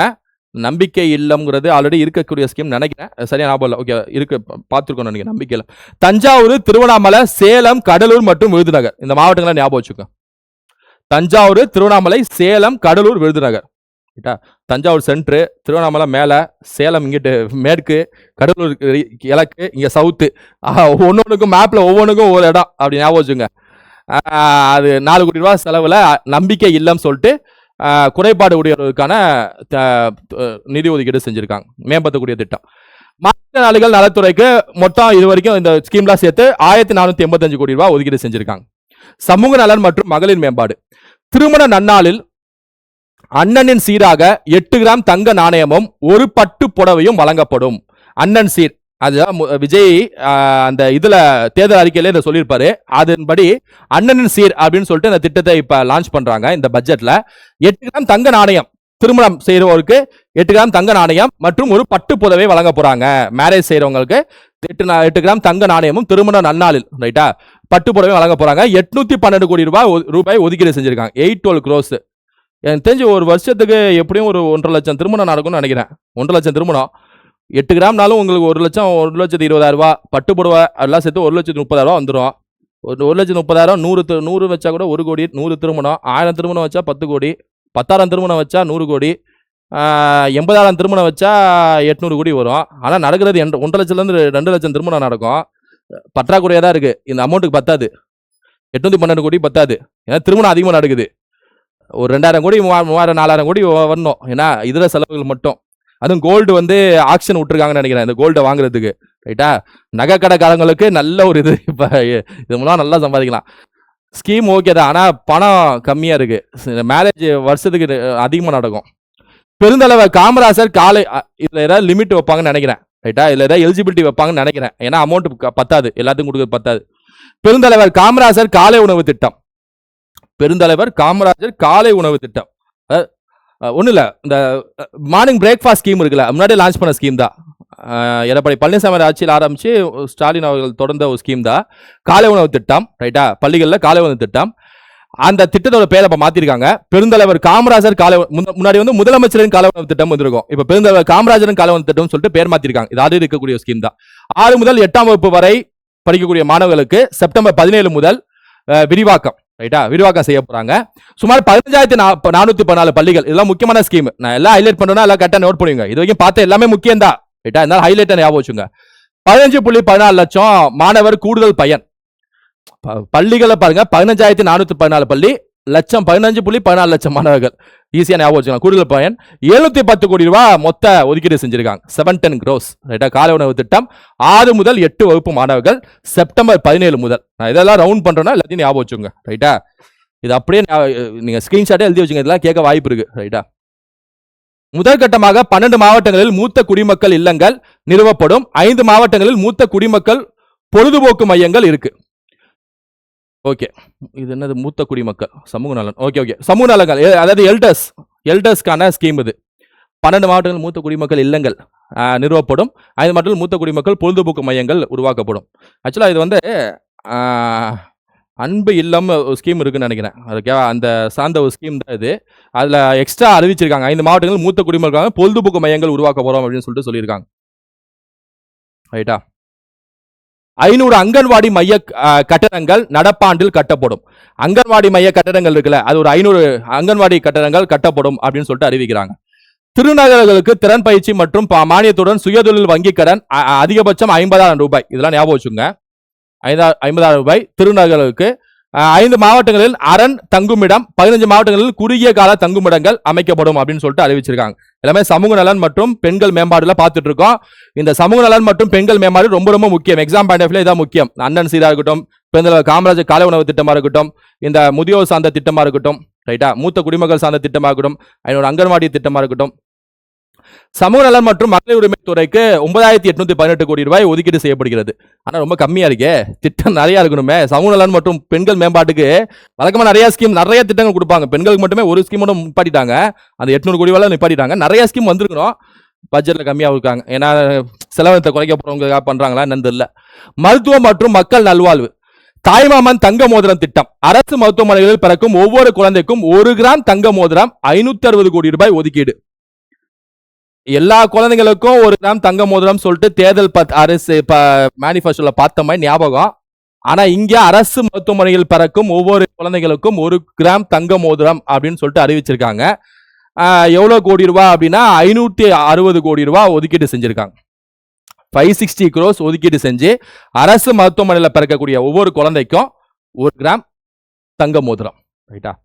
நம்பிக்கை இல்லம்ங்கிறது ஆல்ரெடி இருக்கக்கூடிய ஸ்கீம் நினைக்கிறேன், சரியா ஞாபகம் இல்லை. ஓகே, இருக்கு, பார்த்துருக்கோம் நினைக்கிறேன். நம்பிக்கை இல்லம் தஞ்சாவூர், திருவண்ணாமலை, சேலம், கடலூர் மற்றும் விருதுநகர், இந்த மாவட்டங்களை ஞாபகம் வச்சுக்கோங்க. தஞ்சாவூர், திருவண்ணாமலை, சேலம், கடலூர், விருதுநகர். தஞ்சாவூர் சென்ட்ரு, திருவண்ணாமலை மேல, சேலம் இங்கிட்டு மேற்கு, கடலூர் கிழக்கு, இங்க சவுத்து. ஒன்னொன்னுக்கும் மேப்ல ஒவ்வொன்றுக்கும் ஒரு இடம் அப்படி ஞாபகம் வச்சுங்க. அது 4 கோடி ரூபாய் செலவுல நம்பிக்கை இல்லம் சொல்லிட்டு குறைபாடு உடையவர்களுக்கான நிதி ஒதுக்கீடு செஞ்சிருக்காங்க. மேம்படுத்தக்கூடிய திட்டம். மாற்றுத்திறனாளிகள் நலத்துறைக்கு மொத்தம் இது வரைக்கும் இந்த ஸ்கீம்லாம் சேர்த்து 1485 கோடி ரூபாய் ஒதுக்கீடு செஞ்சிருக்காங்க. சமூக நலன் மற்றும் மகளிர் மேம்பாடு. திருமண நன்னாளில் அண்ணனின் சீராக 8 கிராம் தங்க நாணயமும் 1 பட்டு புடவையும் வழங்கப்படும். அண்ணன் சீர், அது விஜய் அந்த இதுல தேர்தல் அறிக்கையில இதை சொல்லியிருப்பாரு. அதன்படி அண்ணனின் சீர் அப்படின்னு சொல்லிட்டு இந்த திட்டத்தை இப்ப லான்ச் பண்றாங்க. இந்த பட்ஜெட்ல 8 கிராம் தங்க நாணயம், திருமணம் செய்யறவருக்கு 8 கிராம் தங்க நாணயம் மற்றும் 1 பட்டு புடவை வழங்க போறாங்க. மேரேஜ் செய்யறவங்களுக்கு 8 கிராம் தங்க நாணயமும் திருமண நன்னாளில் ரைட்டா பட்டு புடவை வழங்க போறாங்க. 812 கோடி ரூபாய் ஒதுக்கீடு செஞ்சிருக்காங்க. 812 crores. எனக்கு தெரிஞ்சு ஒரு வருஷத்துக்கு எப்படியும் ஒரு 1.5 லட்சம் திருமணம் நடக்கும்னு நினைக்கிறேன். 1.5 லட்சம் திருமணம் 8 கிராம்னாலும் உங்களுக்கு 1,20,000 ரூபா, பட்டு புடவை அதெல்லாம் சேர்த்து 1,30,000 வந்துடும். 1,30,000 100 வச்சா கூட 1 கோடி. 100 திருமணம், 1000 திருமணம் வச்சா 10 கோடி, 10,000 திருமணம் வச்சா 100 கோடி, 80,000 திருமணம் வச்சா 800 கோடி வரும். ஆனால் நடக்கிறது 1.5 லட்சம்லேருந்து 2 லட்சம் திருமணம் நடக்கும். பற்றாக்குறையாக தான் இருக்குது. இந்த அமௌண்ட்டுக்கு பத்தாது. 812 கோடி பத்தாது. ஏன்னா திருமணம் அதிகமாக நடக்குது. ஒரு 2,000 கோடி 3,000 4,000 கோடி வரணும். ஏன்னா இதர செலவுகள் மட்டும். அதுவும் கோல்டு வந்து ஆக்ஷன் விட்டுருக்காங்கன்னு நினைக்கிறேன், இந்த கோல்டை வாங்குறதுக்கு ரைட்டா. நகை கடைக்காரங்களுக்கு நல்ல ஒரு இது, இப்போ இது மூலம் நல்லா சம்பாதிக்கலாம். ஸ்கீம் ஓகே தான், ஆனால் பணம் கம்மியாக இருக்குது. மேரேஜ் வருஷத்துக்கு அதிகமாக நடக்கும். பெருந்தலைவர் காமராசர் காலை, இதில் ஏதாவது லிமிட் வைப்பாங்கன்னு நினைக்கிறேன் ரைட்டா. இதில் ஏதாவது எலிஜிபிலிட்டி வைப்பாங்கன்னு நினைக்கிறேன். ஏன்னா அமௌண்ட் பத்தாது, எல்லாத்துக்கும் கொடுக்குறது பத்தாது. பெருந்தலைவர் காமராசர் காலை உணவு திட்டம். பெருந்தலைவர் காமராஜர் காலை உணவு திட்டம் ஒன்றும் இல்லை, இந்த மார்னிங் பிரேக்ஃபாஸ்ட் ஸ்கீம் இருக்குல்ல, முன்னாடி லான்ச் பண்ண ஸ்கீம் தான். எடப்பாடி பழனிசாமி ஆட்சியில் ஆரம்பித்து ஸ்டாலின் அவர்கள் தொடர்ந்த ஒரு ஸ்கீம் தான் காலை உணவு திட்டம் ரைட்டா. பள்ளிகளில் காலை உணவு திட்டம். அந்த திட்டத்தோட பேரை இப்போ மாற்றிருக்காங்க. பெருந்தலைவர் காமராஜர் காலை, முன்னாடி வந்து முதலமைச்சரின் காலை உணவு திட்டம் வந்திருக்கும். இப்போ பெருந்தலைவர் காமராஜரின் காலை உணவு திட்டம் சொல்லிட்டு பேர் மாற்றிருக்காங்க. இது ஆல்ரெடி இருக்கக்கூடிய ஸ்கீம் தான். 6 முதல் 8ஆம் வகுப்பு வரை படிக்கக்கூடிய மாணவர்களுக்கு செப்டம்பர் 17 முதல் விரிவாக்கம் ரைட்டா, விரிவாக்கம் செய்ய போறாங்க. சுமார் 15,414 பள்ளிகள். இதெல்லாம் முக்கியமான ஸ்கீம். நான் எல்லாம் ஹைலைட் பண்ணா எல்லாம் கரெக்டா நோட் பண்ணுவீங்க. இது வரைக்கும் பார்த்த எல்லாமே முக்கியம் தான் ரைட்டா. இருந்தாலும் ஹைலைட்டா ஞாபகம் வச்சுங்க. 15.14 லட்சம் மாணவர் கூடுதல் பயன். பள்ளிகளை பாருங்க, 15,414 பள்ளி, லட்சம் 15.14 லட்சம் மாணவர்கள். ஈஸியா ஞாபகம் வச்சுக்கலாம். கூடுதல் பயன் 710 கோடி ரூபாய் மொத்த ஒதுக்கீடு செஞ்சிருக்காங்க. 710 crores ரைட்டா. காலை உணவு திட்டம் 6 முதல் 8 வகுப்பு மாணவர்கள் செப்டம்பர் 17 முதல். நான் இதெல்லாம் ரவுண்ட் பண்றேன்னா எல்லாத்தையும் ஞாபகம் வச்சுங்க ரைட்டா. இது அப்படியே நீங்க ஸ்கிரீன்ஷாட்டே எழுதி வச்சுங்க. இதெல்லாம் கேட்க வாய்ப்பு இருக்கு ரைட்டா. முதற்கட்டமாக 12 மாவட்டங்களில் மூத்த குடிமக்கள் இல்லங்கள் நிறுவப்படும். 5 மாவட்டங்களில் மூத்த குடிமக்கள் பொழுதுபோக்கு மையங்கள் இருக்கு. ஓகே, இது என்னது? மூத்த குடிமக்கள் சமூக நலன். ஓகே, சமூக நலன்கள், அதாவது எல்டர்ஸ்க்கான ஸ்கீம் இது. 12 மாவட்டங்கள் மூத்த குடிமக்கள் இல்லங்கள் நிறுவப்படும். 5 மாவட்டங்கள் மூத்த குடிமக்கள் பொழுதுபோக்கு மையங்கள் உருவாக்கப்படும். ஆக்சுவலாக இது வந்து அன்பு இல்லம் ஸ்கீம் இருக்குன்னு நினைக்கிறேன். அதுக்கே அந்த சார்ந்த ஒரு ஸ்கீம் தான் இது. அதில் எக்ஸ்ட்ரா அறிவிச்சிருக்காங்க. 5 மாவட்டங்கள் மூத்த குடிமக்கள் பொழுதுபோக்கு மையங்கள் உருவாக்க போகிறோம் அப்படின்னு சொல்லிட்டு சொல்லியிருக்காங்க ரைட்டா. 500 அங்கன்வாடி மைய கட்டடங்கள் நடப்பாண்டில் கட்டப்படும். அங்கன்வாடி மைய கட்டடங்கள் இருக்குல்ல, அது ஒரு 500 அங்கன்வாடி கட்டடங்கள் கட்டப்படும் அப்படின்னு சொல்லிட்டு அறிவிக்கிறாங்க. திருநகர்களுக்கு திறன் பயிற்சி மற்றும் மானியத்துடன் சுயதொழில் வங்கி கடன் அதிகபட்சம் 50,000 ரூபாய். இதெல்லாம் ஞாபகம் வச்சுங்க. 50,000 ரூபாய் திருநகர்களுக்கு 5 மாவட்டங்களில் அரண் தங்குமிடம், 15 மாவட்டங்களில் குறுகிய கால தங்குமிடங்கள் அமைக்கப்படும் அப்படின்னு சொல்லிட்டு அறிவிச்சிருக்காங்க. எல்லாமே சமூக நலன் மற்றும் பெண்கள் மேம்பாடுல பார்த்துட்டு இருக்கோம். இந்த சமூக நலன் மற்றும் பெண்கள் மேம்பாடு ரொம்ப ரொம்ப முக்கியம். எக்ஸாம் பாயிண்ட் ஆஃப் வியூ இதான் முக்கியம். அண்ணன் சீரா இருக்கட்டும், காமராஜர் காலை உணவு திட்டமா இருக்கட்டும், இந்த முதியோர் சார்ந்த திட்டமா இருக்கட்டும், ரைட்டா, மூத்த குடிமக்கள் சார்ந்த திட்டமா இருக்கட்டும், ஐநூறு அங்கன்வாடி திட்டமா இருக்கட்டும், சமூக நலன் மற்றும் மகளிர் உரிமை துறைக்கு 9818 கோடி ரூபாய் ஒதுக்கீடு செய்யப்படுகிறது. ஆனா ரொம்ப கம்மியா இருக்கே, திட்டம் நிறைய இருக்கணுமே. சமூக நலன் மற்றும் பெண்கள் மேம்பாட்டுக்கு வழக்கமா நிறைய ஸ்கீம், நிறைய திட்டங்கள் கொடுப்பாங்க. பெண்களுக்கு மட்டுமே ஒரு ஸ்கீம் மட்டும் நிப்பாட்டிட்டாங்க, அந்த 800 கோடி ரூபாய் நிப்பாட்டிட்டாங்க. நிறைய ஸ்கீம் வந்திருக்கணும், பட்ஜெட்ல கம்மியா இருக்காங்க. ஏன்னா செலவத்தை குறைக்க போறவங்க பண்றாங்களா என்னன்னு தெரியல. மருத்துவம் மற்றும் மக்கள் நல்வாழ்வு, தாய்மாமன் தங்க மோதிரம் திட்டம். அரசு மருத்துவமனைகளில் பிறக்கும் ஒவ்வொரு குழந்தைக்கும் 1 கிராம் தங்க மோதிரம் 560 கோடி ரூபாய் ஒதுக்கீடு. எல்லா குழந்தைங்களுக்கும் 1 கிராம் தங்க மோதிரம் சொல்லிட்டு தேர்தல் அரசு மேனிஃபெஸ்டோல பார்த்த மாதிரி ஞாபகம். ஆனா இங்க அரசு மருத்துவமனையில் பிறக்கும் ஒவ்வொரு குழந்தைகளுக்கும் 1 கிராம் தங்க மோதிரம் அப்படின்னு சொல்லிட்டு அறிவிச்சிருக்காங்க. எவ்வளவு கோடி ரூபாய் அப்படின்னா 560 கோடி ரூபாய் ஒதுக்கீடு செஞ்சிருக்காங்க. 560 crores ஒதுக்கீடு செஞ்சு அரசு மருத்துவமனையில் பிறக்கக்கூடிய ஒவ்வொரு குழந்தைக்கும் 1 கிராம் தங்க மோதிரம். ரைட்டா,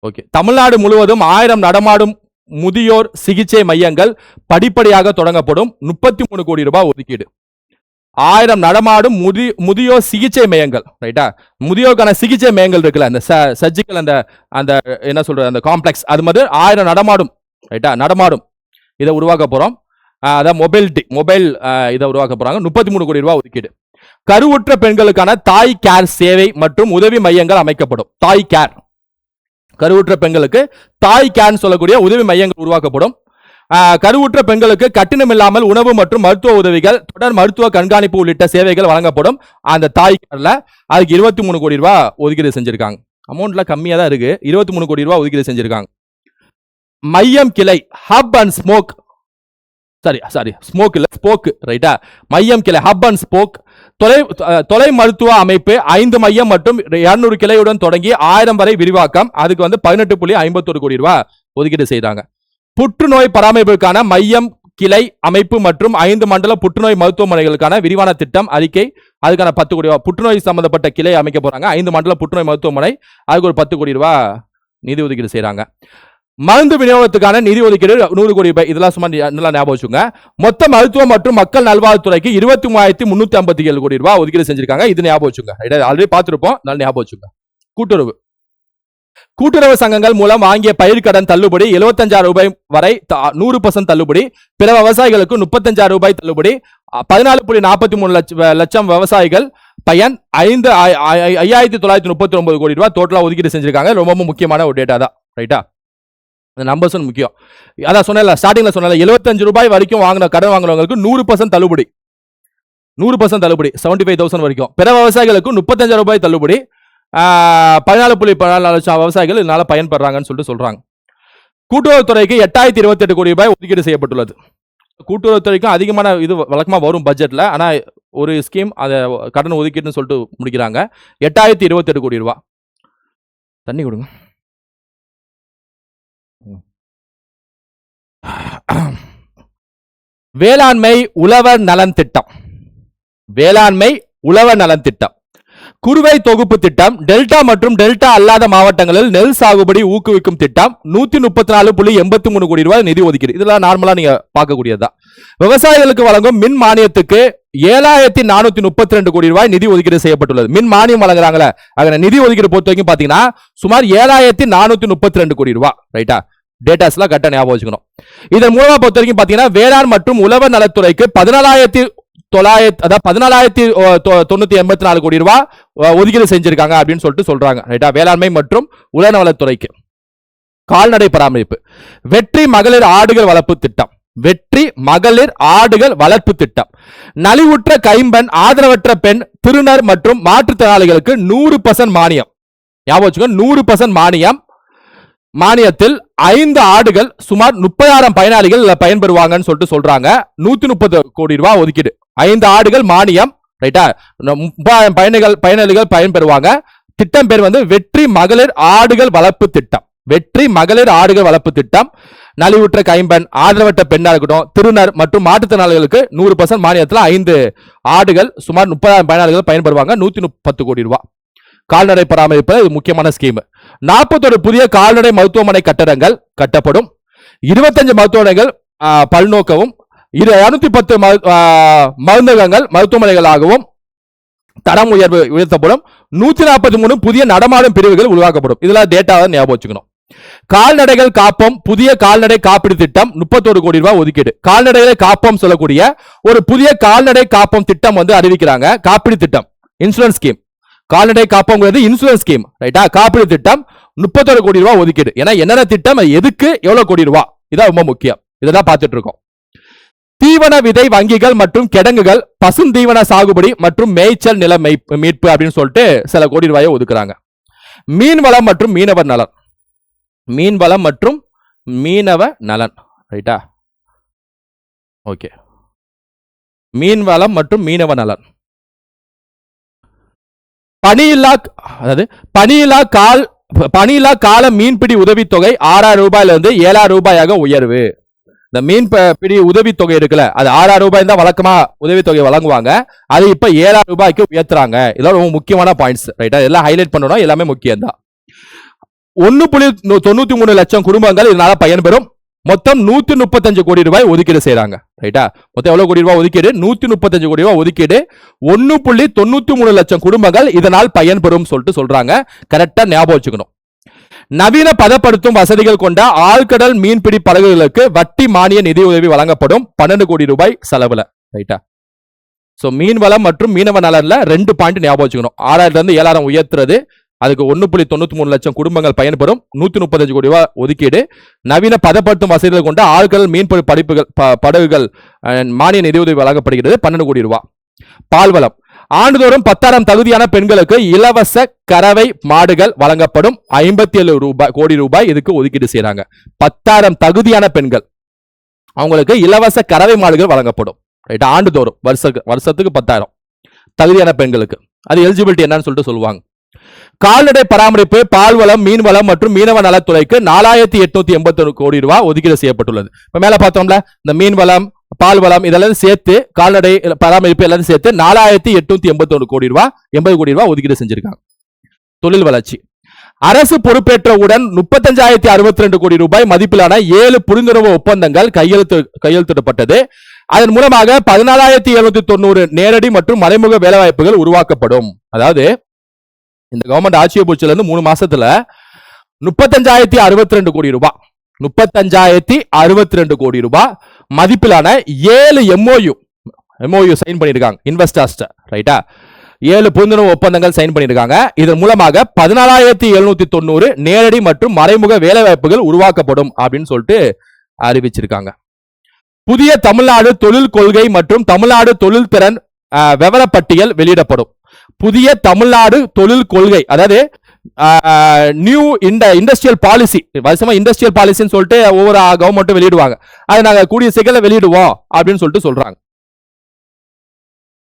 ஓகே. தமிழ்நாடு முழுவதும் 1000 நடமாடும் முதியோர் சிகிச்சை மையங்கள் படிப்படியாக தொடங்கப்படும். 33 கோடி ரூபாய் ஒதுக்கீடு. 1000 நடமாடும் முதியோர் சிகிச்சை மையங்கள், ரைட்டா, முதியோருக்கான சிகிச்சை மையங்கள் இருக்குல்ல, அந்த சர்ஜிக்கல் அந்த என்ன சொல்றது அந்த காம்ப்ளெக்ஸ், அது மாதிரி 1000 நடமாடும், ரைட்டா, நடமாடும் இதை உருவாக்க போறோம். அதான் மொபைல் இதை உருவாக்க போறாங்க. 33 கோடி ரூபாய் ஒதுக்கீடு. கருவுற்ற பெண்களுக்கான தாய் கேர் சேவை மற்றும் உதவி மையங்கள் அமைக்கப்படும். தாய் கேர், கருவுற்ற பெண்களுக்கு தாய் கேர் சொல்லக்கூடிய உதவி மையங்கள் உருவாக்கப்படும். கருவுற்ற பெண்களுக்கு கட்டணம் இல்லாமல் உணவு மற்றும் மருத்துவ உதவிகள், தொடர் மருத்துவ கண்காணிப்பு உள்ளிட்ட சேவைகள் வழங்கப்படும். அந்த தாய் கேர்ல அதுக்கு 23 கோடி ரூபாய் ஒதுக்கீடு செஞ்சிருக்காங்க. அமௌண்ட்ல கம்மியா தான் இருக்கு, 23 கோடி ரூபாய் ஒதுக்கீடு செஞ்சிருக்காங்க. மையம் கிளை ஹப் அண்ட் ஸ்மோக், ஸ்மோக் இல்ல ஸ்போக், ரைட்டா, மையம் கிளை ஹப் அண்ட் ஸ்போக் தொலை மருத்துவ அமைப்பு 5 மையம் மற்றும் 200 கிளையுடன் தொடங்கி 1000 வரை விரிவாக்கம். அதுக்கு 18.51 கோடி ரூபாய் ஒதுக்கீடு செய்தாங்க. புற்றுநோய் பராமரிப்புக்கான மையம் கிளை அமைப்பு மற்றும் 5 மண்டல புற்றுநோய் மருத்துவமனைகளுக்கான விரிவான திட்டம் அறிக்கை, அதுக்கான 10 கோடி ரூபாய். புற்றுநோய் சம்பந்தப்பட்ட கிளை அமைக்க போறாங்க. 5 மண்டல புற்றுநோய் மருத்துவமனை, அதுக்கு ஒரு 10 கோடி ரூபாய் நிதி ஒதுக்கீடு செய்யறாங்க. மருந்து விநியோகத்துக்கான நிதி ஒதுக்கீடு 100 கோடி ரூபாய். இதெல்லாம் சும்மா நல்லா ஞாபகம் வச்சுங்க. மொத்த மருத்துவம் மற்றும் மக்கள் நல்வாழ்வுத்துறைக்கு 23,357 கோடி ரூபாய் ஒதுக்கீடு செஞ்சிருக்காங்க. இது ஞாபகம் வச்சுங்க, ஆல்ரெடி பார்த்திருப்போம், நல்லா ஞாபகம் வச்சுங்க. கூட்டுறவு சங்கங்கள் மூலம் வாங்கிய பயிர்க்கடன் தள்ளுபடி 75,000 ரூபாய் வரை 100% தள்ளுபடி. பிற விவசாயிகளுக்கு 35,000 ரூபாய் தள்ளுபடி. 14.43 லட்சம் விவசாயிகள் பயன். 5,939 கோடி ரூபாய் டோட்டலா ஒதுக்கீடு செஞ்சிருக்காங்க. ரொம்ப முக்கியமான ஒரு டேட்டா தான், ரைட்டா. நம்பர்ஸ் முக்கியம். அதான் சொன்னல, ஸ்டார்டிங்ல சொன்னல, 75 ரூபாய் வரைக்கும் வாங்கின கடன் வாங்குறவங்களுக்கு 100% தள்ளுபடி. 100% தள்ளுபடி 75,000 வரைக்கும். பிற விவசாயிகளுக்கு 35,000 ரூபாய் தள்ளுபடி. 14.14 லட்சம் விவசாயிகள் இதனால பயன்படுறாங்கன்னு சொல்லிட்டு சொல்றாங்க. கூட்டுறவுத்துறைக்கு 8,028 கோடி ரூபாய் ஒதுக்கீடு செய்யப்பட்டுள்ளது. கூட்டுறவுத்துறைக்கும் அதிகமான இது வழக்கமா வரும் பட்ஜெட்ல. ஆனா ஒரு ஸ்கீம் அதை கடன் ஒதுக்கீடுன்னு சொல்லிட்டு முடிக்கிறாங்க. 8,028 கோடி ரூபாய். தண்ணி கொடுங்க. வேளாண்மை உழவர் நலன் திட்டம், வேளாண்மை உழவர் நலன் திட்டம், குறுவை தொகுப்பு திட்டம், டெல்டா மற்றும் டெல்டா அல்லாத மாவட்டங்களில் நெல் சாகுபடி ஊக்குவிக்கும் திட்டம், 134.83 கோடி ரூபாய் நிதி ஒதுக்கீடு. இதெல்லாம் நார்மலா நீங்க பார்க்கக்கூடியதுதான். விவசாயிகளுக்கு வழங்கும் மின் மானியத்துக்கு 7,432 கோடி ரூபாய் நிதி ஒதுக்கீடு செய்யப்பட்டுள்ளது. மின் மானியம் வழங்குறாங்களே, அங்க நிதி ஒதுக்கீடு பொறுத்த வரைக்கும் பாத்தீங்கன்னா சுமார் 7,432 கோடி ரூபாய், ரைட்டா. டேட்டாஸ்லாம் கரெக்டா ஞாபகம் வச்சுக்கணும். இதன் மூலமா பொறுத்த வரைக்கும் பாத்தீங்கன்னா வேளாண் மற்றும் உழவர் நலத்துறைக்கு 14,984 கோடி ரூபாய் ஒதுக்கீடு செஞ்சிருக்காங்க அப்படின்னு சொல்லிட்டு சொல்றாங்க, ரைட்டா. வேளாண்மை மற்றும் உழவர் நலத்துறைக்கு. கால்நடை பராமரிப்பு, வெற்றி மகளிர் ஆடுகள் வளர்ப்பு திட்டம், வெற்றி மகளிர் ஆடுகள் வளர்ப்பு திட்டம். நலிவுற்ற கைம்பெண், ஆதரவற்ற பெண், திருநர் மற்றும் மாற்றுத்திறனாளிகளுக்கு 100% மானியம். ஞாபகம் வச்சுக்கோங்க, 100% மானியம். மானியத்தில் 5 ஆடுகள் சுமார் 30,000 பயனாளிகள் பயன்பெறுவாங்கன்னு சொல்லிட்டு சொல்றாங்க. 130 கோடி ரூபாய் ஒதுக்கீடு. 5 ஆடுகள் மானியம், ரைட்டா. 30,000 பயனாளிகள் பயன்பெறுவாங்க. திட்டம் பேர் வெற்றி மகளிர் ஆடுகள் வளர்ப்பு திட்டம். வெற்றி மகளிர் ஆடுகள் வளர்ப்பு திட்டம். நலிவுற்ற கைம்பெண், ஆதரவற்ற பெண்ணா இருக்கட்டும், திருநர் மற்றும் மாற்றுத்திறனாளிகளுக்கு 100% மானியத்தில் 5 ஆடுகள் சுமார் 30,000 பயனாளிகள் பயன்படுவாங்க. 110 கோடி ரூபாய். கால்நடை பராமரிப்பு இது முக்கியமான ஸ்கீம். 41 புதிய கால்நடை மருத்துவமனை கட்டடங்கள் கட்டப்படும். 25 மருத்துவமனைகள் பல்நோக்கவும், 210 மருந்தகங்கள் மருத்துவமனைகளாகவும் தரம் உயர்த்தப்படும். 143 புதிய நடமாடும் பிரிவுகள் உருவாக்கப்படும். இதெல்லாம் டேட்டாவை ஞாபகம் வச்சுக்கணும். கால்நடைகள் காப்போம் புதிய கால்நடை காப்பீடு திட்டம் 31 கோடி ரூபாய் ஒதுக்கீடு. கால்நடைகளை காப்போம் சொல்லக்கூடிய ஒரு புதிய கால்நடை காப்போம் திட்டம் அறிவிக்கிறாங்க. காப்பீடு திட்டம், இன்சூரன்ஸ் ஸ்கீம். கால்நடை காப்போங்கிறது இன்சூரன்ஸ் ஸ்கீம், ரைட்டா? காப்பீடு திட்டம் 31 கோடி ரூபாய் ஒதுக்கீடு. ஏன்னா என்னென்ன திட்டம், எதுக்கு எவ்வளவு கோடி ரூபாய், இதான் ரொம்ப முக்கியம். இதான் பார்த்துட்டு இருக்கோம். தீவன விதை வங்கிகள் மற்றும் கிடங்குகள், பசுந்தீவன சாகுபடி மற்றும் மேய்ச்சல் நில மீட்பு அப்படின்னு சொல்லிட்டு சில கோடி ரூபாயை ஒதுக்குறாங்க. மீன்வளம் மற்றும் மீனவர் நலன், மீன்வளம் மற்றும் மீனவ நலன், ரைட்டா? ஓகே. மீன்வளம் மற்றும் மீனவ நலன். பணியில்லா கால மீன்பிடி உதவித்தொகை 6,000 ரூபாயிலிருந்து 7,000 ரூபாயாக உயர்வு. இந்த மீன் பிடி உதவித்தொகை இருக்குல்ல, அது 6,000 ரூபாய் தான் வழக்கமா உதவித்தொகை வழங்குவாங்க. அது இப்ப 7,000 ரூபாய்க்கு உயர்த்துறாங்க. இதெல்லாம் ரொம்ப முக்கியமான பாயிண்ட்ஸ், ரைட்டா? எல்லாம் ஹைலைட் பண்ணணும், எல்லாமே முக்கியம் தான். 1.93 லட்சம் குடும்பங்கள் இதனால பயன்பெறும். மொத்தம் 135 கோடி ரூபாய் ஒதுக்கீடு செய்யறாங்க, ரைட்டா? மொத்தம் எவ்வளவு கோடி ரூபாய் ஒதுக்கீடு? 135 கோடி ரூபாய் ஒதுக்கீடு. 1.93 லட்சம் குடும்பங்கள் இதனால் பயன்பெறும் சொல்றாங்க. கரெக்டா ஞாபகம் வச்சுக்கணும். நவீன பதப்படுத்தும் வசதிகள் கொண்ட ஆழ்கடல் மீன்பிடி படகுகளுக்கு வட்டி மானிய நிதி உதவி வழங்கப்படும் 12 கோடி ரூபாய் செலவுல, ரைட்டா? சோ மீன்வளம் மற்றும் மீனவ நலன்ல 2 பாயிண்ட் ஞாபகம் வச்சுக்கணும். 6,000 இருந்து 7,000 உயர்த்துறது, அதுக்கு 1.93 லட்சம் குடும்பங்கள் பயன்பெறும். 135 கோடி ரூபாய் ஒதுக்கீடு. நவீன பதப்படுத்தும் வசதிகள் கொண்ட ஆழ்கடல் மீன்பிடி படகுகள் மானிய நிதியுதவி வழங்கப்படுகிறது 12 கோடி ரூபாய். பால்வளம், ஆண்டுதோறும் 10,000 தகுதியான பெண்களுக்கு இலவச கறவை மாடுகள் வழங்கப்படும். 57 கோடி ரூபாய் இதுக்கு ஒதுக்கீடு செய்யறாங்க. 10,000 தகுதியான பெண்கள், அவங்களுக்கு இலவச கறவை மாடுகள் வழங்கப்படும், ரைட்டா? ஆண்டுதோறும் வருஷத்துக்கு 10,000 தகுதியான பெண்களுக்கு. அது எலிஜிபிலிட்டி என்னன்னு சொல்லிட்டு சொல்லுவாங்க. கால்நடை பராமரிப்பு, பால்வளம், மீன்வளம் மற்றும் மீனவ நலத்துறைக்கு 4,881 கோடி ரூபாய் ஒதுக்கீடு செய்யப்பட்டுள்ளது. இப்ப மேல பார்த்தோம்ல, இந்த மீன்வளம், பால்வளம் இதெல்லாம் சேர்த்து, கால்நடை பராமரிப்பு எல்லாத்தையும் சேர்த்து 4,881 கோடி ரூபாய், 80 கோடி ரூபாய் ஒதுக்கீடு செஞ்சிருக்காங்க. தொழில் வளர்ச்சி, அரசு பொறுப்பேற்றவுடன் 35,062 கோடி ரூபாய் மதிப்பிலான 7 புரிந்துணர்வு ஒப்பந்தங்கள் கையெழுத்திடப்பட்டது. அதன் மூலமாக 14,790 நேரடி மற்றும் மறைமுக வேலைவாய்ப்புகள் உருவாக்கப்படும். அதாவது இந்த கவர்மெண்ட் ஆட்சியை பொறுச்சல இருந்து 3 மாசத்துல 35,062 கோடி ரூபாய், 35,062 கோடி ரூபாய் மதிப்பிலான 7 எம்ஓயு சைன் பண்ணிருக்காங்க இன்வெஸ்டர்ஸ், ரைட்டா? 7 புரிந்துணர்வு ஒப்பந்தங்கள் சைன் பண்ணிருக்காங்க. இதன் மூலமாக 14,790 நேரடி மற்றும் மறைமுக வேலைவாய்ப்புகள் உருவாக்கப்படும் அப்படின்னு சொல்லிட்டு அறிவிச்சிருக்காங்க. புதிய தமிழ்நாடு தொழில் கொள்கை மற்றும் தமிழ்நாடு தொழில் திறன் விவரப்பட்டியல் வெளியிடப்படும். புதிய தமிழ்நாடு தொழில் கொள்கை, அதாவது நியூ இண்டஸ்ட்ரியல் பாலிசி. வருஷமா இண்டஸ்ட்ரியல் பாலிசின்னு சொல்லிட்டு ஒவ்வொரு கவர்மெண்ட்டும் வெளியிடுவாங்க. அதை நாங்க கூடிய சீக்கிரம் வெளியிடுவோம் அப்படின்னு சொல்லிட்டு சொல்றாங்க.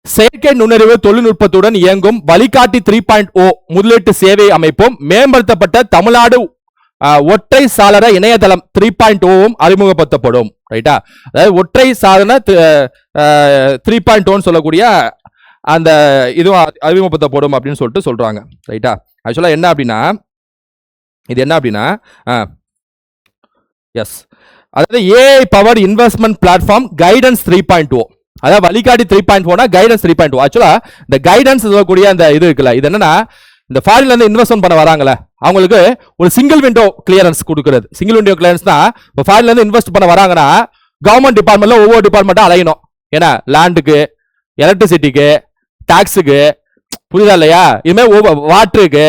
செயற்கை நுண்ணறிவு தொழில்நுட்பத்துடன் இயங்கும் வழிகாட்டி 3.0 முதலீட்டு சேவை அமைப்பும் மேம்படுத்தப்பட்ட தமிழ்நாடு ஒற்றை சாளர இணையதளம் 3.0 அறிமுகப்படுத்தப்படும், ரைட்டா? அதாவது ஒற்றை சாதன 3.0 சொல்லக்கூடிய அந்த இதுவும் அறிமுகப்படுத்தப்படும் அப்படின்னு சொல்லிட்டு சொல்றாங்க, ரைட்டா? ஆக்சுவலா என்ன அப்படின்னா, இது என்ன அப்படின்னா, எஸ், அதாவது AI power investment platform guidance 3.0, அதாவது வழிகாட்டி 3.0 கைடன்ஸ் 3.0. ஆக்சுவலா இந்த கைடன்ஸ் சொல்லக்கூடிய அந்த இது இருக்குல்ல, இது என்னன்னா, இந்த ஃபாரின்ல இருந்து இன்வெஸ்ட்மெண்ட் பண்ண வராங்களே அவங்களுக்கு ஒரு சிங்கிள் விண்டோ கிளியரன்ஸ் கொடுக்கிறது. சிங்கிள் விண்டோ கிளியரன்ஸ் தான், இப்போ ஃபாரின்ல இருந்து இன்வெஸ்ட் பண்ண வராங்கன்னா கவர்மெண்ட் டிபார்ட்மெண்ட்ல ஒவ்வொரு டிபார்ட்மெண்ட்டா அலையணும். ஏன்னா லேண்டுக்கு, எலக்ட்ரிசிட்டிக்கு, டாக்ஸுக்கு, புரியுதா இல்லையா? இதுமாதிரி வாட்டருக்கு,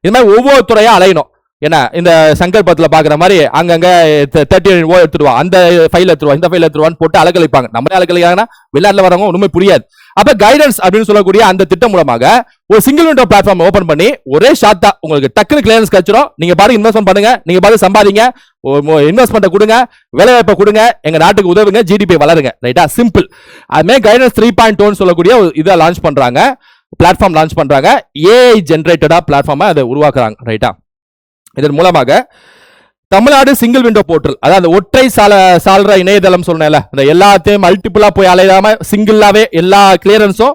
இது மாதிரி ஒவ்வொரு துறையா அலையணும். ஏன்னா இந்த சங்கல்பத்தில் பாக்குற மாதிரி அங்கங்க 39 எடுத்துருவா, அந்த ஃபைல் எடுத்துருவா, இந்த ஃபைல் எடுத்துருவான்னு போட்டு அலக்கழிப்பாங்க. நம்மளே அலக்கழிக்காங்கன்னா வெளிநாட்டில் வரவங்க ஒண்ணுமே புரியாது. அப்ப கைடன்ஸ் அப்படின்னு சொல்லக்கூடிய அந்த திட்டம் மூலமாக ஒரு சிங்கிள் விண்டோ பிளாட்ஃபார்ம் ஓபன் பண்ணி ஒரே ஷார்ட்டா உங்களுக்கு டக்குனு கிளியரன்ஸ் கிடைச்சிடும். நீங்க பாருங்க இன்வெஸ்ட்மெண்ட் பண்ணுங்க, நீங்க பாருங்க சம்பாதிங்க, இன்வெஸ்ட்மெண்ட் கொடுங்க, வேலை வாய்ப்பை கொடுங்க, எங்க நாட்டுக்கு உதவுங்க, ஜிடிபி வளருங்க, ரைட்டா? சிம்பிள். அதுமே கைடன்ஸ் 3.0 சொல்லக்கூடிய இதை லான்ச் பண்றாங்க, பிளாட்ஃபார்ம் லான்ச் பண்றாங்க. ஏஐ ஜெனரேட்டடா பிளாட்ஃபார்மை அதை உருவாக்குறாங்க, ரைட்டா? இதன் மூலமாக தமிழ்நாடு சிங்கிள் விண்டோ போர்ட்டல், அதாவது ஒற்றை சாளர இணையதளம் சொன்னேன்ல, இந்த எல்லாத்தையும் மல்டிபிளா போய் அலையாம சிங்கிளாவே எல்லா கிளியரன்ஸும்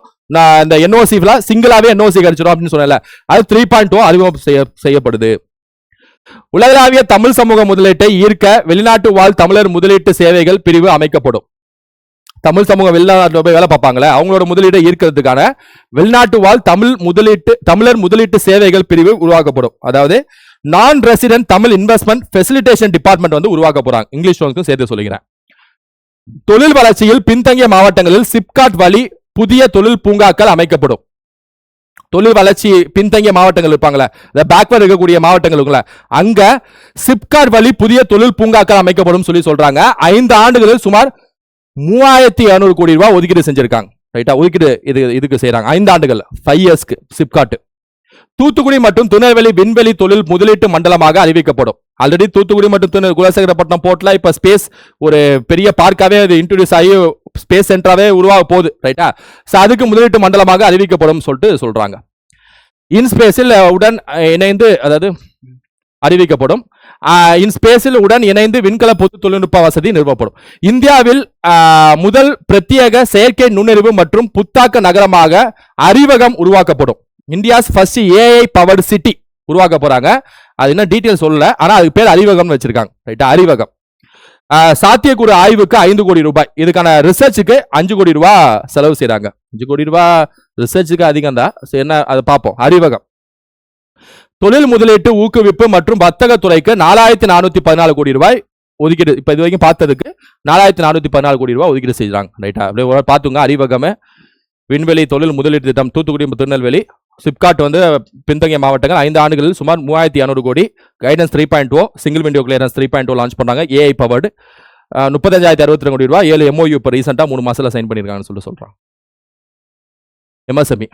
இந்த என்ஓசி சிங்கிளாவே என்ஓசி கிடைச்சிடும் அப்படின்னு சொன்னேன்ல, அது 3.0 அறிமுகம் செய்யப்படுது. உலகளாவிய தமிழ் சமூக முதலீட்டை ஈர்க்க வெளிநாட்டு வாழ் தமிழர் முதலீட்டு சேவைகள் பிரிவு அமைக்கப்படும். தமிழ் சமூகம் வெளிநாட்டில் போய் வேலை பார்ப்பாங்களே, அவங்களோட முதலீட்டை ஈர்க்கிறதுக்கான வெளிநாட்டு வாழ் தமிழர் முதலீட்டு சேவைகள் பிரிவு உருவாக்கப்படும். அதாவது நான் resident Tamil investment facilitation department வந்து உருவாக்க போறாங்க. இங்கிலீஷ் சேர்த்து சொல்லிக்கிறேன். தொழில் வளர்ச்சியில் பின்தங்கிய மாவட்டங்களில் சிப்காட் வழி புதிய தொழில் பூங்காக்கள் அமைக்கப்படும். தொழில் வளர்ச்சி பின்தங்கிய மாவட்டங்கள் இருப்பாங்களே, பேக்வர்ட் இருக்கக்கூடிய மாவட்டங்களுக்குள்ள அங்க சிப்காட் வழி புதிய தொழில் பூங்காக்கள் அமைக்கப்படும் சொல்லி சொல்றாங்க. 5 ஆண்டுகளில் சுமார் 3200 கோடி ரூபாய் ஒதுக்கீடு செஞ்சிருக்காங்க. ரைட்டா, ஒதுக்கீடு இதுக்கு செய்யறாங்க 5 ஆண்டுகள் 5 இயர்ஸ்க்கு சிப்காட். தூத்துக்குடி மற்றும் திருநெல்வேலி விண்வெளி தொழில் முதலீட்டு மண்டலமாக அறிவிக்கப்படும். ஆல்ரெடி தூத்துக்குடி மற்றும் குலசேகரப்பட்டினம் போர்ட்ல இப்ப ஸ்பேஸ் ஒரு பெரிய பார்க்காவே இன்ட்ரோடியூஸ் ஆகி ஸ்பேஸ் சென்டராவே உருவாக போகுது. ரைட்டா, அதுக்கு முதலீட்டு மண்டலமாக அறிவிக்கப்படும் சொல்லிட்டு சொல்றாங்க. இன்ஸ்பேஸில் உடன் இணைந்து, அதாவது அறிவிக்கப்படும். இன்ஸ்பேஸில் உடன் இணைந்து விண்கல பொது தொழில்நுட்ப வசதி நிறுவப்படும். இந்தியாவில் முதல் பிரத்யேக செயற்கை நுண்ணறிவு மற்றும் புத்தாக்க நகரமாக அறிவகம் உருவாக்கப்படும். India's first AI powered city உருவாக்க போறாங்க. அது என்ன டீடைல் சொல்லல, ஆனா அதுக்கு பேர் அறிவகம் வச்சிருக்காங்க. ரைட்டா, அறிவகம். சாத்தியக்கூறு ஆய்வுக்கு 5 கோடி ரூபாய், இதுக்கான ரிசர்ச்சுக்கு 5 கோடி ரூபாய் செலவு செய்யறாங்க. 5 கோடி ரூபாய் ரிசர்ச்சுக்கு அதிகம் தான், என்ன அதை பார்ப்போம். அறிவகம். தொழில் முதலீட்டு ஊக்குவிப்பு மற்றும் வர்த்தக துறைக்கு 4414 கோடி ரூபாய் ஒதுக்கீடு. இப்ப இது வரைக்கும் பார்த்ததுக்கு 4414 கோடி ரூபாய் ஒதுக்கீடு செய்யறாங்க. ரைட்டா, அப்படியே பார்த்துங்க. அறிவகம், விண்வெளி தொழில் முதலீட்டு திட்டம், தூத்துக்குடி திருநெல்வேலி. சிப்காட் வந்து பின்தங்கிய மாவட்டங்கள் 5 ஆண்டுகளில் சுமார் 3200 கோடி. Guidance 3.0, single window clearance 3.0 launch பண்ணாங்க. ஏஐ பவர்டு 35,062 கோடி ரூபாய். 7 MOU இப்போ ரீசெண்டா 3 மாசத்துல சைன் பண்ணிருக்காங்கன்னு சொல்றாங்க. எம்எஸ்எம்இ,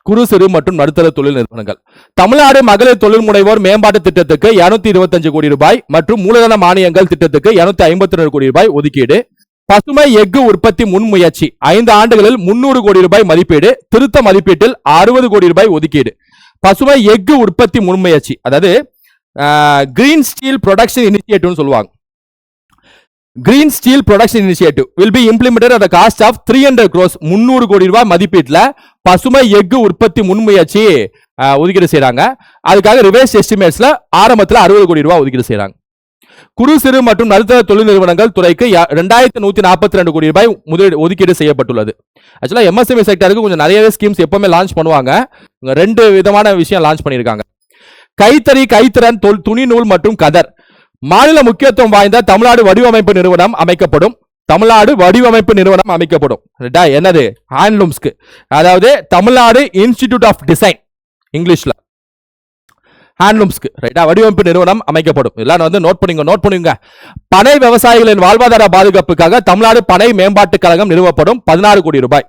குறு சிறு மற்றும் நடுத்தர தொழில் நிறுவனங்கள். தமிழ்நாடு மகளிர் தொழில் முனைவோர் மேம்பாட்டு திட்டத்துக்கு 225 கோடி ரூபாய் மற்றும் மூலதன மானியங்கள் திட்டத்துக்கு 252 கோடி ரூபாய் ஒதுக்கீடு. பசுமை எஃகு உற்பத்தி முன்முயற்சி 5 ஆண்டுகளில் 300 கோடி ரூபாய் மதிப்பீடு. திருத்த மதிப்பீட்டில் 60 கோடி ரூபாய் ஒதுக்கீடு. பசுமை எஃகு உற்பத்தி முன்முயற்சி, அதாவது கிரீன் ஸ்டீல் ப்ரொடக்ஷன் இனிஷியேட்டிவ் சொல்லுவாங்க. Green steel production initiative will be implemented at a cost of 300 crores. 300 கோடி ரூபாய் மதிப்பீட்டில் பசுமை எஃகு உற்பத்தி முன்முயற்சி ஒதுக்கீடு செய்யறாங்க. அதுக்காக ரிவைஸ் எஸ்டிமேட்ஸ்ல ஆரம்பத்தில் 60 கோடி ரூபாய் ஒதுக்கீடு செய்யறாங்க. குறு சிறு மற்றும் நடுத்தர தொழில் நிறுவனங்கள் துறைக்கு 2142 கோடி ரூபாய் முதலீடு ஒதுக்கீடு செய்யப்பட்டுள்ளது. ஆக்சுவலா எம்எஸ்எம்இ செக்டருக்கு கொஞ்சம் நிறையவே ஸ்கீம்ஸ் எப்பவுமே லான்ச் பண்ணுவாங்க. 2 விதமான விஷயம் லான்ச் பண்ணியிருக்காங்க. கைத்தறி, கைத்திறன், துணி நூல் மற்றும் கதர். மாநில முக்கியத்துவம் வாய்ந்த தமிழ்நாடு வடிவமைப்பு நிறுவனம் அமைக்கப்படும். தமிழ்நாடு வடிவமைப்பு நிறுவனம் அமைக்கப்படும். என்னது? ஹேண்ட்லூம்ஸ்க்கு, அதாவது தமிழ்நாடு இன்ஸ்டிடியூட் ஆஃப் டிசைன் இங்கிலீஷ்ல, ஹேண்ட்லூம்ஸ்க்கு. ரைட்டா, வடிவமைப்பு நிறுவனம் அமைக்கப்படும். இதெல்லாம் வந்து நோட் பண்ணுங்க. பனை விவசாயிகளின் வாழ்வாதார பாதுகாப்புக்காக தமிழ்நாடு பனை மேம்பாட்டு கழகம் நிறுவப்படும். 16 கோடி ரூபாய்.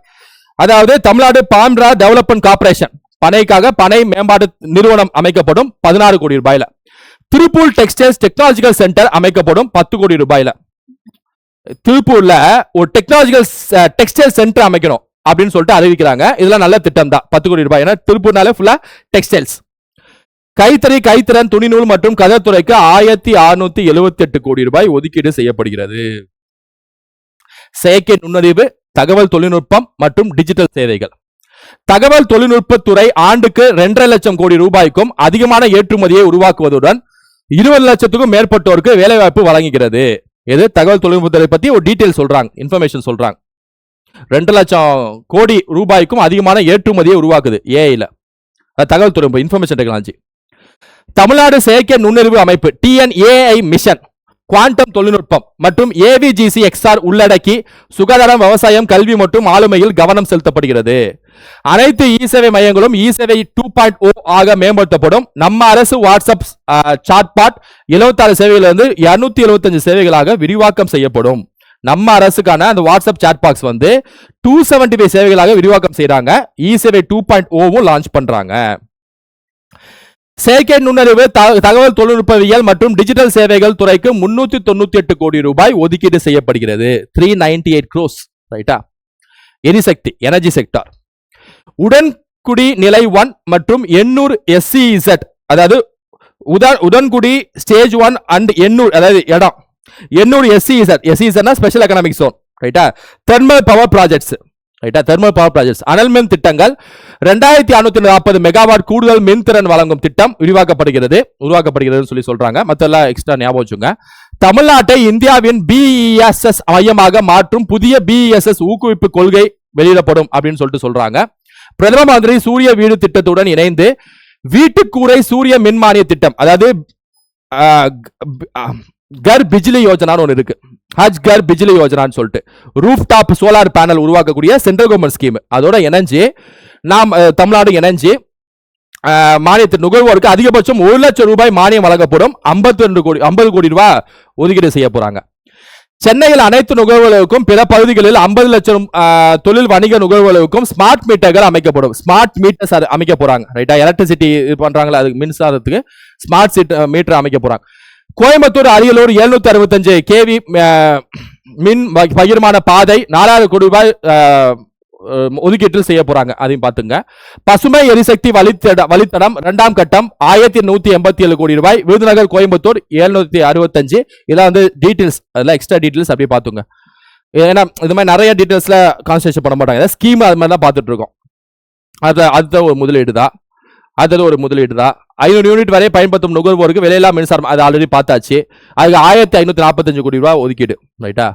அதாவது தமிழ்நாடு பாம்ரா டெவலப்மெண்ட் கார்பரேஷன், பனைக்காக பனை மேம்பாட்டு நிறுவனம் அமைக்கப்படும். 16 கோடி ரூபாயில. திருப்பூர் டெக்ஸ்டைல்ஸ் டெக்னாலஜிக்கல் சென்டர் அமைக்கப்படும். 10 கோடி ரூபாயில. திருப்பூர்ல ஒரு டெக்ஸ்டைல் சென்டர் அமைக்கணும் அப்படின்னு சொல்லிட்டு அறிவிக்கிறாங்க. இதெல்லாம் நல்ல திட்டம் தான். 10 கோடி ரூபாய். ஏன்னா திருப்பூர்னாலே ஃபுல்லா டெக்ஸ்டைல்ஸ். கைத்தறி, கைத்திறன், துணிநூல் மற்றும் கதத்துறைக்கு 1678 கோடி ரூபாய் ஒதுக்கீடு செய்யப்படுகிறது. செயற்கை நுண்ணறிவு, தகவல் தொழில்நுட்பம் மற்றும் டிஜிட்டல் சேவைகள். தகவல் தொழில்நுட்பத்துறை ஆண்டுக்கு 2.5 லட்சம் கோடி ரூபாய்க்கும் அதிகமான ஏற்றுமதியை உருவாக்குவதுடன் 20 லட்சத்துக்கும் மேற்பட்டோருக்கு வேலைவாய்ப்பு வழங்குகிறது. இது தகவல் தொழில்நுட்பத்துறை பத்தி ஒரு டீடைல் சொல்றாங்க, இன்ஃபர்மேஷன் சொல்றாங்க. 2 லட்சம் கோடி ரூபாய்க்கும் அதிகமான ஏற்றுமதியை உருவாக்குது ஏஐல, தகவல் தொழில்நுட்பம், இன்ஃபர்மேஷன் டெக்னாலஜி. தமிழ்நாடு செயற்கை நுண்ணறிவு அமைப்பு TNAI மிஷன், குவாண்டம் தொழில்நுட்பம் மற்றும் AVGC-XR உள்ளடக்கி சுகாதாரம், விவசாயம், கல்வி மற்றும் ஆளுமையில் கவனம் செலுத்தப்படுகிறது. அனைத்து இ-சேவை மையங்களும் இ-சேவை 2.0 ஆக மேம்படுத்தப்படும். நம்ம அரசு வாட்ஸ்அப் சாட்பாட் 76 சேவைகளிலிருந்து 275 சேவைகளாக விரிவாக்கம் செய்யப்படும். நம்ம அரசுக்கான அந்த வாட்ஸ்அப் சாட் பாக்ஸ் வந்து 275 சேவைகளாக விரிவாக்கம் செய்யறாங்க. இ-சேவை 2.0 லான்ச் பண்றாங்க. செயற்கை நுண்ணறிவு, தகவல் தொழில்நுட்பவியல் மற்றும் டிஜிட்டல் சேவைகள் துறைக்கு 398 கோடி ரூபாய் ஒதுக்கீடு செய்யப்படுகிறது. 398 crores. ரைட்டா. எரிசக்தி, எனர்ஜி செக்டார். உடன்குடி நிலை 1 மற்றும் எண்ணூர் SEZ, அதாவது உடன்குடி ஸ்டேஜ் 1 அண்ட் எண்ணூர், அதாவது இடம் எண்ணூர் எஸ்இசர் ஸ்பெஷல் எக்கனாமிக் ஜோன், ரைட்டா. தெர்மல் பவர் ப்ராஜெக்ட்ஸ், ரைட்டா. தெர்மல் பவர் ப்ராஜெக்ட்ஸ் அனல் மின் திட்டங்கள் 2640 மெகாவாட் கூடுதல் மின்திறன் வழங்கும் திட்டம் உருவாக்கப்படுகிறது சொல்லி சொல்றாங்க. மத்தெல்லாம் எக்ஸ்ட்ரா ஞாபகம் வச்சுங்க. தமிழ்நாட்டை இந்தியாவின் பிஇஎஸ்எஸ் மையமாக மாற்றும் புதிய பிஇஎஸ்எஸ் ஊக்குவிப்பு கொள்கை வெளியிடப்படும் அப்படின்னு சொல்லிட்டு சொல்றாங்க. பிரதம மந்திரி சூரிய வீடு திட்டத்துடன் இணைந்து வீட்டுக்கூரை சூரிய மின் மானிய திட்டம், அதாவது கர் பிஜிலி யோஜனான்னு ஒன்று இருக்கு. ஹஜ் கர் பிஜிலி யோஜனான்னு சொல்லிட்டு ரூஃப் டாப் சோலார் பேனல் உருவாக்கக்கூடிய சென்ட்ரல் கவர்மெண்ட் ஸ்கீம், அதோட இணைஞ்சு நாம் தமிழ்நாடு இணைஞ்சு மானியத்தின் நுகர்வோருக்கு அதிகபட்சம் 1 லட்சம் ரூபாய் மானியம் வழங்கப்படும். 50 கோடி ரூபாய் ஒதுக்கீடு செய்ய போறாங்க. சென்னையில் அனைத்து நுகர்வோர்களுக்கும் பிற பகுதிகளில் 50 லட்சம் தொழில் வணிக நுகர்வோர்களுக்கும் ஸ்மார்ட் மீட்டர்கள் அமைக்கப்படும். ஸ்மார்ட் மீட்டர்ஸ் அமைக்க போறாங்க, ரைட்டா. எலக்ட்ரிசிட்டி பண்றாங்களா, அதுக்கு மின்சாரத்துக்கு ஸ்மார்ட் மீட்டர் அமைக்க போறாங்க. கோயம்புத்தூர் அரியலூர் 765 கேவி மின் பகிர்மான பாதை 4000 கோடி ரூபாய் ஒதுக்கீட்டில் செய்ய போறாங்க, அதையும் பாத்துங்க. பசுமை எரிசக்தி வழித்தடம் 2ஆம் கட்டம் 1187 கோடி ரூபாய். விருதுநகர் கோயம்புத்தூர் 765. இதெல்லாம் வந்து டீடைல்ஸ், அதெல்லாம் எக்ஸ்ட்ரா டீடைல்ஸ் அப்படியே பாத்துங்க. ஏன்னா இது மாதிரி நிறைய டீடைல்ஸ்ல கான்சன்ட்ரேட் பண்ண மாட்டாங்க, ஸ்கீம் அது மாதிரி தான் பார்த்துட்டு இருக்கோம். அது ஒரு முதலீடு தான், 500 யூனிட் வரை பயன்படுத்தும் நுகர்வோருக்கு விலையில்லா மின்சாரம், அது ஆல்ரெடி பார்த்தாச்சு. அதுக்கு 1545 கோடி ரூபாய் ஒதுக்கீடு, ரைட்டா.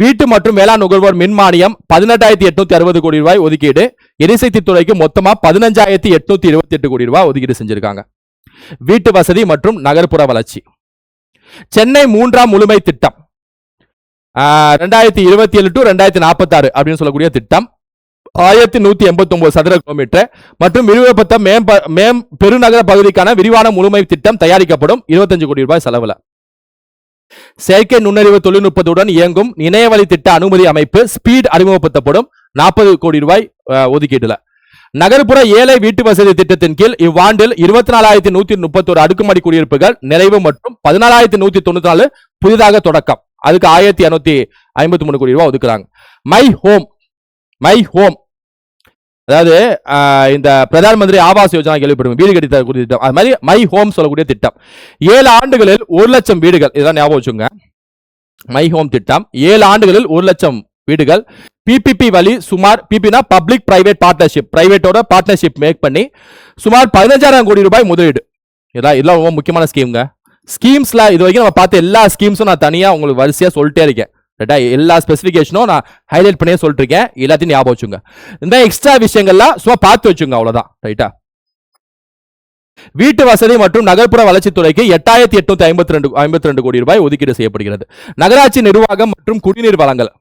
வீட்டு மற்றும் வேளாண் நுகர்வோர் மின் மானியம் 18860 கோடி ரூபாய் ஒதுக்கீடு. எரிசக்தி துறைக்கு மொத்தமா 15828 கோடி ரூபாய் ஒதுக்கீடு செஞ்சிருக்காங்க. வீட்டு வசதி மற்றும் நகர்ப்புற வளர்ச்சி, சென்னை 3ஆம் முழுமை திட்டம் 2027 to 2046 அப்படின்னு சொல்லக்கூடிய திட்டம் 1189 சதுர கிலோமீட்டர் மற்றும் விரிவுபடுத்த பெருநகர பகுதிக்கான விரிவான முழுமை திட்டம் தயாரிக்கப்படும். 25 கோடி ரூபாய் செலவுல. செயற்கை நுண்ணறிவு தொழில்நுட்பத்துடன் இயங்கும் இணையவழி திட்ட அனுமதி அமைப்பு ஸ்பீட் அறிமுகப்படுத்தப்படும். 40 கோடி ரூபாய் ஒதுக்கீடுல. நகர்ப்புற ஏழை வீட்டு வசதி திட்டத்தின் கீழ் இவ்வாண்டில் 24131 அடுக்குமாடி குடியிருப்புகள் நிறைவு மற்றும் 14194 புதிதாக தொடக்கம். அதுக்கு 1253 கோடி ரூபாய் ஒதுக்குறாங்க. மை ஹோம், அதாவது இந்த பிரதான் மந்திரி ஆவாஸ் யோஜனா கேள்விப்படும், வீடு கட்டி தரக்கூடிய திட்டம். அது மாதிரி மை ஹோம் சொல்லக்கூடிய திட்டம் 7 ஆண்டுகளில் 1 லட்சம் வீடுகள், இதெல்லாம் ஞாபகம் வச்சுங்க. மை ஹோம் திட்டம் 7 ஆண்டுகளில் 1 லட்சம் வீடுகள். பிபிபி வழி சுமார், பிபினா பப்ளிக் பிரைவேட் பார்ட்னர்ஷிப், பிரைவேட்டோட பார்ட்னர்ஷிப் மேக் பண்ணி சுமார் 15000 கோடி ரூபாய் முதலீடு. இதெல்லாம் ரொம்ப முக்கியமான ஸ்கீம்ங்க. ஸ்கீம்ஸ்ல இது வரைக்கும் நம்ம பார்த்த எல்லா ஸ்கீம்ஸும் நான் தனியா உங்களுக்கு வரிசையா சொல்லிட்டே இருக்கேன், ரைட்டா. எல்லா ஸ்பெசிபிகேஷனும் நான் ஹைலைட் பண்ணியே சொல்லிட்டு இருக்கேன், எல்லாத்தையும் ஞாபகம் வச்சுங்க. இந்த எக்ஸ்ட்ரா விஷயங்கள்லாம் சும்மா பார்த்து வச்சுங்க, அவ்வளவுதான், ரைட்டா. வீட்டு வசதி மற்றும் நகர்ப்புற வளர்ச்சித்துறைக்கு 8852 கோடி ரூபாய் ஒதுக்கீடு செய்யப்படுகிறது. நகராட்சி நிர்வாகம் மற்றும் குடிநீர் வழங்கல்,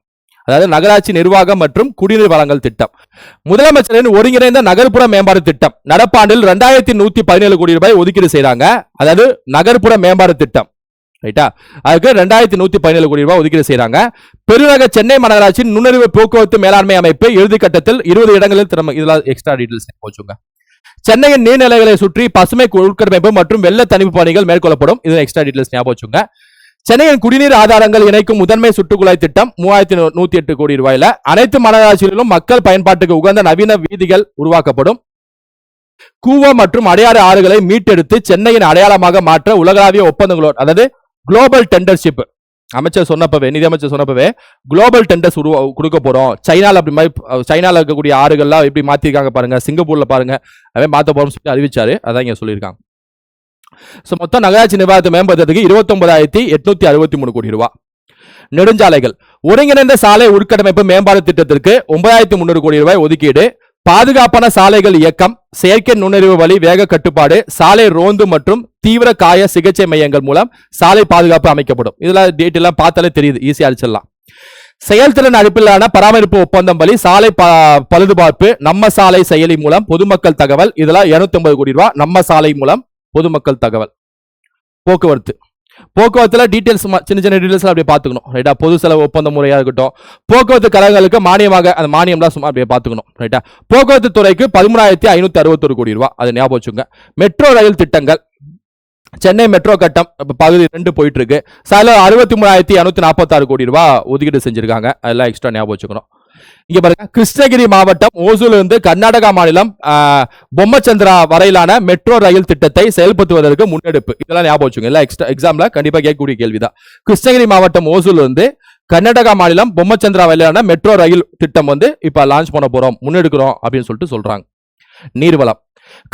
அதாவது நகராட்சி நிர்வாகம் மற்றும் குடிநீர் வழங்கல் திட்டம். முதலமைச்சரின் ஒருங்கிணைந்த நகர்ப்புற மேம்பாடு திட்டம் நடப்பாண்டில் 2117 கோடி ரூபாய் ஒதுக்கீடு செய்யறாங்க. அதாவது நகர்ப்புற மேம்பாடு திட்டம், ரைட்டா. அதுக்கு 2117 கோடி ரூபாய் ஒதுக்கீடு செய்யறாங்க. பெருநகர் சென்னை மாநகராட்சி நுண்ணறிவு போக்குவரத்து மேலாண்மை அமைப்பு இறுதி கட்டத்தில் 20 இடங்களில் இதெல்லாம் எக்ஸ்ட்ரா டீடைல்ஸ் போச்சுங்க. சென்னையின் நீர்நிலைகளை சுற்றி பசுமை உட்கட்டமைப்பு மற்றும் வெள்ள தணிப்பு பணிகள் மேற்கொள்ளப்படும். இது எக்ஸ்ட்ரா டீடைல்ஸ் ஞாபகம் வச்சுங்க. சென்னையின் குடிநீர் ஆதாரங்கள் இணைக்கும் முதன்மை சுற்றுக்குழாய் திட்டம் 3108 கோடி ரூபாயில அனைத்து மாநகராட்சிகளிலும் மக்கள் பயன்பாட்டுக்கு உகந்த நவீன வீதிகள் உருவாக்கப்படும். கூவம் மற்றும் அடையாறு ஆறுகளை மீட்டெடுத்து சென்னையின் அடையாளமாக மாற்ற உலகளாவிய ஒப்பந்தங்களோடு, அதாவது குளோபல் டெண்டர்ஷிப் அமைச்சர் சொன்னப்பவே, நிதி அமைச்சர் சொன்னப்பவே குளோபல் டெண்டர்ஸ் கொடுக்க போறோம். சைனால இருக்கக்கூடிய ஆறுகள்லாம் எப்படி மாத்திருக்காங்க பாருங்க, சிங்கப்பூர்ல பாருங்க, அதே மாத்த போறோம் சொல்லி அறிவிச்சாரு. அதான் இங்க சொல்லியிருக்காங்க. மொத்தம் நகராட்சி நிர்வாகத்தை மேம்படுத்துறதுக்கு 29863 கோடி ரூபாய். நெடுஞ்சாலைகள் ஒருங்கிணைந்த சாலை உட்கட்டமைப்பு மேம்பாடு திட்டத்திற்கு 9300 கோடி ரூபாய் ஒதுக்கீடு. பாதுகாப்பான சாலைகள் இயக்கம், செயற்கை நுண்ணறிவு வழி வேக கட்டுப்பாடு, சாலை ரோந்து மற்றும் தீவிர காய சிகிச்சை மையங்கள் மூலம் சாலை பாதுகாப்பு அமைக்கப்படும். இதெல்லாம் டீட்டெயிலாம் பார்த்தாலே தெரியுது, ஈஸியா அடிச்சிடலாம். செயல்திறன் அடிப்படையிலான பராமரிப்பு ஒப்பந்தம் வழி சாலை பழுதுபார்ப்பு, நம்ம சாலை செயலி மூலம் பொதுமக்கள் தகவல், இதெல்லாம் 250 கோடி ரூபாய். நம்ம சாலை மூலம் பொதுமக்கள் தகவல். போக்குவரத்துல டீடைல்ஸ், சின்ன டீடைல்ஸ் அப்படியே பார்த்துக்கணும், ரைட்டா. பொது செலவு ஒப்பந்த முறையா இருக்கட்டும், போக்குவரத்து கழகங்களுக்கு மானியமாக அந்த மானியம்லாம் சும்மா அப்படியே பார்த்துக்கணும், ரைட்டா. போக்குவரத்து துறைக்கு 13561 கோடி ரூபாய், அது ஞாபகம் வச்சுங்க. மெட்ரோ ரயில் திட்டங்கள், சென்னை மெட்ரோ கட்டம் பகுதி 2 போயிட்டு இருக்கு. 633246 கோடி ரூபாய் ஒதுக்கீடு செஞ்சிருக்காங்க, அதெல்லாம் எக்ஸ்ட்ரா ஞாபகம் வச்சுக்கணும். இங்க பாருங்க, கிருஷ்ணகிரி மாவட்டம் ஓசூர்ல இருந்து கர்நாடகா மாநிலம் பொம்மச்சந்திரா வரையிலான மெட்ரோ ரயில் திட்டத்தை செயல்படுத்துவதற்கு முன்னெடுப்பு. இதெல்லாம் ஞாபகம் வச்சுங்க, எல்லாம் எக்ஸாம்ல கண்டிப்பா கேட்கக்கூடிய கேள்விதான். கிருஷ்ணகிரி மாவட்டம் ஓசூர்ல இருந்து கர்நாடகா மாநிலம் பொம்மச்சந்திரா வரையிலான மெட்ரோ ரயில் திட்டம் இப்ப லான்ச் பண்ண போறோம், முன்னெடுக்கிறோம் அப்படின்னு சொல்லிட்டு சொல்றாங்க. நீர்வளம்,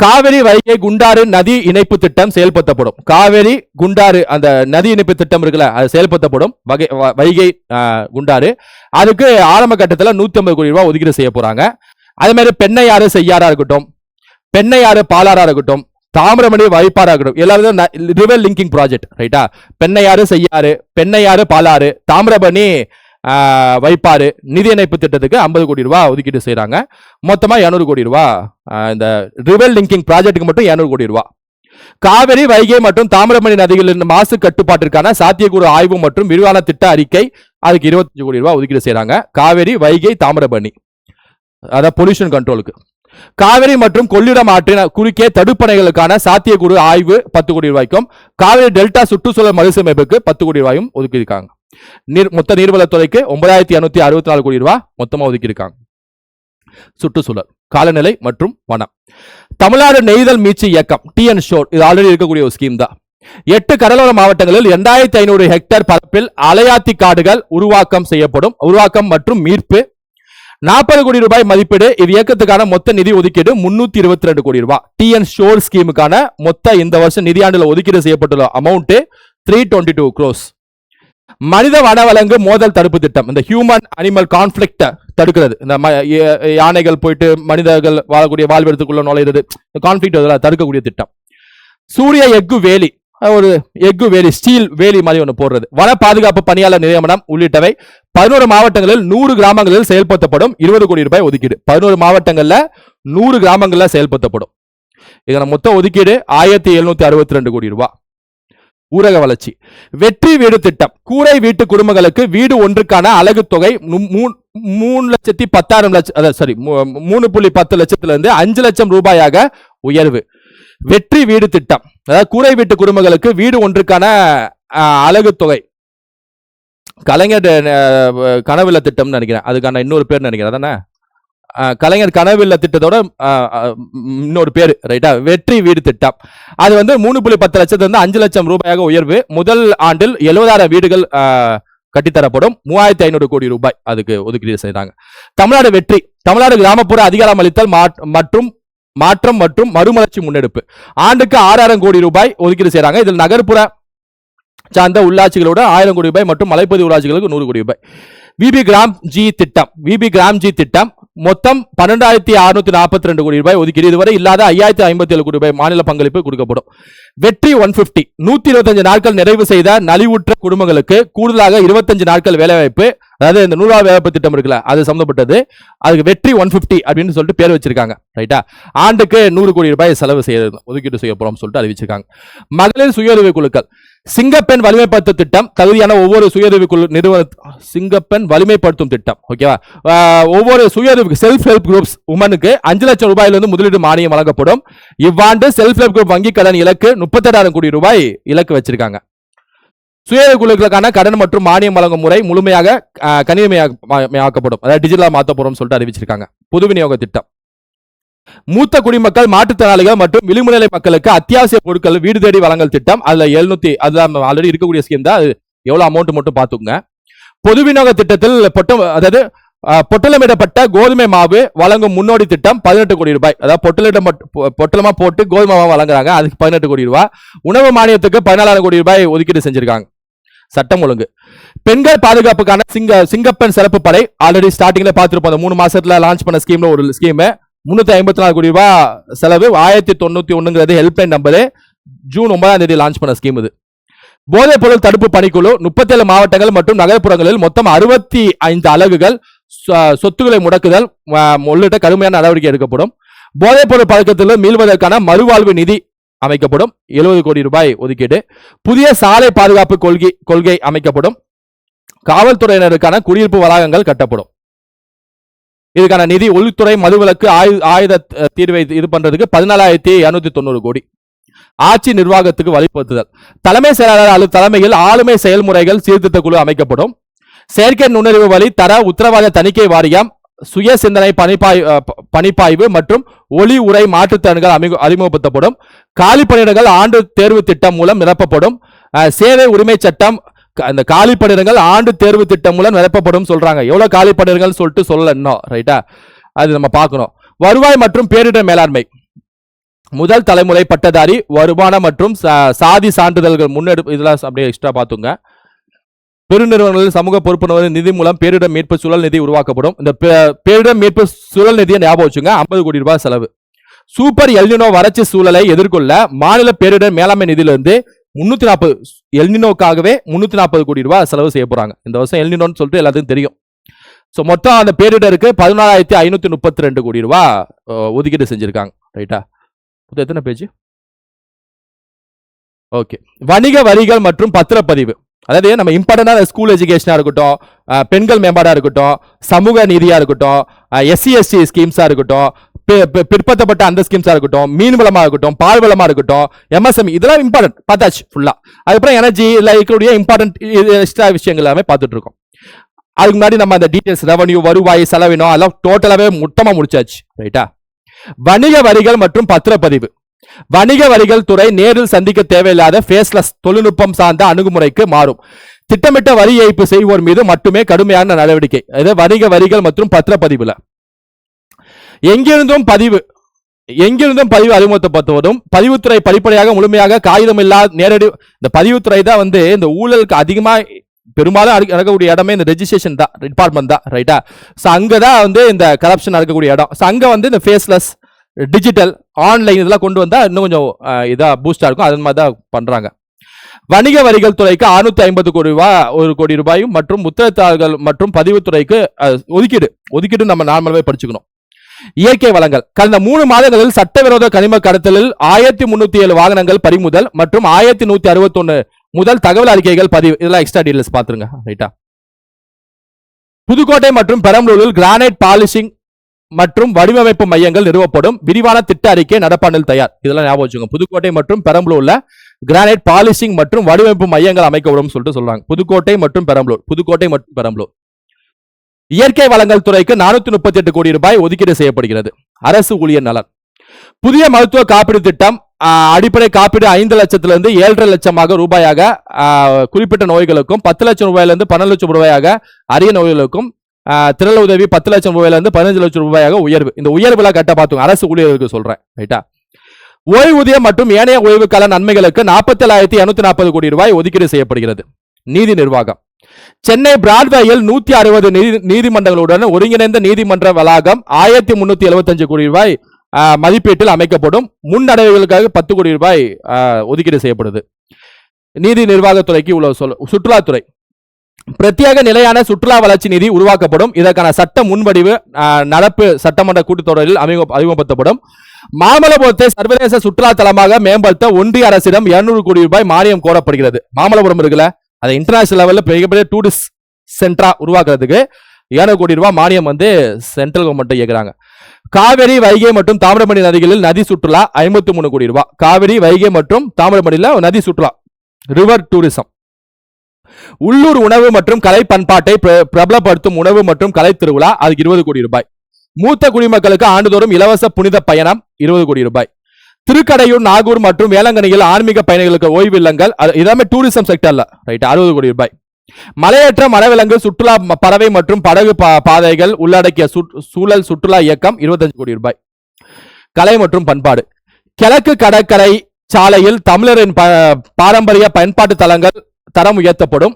காவிரி வைகை குண்டாறு நதி இணைப்பு திட்டம் செயல்படுத்தப்படும். காவிரி குண்டாறு அந்த நதி இணைப்பு திட்டம் இருக்குல்ல, அது செயல்படுத்தப்படும். வைகை குண்டாறு அதுக்கு ஆரம்ப கட்டத்தில் 150 கோடி ரூபாய் ஒதுக்கீடு செய்ய போறாங்க. அதே மாதிரி பெண்ணையாறு செய்யாரா இருக்கட்டும், பெண்ணையாறு பாலாரா இருக்கட்டும், தாமிரமணி வைப்பாரா இருக்கட்டும், எல்லாரும் ரிவர் லிங்கிங் ப்ராஜெக்ட் ரைட்டா. பெண்ணையாறு செய்யாறு, பெண்ணையாறு பாலாறு, தாமிரபரணி வைப்பாறு நிதி இணைப்பு திட்டத்துக்கு 50 கோடி ரூபாய் ஒதுக்கீடு செய்யறாங்க. மொத்தமா 200 கோடி ரூபாய் இந்த ரிவர் லிங்கிங் ப்ராஜெக்ட்டுக்கு மட்டும் 200 கோடி ரூபாய். காவிரி வைகை மற்றும் தாமிரபரணி நதிகளின் மாசு கட்டுப்பாட்டிற்கான சாத்தியக்கூறு ஆய்வு மற்றும் விரிவான திட்ட அறிக்கை அதுக்கு 25 கோடி ரூபாய் ஒதுக்கீடு செய்யறாங்க. காவிரி வைகை தாமிரபரணி அதாவது பொல்யூஷன் கண்ட்ரோலுக்கு. காவிரி மற்றும் கொள்ளிடம் ஆற்றின் குறுக்கே தடுப்பணைகளுக்கான சாத்தியக்கூறு ஆய்வு 10 கோடி ரூபாய்க்கும், காவிரி டெல்டா சுற்றுச்சூழல் மறுசீரமைப்புக்கு 10 கோடி ரூபாயும் ஒதுக்கியிருக்காங்க. மொத்த நீர்வளத்துறைக்கு 9264 கோடி ரூபாய் மொத்தமா ஒதுக்கியிருக்காங்க. சுற்றுச்சூழல், காலநிலை மற்றும் வனம், தமிழ்நாடு நெய்தல் மீட்சி இயக்கம் டிஎன் ஷோர், இது ஆல்ரெடி இருக்கக்கூடிய ஒரு ஸ்கீம் தான். 8 கடலோர மாவட்டங்களில் 2500 ஹெக்டேர் பரப்பில் அலையாத்தி காடுகள் உருவாக்கம் மற்றும் மீட்பு. 40 கோடி ரூபாய் மதிப்பீடு. இது இயக்கத்துக்கான மொத்த நிதி ஒதுக்கீடு 322 கோடி ரூபாய். டிஎன் ஷோர் ஸ்கீமுக்கான மொத்த இந்த வருஷம் நிதியாண்டில் ஒதுக்கீடு செய்யப்பட்டுள்ள அமௌண்ட் 322 crores. மனித வனவலங்கு மோதல் தடுப்பு திட்டம், இந்த ஹியூமன் அனிமல் கான்ஃபிளிக்ட் தடுக்கிறது, இந்த யானைகள் போயிட்டு மனிதர்கள் வாழக்கூடிய வாழ்விடத்துக்குள்ள நுழையிறது, கான்ஃபிளிக்ட் தடுக்கக்கூடிய திட்டம். சூரிய எஃகு வேலி, ஒரு எஃகு வேலி ஸ்டீல் வேலி மாதிரி ஒன்று போடுறது. வன பாதுகாப்பு பணியாளர் நியமனம் உள்ளிட்டவை 11 மாவட்டங்களில் 100 கிராமங்களில் செயல்படுத்தப்படும். 20 கோடி ரூபாய் ஒதுக்கீடு. 11 மாவட்டங்கள்ல 100 கிராமங்கள்ல செயல்படுத்தப்படும். இதன மொத்த ஒதுக்கீடு 1762 கோடி ரூபாய். ஊரக வளர்ச்சி, வெற்றி வீடு திட்டம், கூரை வீட்டு குடும்பங்களுக்கு வீடு ஒன்றுக்கான அலகு தொகை 3.10 லட்சத்திலிருந்து 5 லட்சம் ரூபாயாக உயர்வு. வெற்றி வீடு திட்டம், அதாவது கூரை வீட்டு குடும்பங்களுக்கு வீடு ஒன்றுக்கான அலகு தொகை, கலைஞர் கனவில்ல திட்டம் நினைக்கிறேன், அதுக்கான இன்னொரு பேர் நினைக்கிறேன் அதானே, கலைஞர் கனவில்ல திட்டத்தோட இன்னொரு பேரு ரைட்டா, வெற்றி வீடு திட்டம். அது 3.10 லட்சத்திலிருந்து 5 லட்சம் ரூபாயாக உயர்வு. முதல் ஆண்டில் 70,000 வீடுகள் கட்டித்தரப்படும். 3500 கோடி ரூபாய் அதுக்கு ஒதுக்கீடு செய்தாங்க. தமிழ்நாடு வெற்றி, தமிழ்நாடு கிராமப்புற அதிகாரம் அளித்தல் மாற்றம் மற்றும் மறுமலர்ச்சி முன்னெடுப்பு. ஆண்டுக்கு 6000 கோடி ரூபாய் ஒதுக்கீடு செய்யறாங்க. இதில் நகர்ப்புற சார்ந்த உள்ளாட்சிகளோட 1000 கோடி ரூபாய் மற்றும் மலைப்பகுதி உள்ளாட்சிகளுக்கு 100 கோடி ரூபாய். விபி கிராம் ஜி திட்டம் மொத்தம் 12,642 கோடி ரூபாய் ஒதுக்கீடு. இதுவரை இல்லாத 5057 கோடி ரூபாய் மாநில பங்களிப்பு கொடுக்கப்படும். வெற்றி 150, 125 நாட்கள் நிறைவு செய்த நலிவுற்ற குடும்பங்களுக்கு கூடுதலாக 25 நாட்கள் வேலைவாய்ப்பு, அதாவது இந்த 100 வேலைவாய்ப்பு திட்டம் இருக்குல்ல, அது சம்பந்தப்பட்டது. அதுக்கு வெற்றி 150 அப்படின்னு சொல்லிட்டு பேர் வச்சிருக்காங்க ரைட்டா. ஆண்டுக்கு 100 கோடி ரூபாய் செலவு செய்ய ஒதுக்கீடு செய்ய போறோம் சொல்லிட்டு அறிவிச்சிருக்காங்க. மகளிர் சுயஉதவி குழுக்கள், சிங்கப்பெண் வலிமைப்படுத்தும் திட்டம், தகுதியான ஒவ்வொரு சுயஉதவி குழு நிறுவன சிங்கப்பெண் வலிமைப்படுத்தும் திட்டம் ஓகேவா. ஒவ்வொரு சுயஉதவி செல்ஃப் ஹெல்ப் குரூப்ஸ் உமனுக்கு 5 லட்சம் ரூபாயிலிருந்து முதலீடு மானியம் வழங்கப்படும். இவ்வாண்டு செல்ஃப் ஹெல்ப் குரூப் வங்கி கடன் இலக்கு 38,000 கோடி ரூபாய் இலக்கு வச்சிருக்காங்க. சுய குழுக்களுக்கான கடன் மற்றும் மானியம் வழங்கும் முறை முழுமையாக கணினிமயமாக்கப்படும், அதாவது டிஜிட்டலா மாத்த போறோம் சொல்லிட்டு அறிவிச்சிருக்காங்க. பொது விநியோக திட்டம், மூத்த குடிமக்கள், மாற்றுத்திறனாளிகள் மற்றும் விளிம்புநிலை மக்களுக்கு அத்தியாவசிய பொருட்கள் வீடு தேடி வழங்கல் திட்டம். அதுல 700, அதுதான் ஆல்ரெடி இருக்கக்கூடிய ஸ்கீம் தான், எவ்வளவு அமௌண்ட் மட்டும் பாத்துங்க. பொது விநியோக திட்டத்தில் அதாவது பொட்டலமிடப்பட்ட கோதுமை மாவு வழங்கும் முன்னோடி திட்டம் 18 கோடி ரூபாய், அதாவது பொட்டலமா போட்டு கோதுமை மாவு வழங்குறாங்க, அதுக்கு 18 கோடி ரூபாய். உணவு மானியத்துக்கு 14,000 கோடி ரூபாய் ஒதுக்கீடு செஞ்சிருக்காங்க. சட்டம் ஒழுங்கு, பெண்கள் பாதுகாப்புக்கான சிங்கப்பெண் சிறப்பு படை ஆல்ரெடி ஸ்டார்டிங்ல பார்த்திருப்போம். 3 மாசத்துல லான்ச் பண்ண ஸ்கீம்ல ஒரு ஸ்கீம் 354 கோடி ரூபாய் செலவு. 1091 ஹெல்ப்லைன் நம்பரு. ஜூன் 9ஆம் தேதி லான்ச் பண்ண ஸ்கீம் இது. போதைப் பொருள் தடுப்பு பணிக்குழு 37 மாவட்டங்கள் மற்றும் நகர்ப்புறங்களில் மொத்தம் 65 அலகுகள் சொத்துக்களை முடக்குதல் உள்ளிட்ட கடுமையான நடவடிக்கை எடுக்கப்படும். போதைப் பொருள் பழக்கத்தில் மீள்வதற்கான மறுவாழ்வு நிதி அமைக்கப்படும். 70 கோடி ரூபாய் ஒதுக்கீடு. புதிய சாலை பாதுகாப்பு கொள்கை அமைக்கப்படும். காவல்துறையினருக்கான குடியிருப்பு வளாகங்கள் கட்டப்படும். இதுக்கான நிதி உள்துறை மதுவிலக்கு ஆயுத தீர்வை இது பண்றதுக்கு 14,290 கோடி. ஆட்சி நிர்வாகத்துக்கு வழிபடுத்துதல், தலைமை செயலாளர் தலைமையில் ஆளுமை செயல்முறைகள் சீர்திருத்த குழு அமைக்கப்படும். செயற்கை நுண்ணறிவு வழி தர உத்தரவாத தணிக்கை வாரியம் சுய சிந்தனை பணிப்பாய்வு மற்றும் ஒளி உரை மாற்றுத்திறன்கள் அறிமுகப்படுத்தப்படும். காலி பணியிடங்கள் ஆண்டு தேர்வு திட்டம் மூலம் நிரப்பப்படும். சேவை உரிமை சட்டம் அந்த காலி பணியிடங்கள் ஆண்டு தேர்வு திட்டம் மூலம் நிரப்பப்படும் சொல்றாங்க. எவ்வளவு காலி பணியிடங்கள் சொல்லிட்டு சொல்லல இன்னும், ரைட்டா? அது நம்ம பார்க்கணும். வருவாய் மற்றும் பேரிடர் மேலாண்மை. முதல் தலைமுறை பட்டதாரி வருமானம் மற்றும் சாதி சான்றிதழ்கள் முன்னெடுப்பு இதெல்லாம் அப்படியே எக்ஸ்ட்ரா பார்த்துங்க. பெருநிறுவனங்களில் சமூக பொறுப்புணர்வு நிதி மூலம் பேரிடர் மீட்பு சுழல் நிதி உருவாக்கப்படும். இந்த பேரிடர் மீட்பு சுழல் நிதியை ஞாபகம் வச்சுங்க. 50 கோடி ரூபாய் செலவு. சூப்பர் எல்னினோ வறட்சி சூழலை எதிர்கொள்ள மாநில பேரிடர் மேலாண்மை நிதியிலிருந்து 340 எல்னினோக்காகவே 340 கோடி ரூபாய் செலவு செய்ய போறாங்க. இந்த வருஷம் எல்னினோன்னு சொல்லிட்டு எல்லாத்துக்கும் தெரியும். ஸோ மொத்தம் அந்த பேரிடருக்கு 14,532 கோடி ரூபாய் ஒதுக்கீடு செஞ்சிருக்காங்க. ரைட்டா? எத்தனை பேஜ்? ஓகே. வணிக வரிகள் மற்றும் பத்திரப்பதிவு. அதாவது நம்ம இம்பார்ட்டன்டான ஸ்கூல் எஜுகேஷனா இருக்கட்டும், பெண்கள் மேம்பாடா இருக்கட்டும், சமூக நீதியா இருக்கட்டும், SC/ST ஸ்கீம்ஸா இருக்கட்டும், பிற்படுத்தப்பட்ட அந்த ஸ்கீம்ஸா இருக்கட்டும், மீன் வளமா இருக்கட்டும், பால் வளமா இருக்கட்டும், MSME இதெல்லாம் இம்பார்ட்டன்ட் பார்த்தாச்சு ஃபுல்லா. அதுக்கப்புறம் எனர்ஜி இல்லை இருக்கக்கூடிய இம்பார்ட்டன்ட் எக்ஸ்ட்ரா விஷயங்கள் எல்லாமே பார்த்துட்டு இருக்கோம். அதுக்கு முன்னாடி நம்ம அந்த டீடைல்ஸ் ரெவன்யூ, வருவாய், செலவினம் அதெல்லாம் டோட்டலாவே மொத்தமா முடிச்சாச்சு. ரைட்டா? வணிக வரிகள் மற்றும் பத்திரப்பதிவு. வணிக வரிகள் துறை நேரில் சந்திக்க தேவையில்லாத ஃபேஸ்லெஸ் தொழில்நுட்பம் சார்ந்த அணுகுமுறைக்கு மாறும். திட்டமிட்ட வரி ஏய்ப்பு செய்வோர் மீது மட்டுமே கடுமையான நடவடிக்கை. இது வணிக வரிகள் மற்றும் பத்திரப்பதிவுல எங்கிருந்தும் பதிவு அறிமுகப்படுத்துவதும் பதிவுத்துறை படிப்படியாக முழுமையாக காகிதமில்லா நேரடி இந்த பதிவுத்துறை தான் இந்த ஊழலுக்கு அதிகமா பெரும்பாலும் நடக்கக்கூடிய இடமே இந்த ரெஜிஸ்ட்ரேஷன் தான், டிபார்ட்மெண்ட் தான். ரைட்டா? ஸோ அங்கதான் இந்த கரப்ஷன் நடக்கக்கூடிய இடம். ஸோ அங்க இந்த ஃபேஸ்லெஸ் டிஜிட்டல் ஆன்லைன் இதெல்லாம் கொண்டு வந்தா இன்னும் கொஞ்சம் இதா பூஸ்டா இருக்கும். அது மாதிரி தான் பண்றாங்க. வணிக வரிகள் துறைக்கு 650 கோடி ரூபாய் 1 கோடி ரூபாயும் மற்றும் முத்திரைத்தாள்கள் மற்றும் பதிவுத்துறைக்கு ஒதுக்கீடு நம்ம நார்மலாவே படிச்சுக்கணும். இயற்கை வளங்கள். கடந்த 3 மாதங்களில் சட்டவிரோத கனிம கடத்தலில் 1307 வாகனங்கள் பறிமுதல் மற்றும் 1161 முதல் தகவல் அறிக்கைகள் பதிவு. இதெல்லாம் எக்ஸ்ட்ரா டீடைல்ஸ் பாத்துருங்க. ரைட்டா? புதுக்கோட்டை மற்றும் பெரம்பலூரில் கிரானைட் பாலிஷிங் மற்றும் வடிவமைப்பு மையங்கள் நிறுவப்படும். விரிவான திட்ட அறிக்கை நடப்பாண்டில் தயார். இதெல்லாம் ஞாபகம் வச்சுக்கோங்க. புதுக்கோட்டை மற்றும் பெரம்பலூர்ல கிரானைட் பாலிஷிங் மற்றும் வடிவமைப்பு மையங்கள் அமைக்கப்படும் சொல்லிட்டு சொல்றாங்க. புதுக்கோட்டை மற்றும் பெரம்பலூர். இயற்கை வளங்கள் துறைக்கு 438 கோடி ரூபாய் ஒதுக்கீடு செய்யப்படுகிறது. அரசு ஊழியர் நலன். புதிய மருத்துவ காப்பீடு திட்டம். அடிப்படை காப்பீடு 5 லட்சத்திலிருந்து 7.5 லட்சமாக ரூபாயாக குறிப்பிட்ட நோய்களுக்கும், 10 லட்சம் ரூபாயிலிருந்து 12 லட்சம் ரூபாயாக அரிய நோய்களுக்கும், திரள் உதவி 10 லட்சம் ரூபாயிலிருந்து 15 லட்சம் ரூபாயாக உயர்வு. இந்த உயர்வுல கட்ட பார்த்துங்க. அரசு ஊழியர்களுக்கு சொல்றேன். ரைட்டா? ஓய்வூதியம் மற்றும் ஏனைய ஓய்வு கால நன்மைகளுக்கு 47,240 கோடி ரூபாய் ஒதுக்கீடு செய்யப்படுகிறது. நீதி நிர்வாகம். சென்னை பிராட்வேயில் 160 நீதிமன்றங்களுடன் ஒருங்கிணைந்த நீதிமன்ற வளாகம் 1375 கோடி ரூபாய் மதிப்பீட்டில் அமைக்கப்படும். முன் நடவடிக்கைகளுக்காக 10 கோடி ரூபாய் ஒதுக்கீடு செய்யப்படுது. நீதி நிர்வாகத்துறைக்கு சுற்றுலாத்துறை. பிரத்யேக நிலையான சுற்றுலா வளர்ச்சி நிதி உருவாக்கப்படும். இதற்கான சட்ட முன்வடிவு நடப்பு சட்டமன்ற கூட்டத்தொடரில் அறிமுகப்படுத்தப்படும். மாமல்லபுரத்தை சர்வதேச சுற்றுலா தலமாக மேம்படுத்த ஒன்றிய அரசிடம் 200 கோடி ரூபாய் மானியம் கோரப்படுகிறது. மாமல்லபுரம் இருக்குல்ல, அதை இன்டர்நேஷனல் லெவலில் மிகப்பெரிய டூரிஸ்ட் சென்டரா உருவாக்குறதுக்கு 200 கோடி ரூபாய் மானியம் சென்ட்ரல் கவர்மெண்ட் கேட்கிறாங்க. காவிரி, வைகை மற்றும் தாமிரபரணி நதிகளில் நதி சுற்றுலா 53 கோடி ரூபாய். காவிரி, வைகை மற்றும் தாமிரபரணியில நதி சுற்றுலா, ரிவர் டூரிசம். உள்ளூர் உணவு மற்றும் கலை பண்பாட்டை பிரபலப்படுத்தும் உணவு மற்றும் கலை திருவிழா, அதுக்கு 20 கோடி ரூபாய். மூத்த குடிமக்களுக்கு ஆண்டுதோறும் இலவச புனித பயணம் 20 கோடி ரூபாய். திருக்கடையூர், நாகூர் மற்றும் வேளாங்கண்ணியில் ஆன்மீக பயணிகளுக்கு ஓய்வு இல்லங்கள், இதெல்லாமே டூரிசம் செக்டர்ல. ரைட், 60 கோடி ரூபாய். மலையேற்ற மரவிலங்கு சுற்றுலா, பறவை மற்றும் படகு பாதைகள் உள்ளடக்கிய சூழல் சுற்றுலா இயக்கம் 25 கோடி ரூபாய். கலை மற்றும் பண்பாடு. கிழக்கு கடற்கரை சாலையில் தமிழரின் பாரம்பரிய பயன்பாட்டு தலங்கள் தரம் உயர்த்தப்படும்.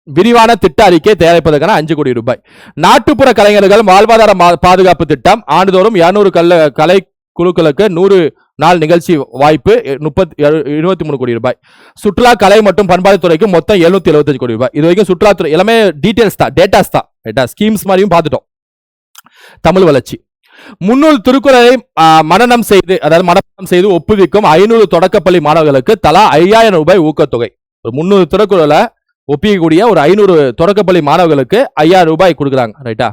விரிவான திட்ட அறிக்கை தயாரிப்பதற்கான 5 கோடி ரூபாய். நாட்டுப்புற கலைஞர்கள் வாழ்வாதார பாதுகாப்பு திட்டம், ஆண்டுதோறும் 200 கலை குழுக்களுக்கு 100 நாள் நிகழ்ச்சி வாய்ப்பு, 23 கோடி ரூபாய். சுற்றுலா, கலை மற்றும் பண்பாடு துறைக்கு மொத்தம் 775 கோடி ரூபாய். இது வரைக்கும் சுற்றுலாத்துறை எல்லாமே டீடைல்ஸ் தான், டேட்டாஸ் தான். ஸ்கீம்ஸ் மாதிரியும் பார்த்துட்டோம். தமிழ் வளர்ச்சி. 300 திருக்குறளை மனனம் செய்து ஒப்புவிக்கும் 500 தொடக்கப்பள்ளி மாணவர்களுக்கு தலா 5000 ரூபாய் ஊக்கத்தொகை. 300 திருக்குறளை ஒப்பிக்கக்கூடிய ஒரு 500 தொடக்கப்பள்ளி மாணவர்களுக்கு 5000 ரூபாய் கொடுக்குறாங்க. ரைட்டா?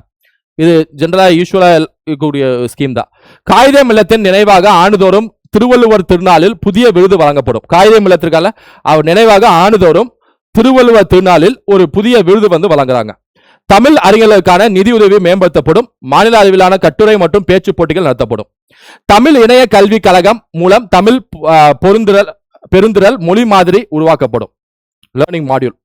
இது ஜெனரலா யூஸ்வலா இருக்கக்கூடிய ஸ்கீம் தான். காகிதம் இல்லத்தின் நினைவாக ஆண்டுதோறும் திருவள்ளுவர் திருநாளில் புதிய விருது வழங்கப்படும். காகிதம் இல்லத்திற்கான அவர் நினைவாக ஆண்டுதோறும் திருவள்ளுவர் திருநாளில் ஒரு புதிய விருது வழங்குறாங்க. தமிழ் அறிஞர்களுக்கான நிதியுதவி மேம்படுத்தப்படும். மாநில அளவிலான கட்டுரை மற்றும் பேச்சு போட்டிகள் நடத்தப்படும். தமிழ் இணைய கல்விக் கழகம் மூலம் தமிழ் பெருந்திரல் மொழி மாதிரி உருவாக்கப்படும். Learning module.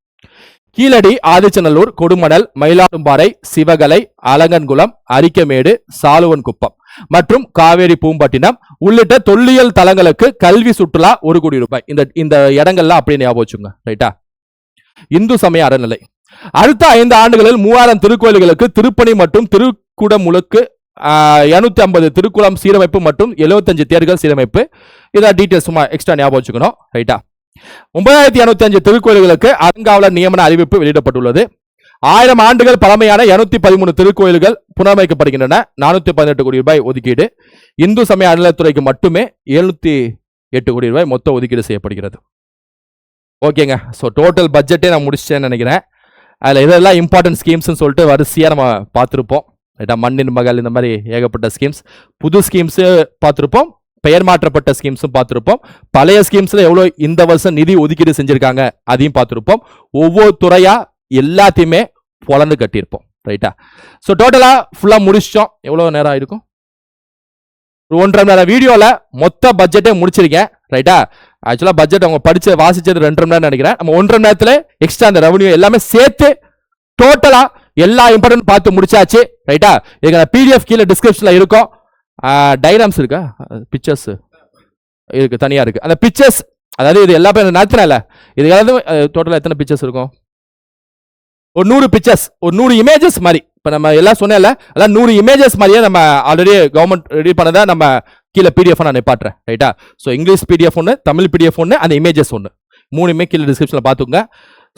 கீழடி, ஆதிச்சநல்லூர், கொடுமணல், மயிலாடும்பாறை, சிவகலை, அலங்கன்குளம், அரிக்கமேடு, சாலுவன்குப்பம் மற்றும் காவேரி பூம்பட்டினம் உள்ளிட்ட தொல்லியல் தலங்களுக்கு கல்வி சுற்றுலா 1 கோடி ரூபாய். இந்த இடங்கள்லாம் அப்படியே ஞாபகம் வச்சுங்க. ரைட்டா? இந்து சமய அறநிலை. அடுத்த 5 ஆண்டுகளில் 3000 திருக்கோயில்களுக்கு திருப்பணி மற்றும் திருக்குடமுழுக்கு, 250 திருக்குளம் சீரமைப்பு மற்றும் 75 தேர்கள் சீரமைப்பு. இதான் டீட்டெயில்ஸ் சும்மா எக்ஸ்ட்ரா ஞாபகம் வச்சுக்கணும். ரைட்டா? 9205 திருக்கோயில்களுக்கு அறங்காவலர் நியமன அறிவிப்பு வெளியிடப்பட்டுள்ளது. 1000 ஆண்டுகள் பழமையான 213 திருக்கோயில்கள் புனரமைக்கப்படுகின்றன. 418 கோடி ரூபாய் ஒதுக்கீடு. இந்து சமய அறநிலையத்துறைக்கு மட்டுமே 708 கோடி ரூபாய் மொத்த ஒதுக்கீடு செய்யப்படுகிறது. ஓகேங்க. ஸோ டோட்டல் பட்ஜெட்டே நான் முடிச்சிட்டேன்னு நினைக்கிறேன். அதில் இதெல்லாம் இம்பார்ட்டன்ட் ஸ்கீம்ஸ்னு சொல்லிட்டு வரிசையாக நம்ம பார்த்துருப்போம். ரைட்டா? மண்ணின் மகள், இந்த மாதிரி ஏகப்பட்ட ஸ்கீம்ஸ், புது ஸ்கீம்ஸு பார்த்துருப்போம், பெயர் மாற்றப்பட்ட ஸ்கீம்ஸும் பார்த்துருப்போம். பழைய ஸ்கீம்ஸ்ல எவ்வளோ இந்த வருஷம் நிதி ஒதுக்கீடு செஞ்சிருக்காங்க அதையும் பார்த்துருப்போம். ஒவ்வொரு துறையா எல்லாத்தையுமே பொலந்து கட்டியிருப்போம். ரைட்டா? ஸோ டோட்டலா ஃபுல்லா முடிச்சிட்டோம். எவ்வளோ நேரம் ஆயிருக்கும்? 1.5 மணி நேரம் வீடியோல மொத்த பட்ஜெட்டே முடிச்சிருக்கேன். ரைட்டா? ஆக்சுவலா பட்ஜெட் அவங்க படிச்சு வாசிச்சது 2.5 மணி நேரம் நினைக்கிறேன். நம்ம 1.5 மணி நேரத்துல எக்ஸ்ட்ரா அந்த ரெவன்யூ எல்லாமே சேர்த்து டோட்டலா எல்லா இம்பார்ட்டன்ட் பார்த்து முடிச்சாச்சு. ரைட்டா? இதுக்கான PDF கீழே டிஸ்கிரிப்ஷன்ல இருக்கும். டைராம்ஸ் இருக்கா? பிக்சர்ஸ் இருக்கு, தனியா இருக்கு. அந்த பிக்சர்ஸ், அதாவது இது எல்லா பேரும் நடத்தினால இது டோட்டலா எத்தனை பிக்சர்ஸ் இருக்கும்? ஒரு 100 பிக்சர்ஸ், ஒரு 100 இமேஜஸ் மாதிரி. இப்ப நம்ம எல்லாம் சொன்னேன்ல, அதான் 100 இமேஜஸ் மாதிரியே நம்ம ஆல்ரெடி கவர்மெண்ட் ரெடி பண்ணதை நம்ம கீழே PDF நான் நிப்பாட்டுறேன். ரைட்டா? ஸோ இங்கிலீஷ் PDF ஒன்று, தமிழ் PDF ஒன்று, அந்த இமேஜஸ் ஒன்று, 3மே கீழே டிஸ்கிரிப்ஷன்ல பார்த்துக்கோங்க.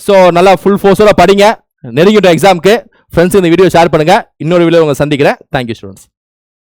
ஸோ நல்லா ஃபுல் ஃபோர்ஸோட படிங்க. நெருங்கிட்ட எக்ஸாமுக்கு ஃப்ரெண்ட்ஸ் இந்த வீடியோ ஷேர் பண்ணுங்க. இன்னொரு வீடியோ உங்களை சந்திக்கிறேன். Thank you students.